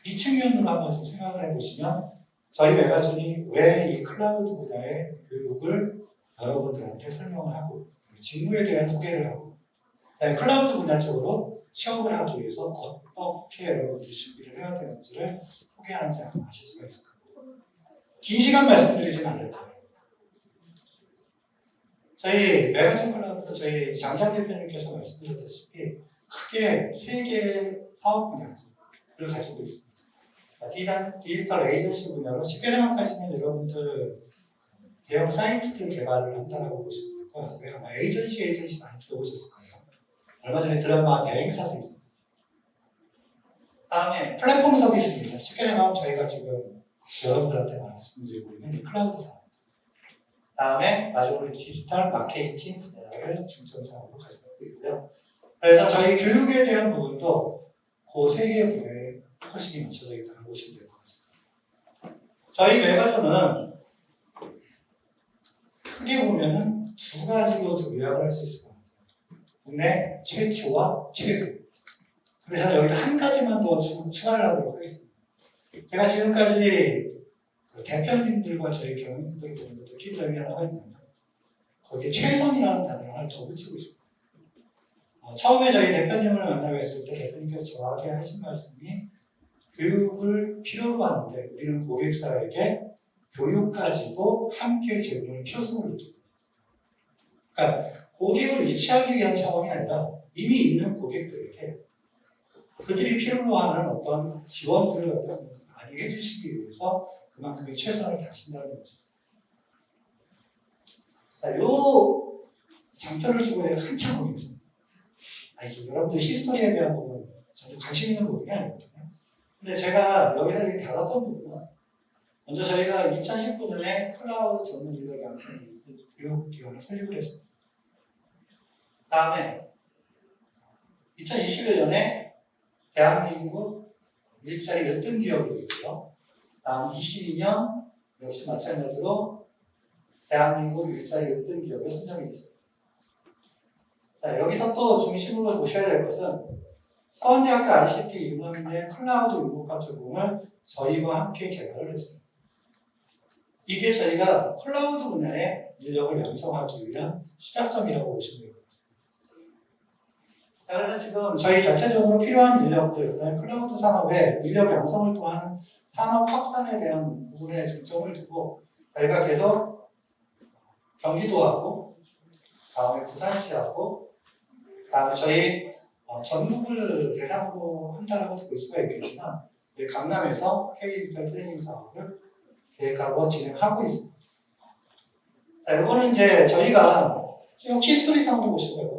이 측면으로 한번 좀 생각을 해보시면 저희 메가존이 왜 이 클라우드 분야의 교육을 여러분들한테 설명을 하고 직무에 대한 소개를 하고 클라우드 분야 쪽으로 취업을 하기 위해서 어떻게 여러분들이 준비를 해야 되는지를 소개하는지 한번 아실 수가 있을 겁니다. 긴 시간 말씀드리진 않을 거예요. 저희 메가존 클라우드는 저희 장장 대표님께서 말씀드렸다시피 크게 3개의 사업 분야를 가지고 있습니다. 디지털 에이전시 분야로 쉽게 생각하시면 여러분들 대형 사이트들 개발을 한다고 보시면 되고요. 아마 에이전시 많이 들어보셨을 거예요. 얼마 전에 드라마 대행사도 있습니다. 다음에 플랫폼 서비스입니다. 쉽게 생각하면 저희가 지금 여러분들한테 말씀드리고 있는 클라우드 사업. 다음에 마지막으로 디지털 마케팅 분야를 중점 사업으로 가지고 있고요. 그래서 저희 교육에 대한 부분도 그 3개 분야에 포커싱이 맞춰져 있다고 보시면 될 것 같습니다. 저희 메가존은 크게 보면은 2가지로 좀 요약을 할 수 있을 것 같아요. 국내 최초와 최고. 그래서 여기다 한 가지만 더 추가를 하도록 하겠습니다. 제가 지금까지 대표님들과 저희 경영진들도 느낀 점이 하나가 있는데 거기에 최선이라는 단어를 하나 더 붙이고 싶어요. 처음에 저희 대표님을 만나고 했을 때 대표님께서 저에게 하신 말씀이 교육을 필요로 하는데 우리는 고객사에게 교육 가지고 함께 제공을 필요성을 느낀다. 그러니까 고객을 유치하기 위한 차원이 아니라 이미 있는 고객들에게 그들이 필요로 하는 어떤 지원들을 갖다 많이 해주시기 위해서 그만큼의 최선을 다하신다는 것이죠. 자, 요 장표를 두고 내가 한참 고민했습니다. 이게 여러분들 히스토리에 대한 부분 저도 관심 있는 부분이 아니거든요. 근데 제가 여기서 다뤘던 부분은 먼저 저희가 2019년에 클라우드 전문 인력 양성 교육기관을 설립을 했습니다. 다음에 2021년에 대한민국 일자리 으뜸 기업이 있고요. 다음 22년 역시 마찬가지로 대한민국 일자리 으뜸 기업에 선정이 됐습니다. 자, 여기서 또 중심으로 보셔야 될 것은 서원대학교 ICT 융합의 클라우드 융합 제공을 저희와 함께 개발을 했습니다. 이게 저희가 클라우드 분야의 인력을 양성하기 위한 시작점이라고 보시면 됩니다. 자, 그래서 지금 저희 자체적으로 필요한 인력들, 그다음에 클라우드 산업의 인력 양성을 통한 산업 확산에 대한 부분에 중점을 두고 저희가 계속 경기도하고 다음에 부산시하고 다음에 저희 전국을 대상으로 한다라고 볼 수가 있겠지만 강남에서 K-디지털 트레이닝 사업을 계획하고 진행하고 있습니다. 자, 이거는 이제 저희가 쭉 히스토리상으로 보시면 될 것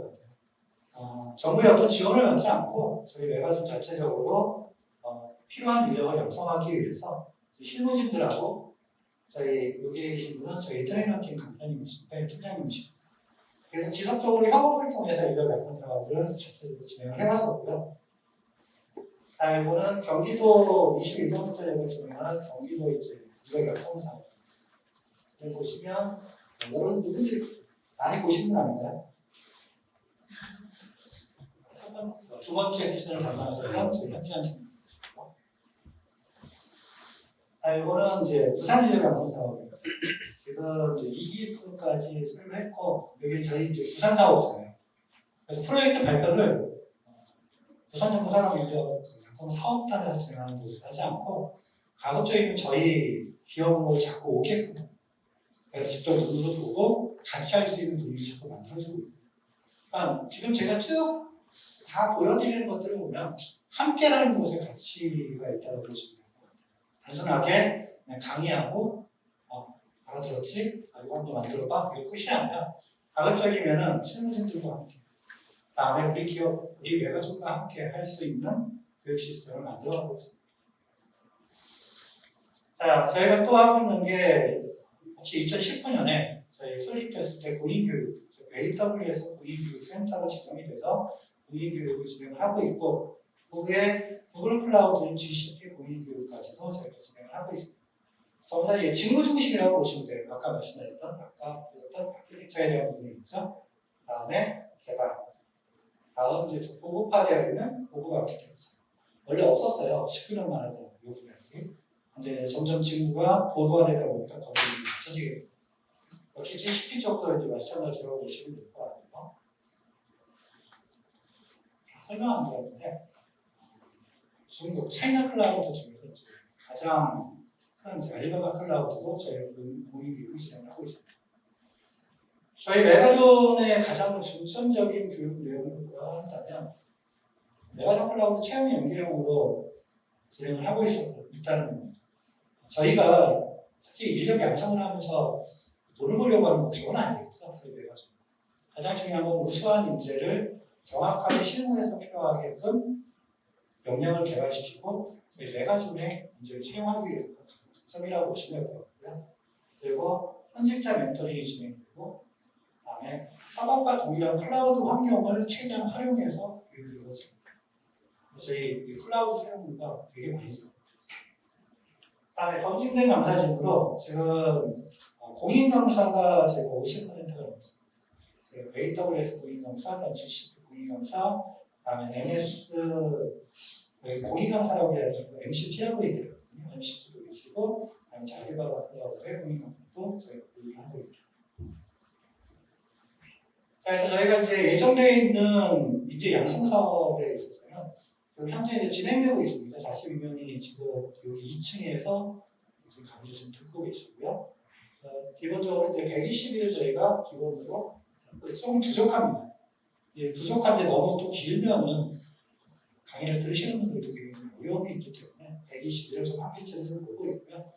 같아요. 정부의 어떤 지원을 받지 않고 저희 메가존 자체적으로 필요한 인력을 양성하기 위해서 실무진들하고 저희 여기 계신 분은 저희 트레이너팀 강사님이신데 팀장님이십니다. 그래서 지속적으로 협업을 통해서 인력 양성 사업을 자체적으로 진행을 해왔었고요. 다음 이거는 경기도 21년부터 저희가 진행하는 경기도 이제 인력 양성 사업을 보시면 여러분 누군지 많이 보신 분 아닌가요? 두 번째 세션을 담당하셨던 저희 현지한 팀입니다. 이거는 이제 부산 인력 양성 사업입니다. 지금 이제 2기수까지 수립했고 여기 저희 이제 부산 사업이잖아요. 그래서 프로젝트 발표를 부산정보산업인력 양성 사업단에서 진행하는 곳에서 하지 않고 가급적이면 저희 기업으로 자꾸 오게끔 그래서 직접 눈으로 보고 같이 할 수 있는 분위기 자꾸 만들어주고 있고 그러니까 지금 제가 쭉 다 보여드리는 것들을 보면 함께라는 곳에 가치가 있다고 보시면 돼요. 단순하게 그냥 강의하고 알아들었지? 이거 한번 만들어봐? 이게 끝이 아니라 가급적이면은 실무진들과 함께 다음에 우리 기업, 우리 메가존과 함께 할 수 있는 교육 시스템을 만들어가고 있습니다. 자, 저희가 또 하고 있는 게 혹시 2019년에 저희 설립됐을 때 공인교육, AWS 공인교육센터로 지정이 돼서 공인교육을 진행을 하고 있고 그 후에 구글 클라우드인 GCP 공인교육까지도 저희가 진행을 하고 있습니다. 전부 다 직무 중심이라고 보시면 돼요. 아까 말씀드렸던 아키텍처에 대한 부분이 있죠. 다음에 개발. 다음 이제 보급화되어 있는 보급 아키텍처. 원래 없었어요. 19년만 하던 이 분야들이. 근데 점점 직무가 고도화되다 보니까 거기에 맞춰지게 됩니다. 역시 GCP 쪽도 이제 마찬가지로 보시면 될 것 같아요. 설명 안 드렸는데 중국 차이나 클라우드 중에서 가장 큰 알리바바 클라우드도 저희가 공인교육을 진행하고 있습니다. 저희 메가존의 가장 중점적인 교육 내용을 한다면 메가존 클라우드 체험 연계형으로 진행을 하고 있다는 겁니다. 저희가 사실 인력 양성을 하면서 돈을 벌려고 하는 목적은 아니겠죠. 저희 메가존. 가장 중요한 건 우수한 인재를 정확하게 실무에서 필요하게끔 역량을 개발시키고 저희 메가존의 인재를 채용하기 위해서 점이라고 보시면 될 것 같고요. 그리고 현직자 멘토링이 진행되고 그다음에 협업과 동일한 클라우드 환경을 최대한 활용해서 교육을 이루어집니다. 저희 이 클라우드 사용료가 되게 많이 들어요. 그다음에 검증된 강사진으로 지금 공인 강사가 제가 50%가 넘습니다. AWS 공인 강사, GCP 공인 강사, 그다음에 MS 공인 강사라고 해야 되고 MCT라고 얘기하거든요. MCT도 계시고, 그다음에 자기바바 클라우드의 공인 강사도 저희가 공유하고 있죠. 자, 그래서 저희가 이제 예정되어 있는 인재 양성 사업에 있어서는 지금 현재 이제 진행되고 있습니다. 42명이 지금 여기 2층에서 지금 강의를 지금 듣고 계시고요. 기본적으로 이제 120일을 저희가 기본으로 조금 부족합니다. 예, 부족한데 너무 또 길면은 강의를 들으시는 분들도 굉장히 어려움이 있기 때문에 121을 좀 한계치를 좀 보고 있고요.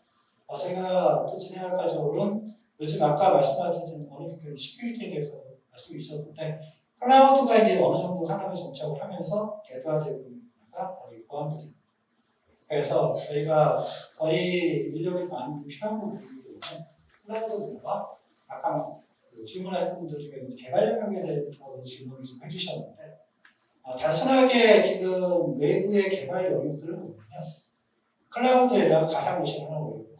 저희가 또 진행할 과정으로는 요즘 아까 말씀하신 어느 정도 시큐리티에 대해서 말씀이 있었는데 클라우드가 이제 어느 정도 산업에 정착을 하면서 대두화되고 있는 거가 바로 이 보안부입니다. 그래서 저희가 거의 인력이 많이 필요한 부분이기 때문에 클라우드 분야와 아까 그 질문하신 분들 중에 이제 개발 영역에 대해서 질문을 좀 해주셨는데 단순하게 지금 외부의 개발 영역들을 보면 클라우드에다가 가상고시 하나 올리고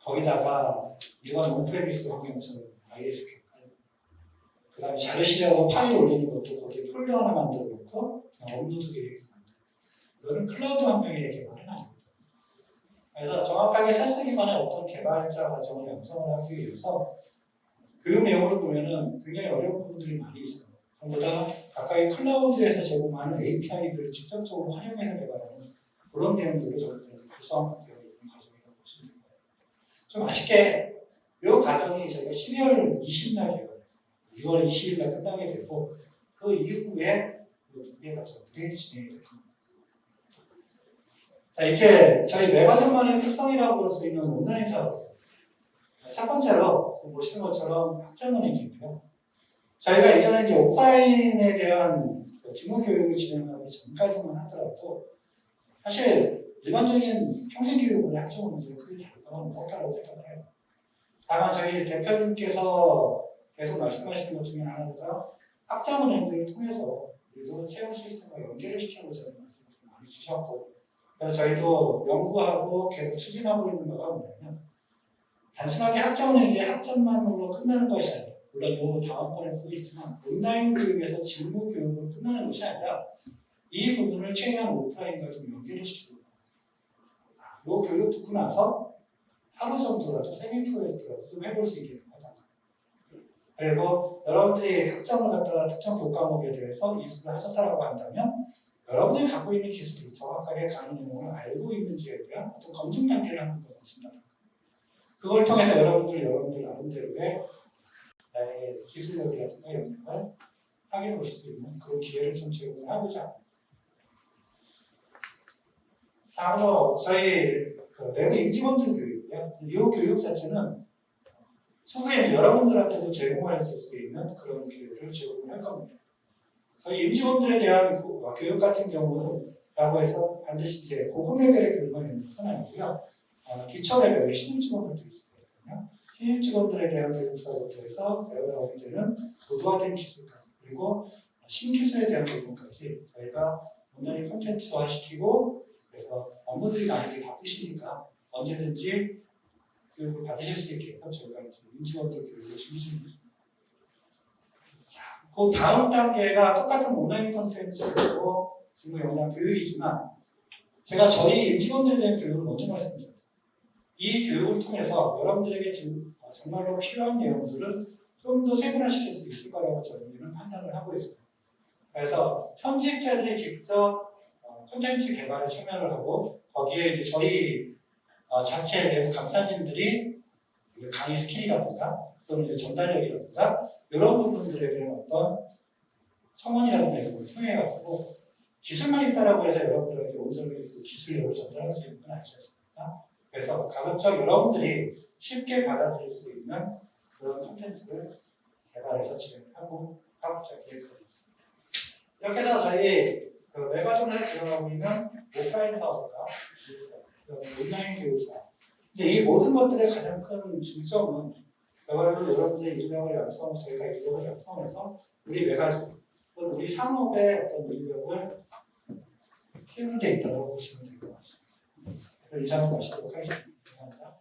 거기다가 일반 온프레미스 환경처럼 MySQL 그 다음에 자료실하고 파일 올리는 것도 거기에 폴더 하나 만들어 놓고 업로드되게 만들고 이거는 클라우드 환경의 개발은 아닙니다. 그래서 정확하게 사스 기반의 어떤 개발자 과정을 양성을 하기 위해서 교육 내용을 보면은 굉장히 어려운 부분들이 많이 있어요. 전부 다 각각의 클라우드에서 제공하는 API들을 직접적으로 활용해서 개발하는 그런 내용들을 저희들이 구성되어 있는 과정이라고 보시면 됩니다. 좀 아쉽게 이 과정이 저희가 12월 20일 날 개발했어요. 6월 20일 날 끝나게 되고 그 이후에 이 2개 과정들이 진행이 됩니다. 자, 이제 저희 메가전만의 특성이라고 볼 수 있는 온라인 사업. 첫 번째로 보시는 것처럼 학자은행인데요. 저희가 예전에 이제 오프라인에 대한 직무 교육을 진행하기 전까지만 하더라도 사실 일반적인 평생교육원의 학자은행은 크게 다를 바는 없다고 생각을 해요. 다만 저희 대표님께서 계속 말씀하시는 것 중에 하나가 학자은행들을 통해서 우리도 채용 시스템과 연계를 시켜보자는 말씀을 좀 많이 주셨고 그래서 저희도 연구하고 계속 추진하고 있는 거가 뭐냐면 단순하게 학점은 이제 학점만으로 끝나는 것이 아니라 물론 요 다음번에 보겠지만 온라인 교육에서 직무 교육으로 끝나는 것이 아니라 이 부분을 최대한 오프라인과 좀 연계를 시키고 요 교육 듣고 나서 하루 정도라도 세미 프로젝트라도 좀 해볼 수 있게끔 하다. 그리고 여러분들이 학점을 갖다가 특정 교과목에 대해서 이수를 하셨다라고 한다면 여러분들이 갖고 있는 기술이 정확하게 강의 내용을 알고 있는지에 대한 어떤 검증 단계를 한번 더 거친다. 그걸 통해서 여러분들 나름대로의 나의 기술력이라든가 역량을 확인해 보실 수 있는 그런 기회를 좀 제공을 하고자. 다음으로 저희 내부 임직원들 교육이요. 이 교육 자체는 추후에 여러분들한테도 제공할 수 있는 그런 기회를 제공할 겁니다. 저희 임직원들에 대한 교육 같은 경우라고 해서 반드시 이제 고급 레벨의 교육만 있는 것은 아니고요. 기초 레벨의 신입 직원들도 있거든요. 신입 직원들에 대한 교육사부터 해서 레벨업이 되는 고도화된 기술까지 그리고 신기술에 대한 부분까지 저희가 온라인 콘텐츠화 시키고 그래서 업무들이 많이 바쁘시니까 언제든지 교육을 받으실 수 있게끔 저희가 임직원들 교육을 준비 중입니다. 자, 그 다음 단계가 똑같은 온라인 콘텐츠고 직무 역량 교육이지만 제가 저희 임직원들에 대한 교육을 먼저 말씀드렸죠. 이 교육을 통해서 여러분들에게 지금 정말로 필요한 내용들을 좀 더 세분화시킬 수 있을 거라고 저희는 판단을 하고 있습니다. 그래서 현직자들이 직접 콘텐츠 개발에 참여를 하고 거기에 이제 저희 자체 내부 강사진들이 강의 스킬이라든가 또는 이제 전달력이라든가 이런 부분들에 대한 어떤 청원이라든가 이런 걸 통해 가지고 기술만 있다라고 해서 여러분들에게 온전히 그 기술력을 전달할 수 있는 건 아니지 않습니까? 그래서 가급적 여러분들이 쉽게 받아들일 수 있는 그런 콘텐츠를 개발해서 진행하고 하고자 계획하고 있습니다. 이렇게 해서 저희 메가존에서 진행하고 있는 오프라인 사업과 온라인 교육 사업. 근데 이 모든 것들의 가장 큰 중점은 여러분들의 인력을 양성, 저희가 인력을 양성해서 우리 메가존, 또는 우리 산업의 어떤 인력을 키우는 데 있다고 보시면 될 것 같습니다. 이상으로 마치도록 하겠습니다. 감사합니다.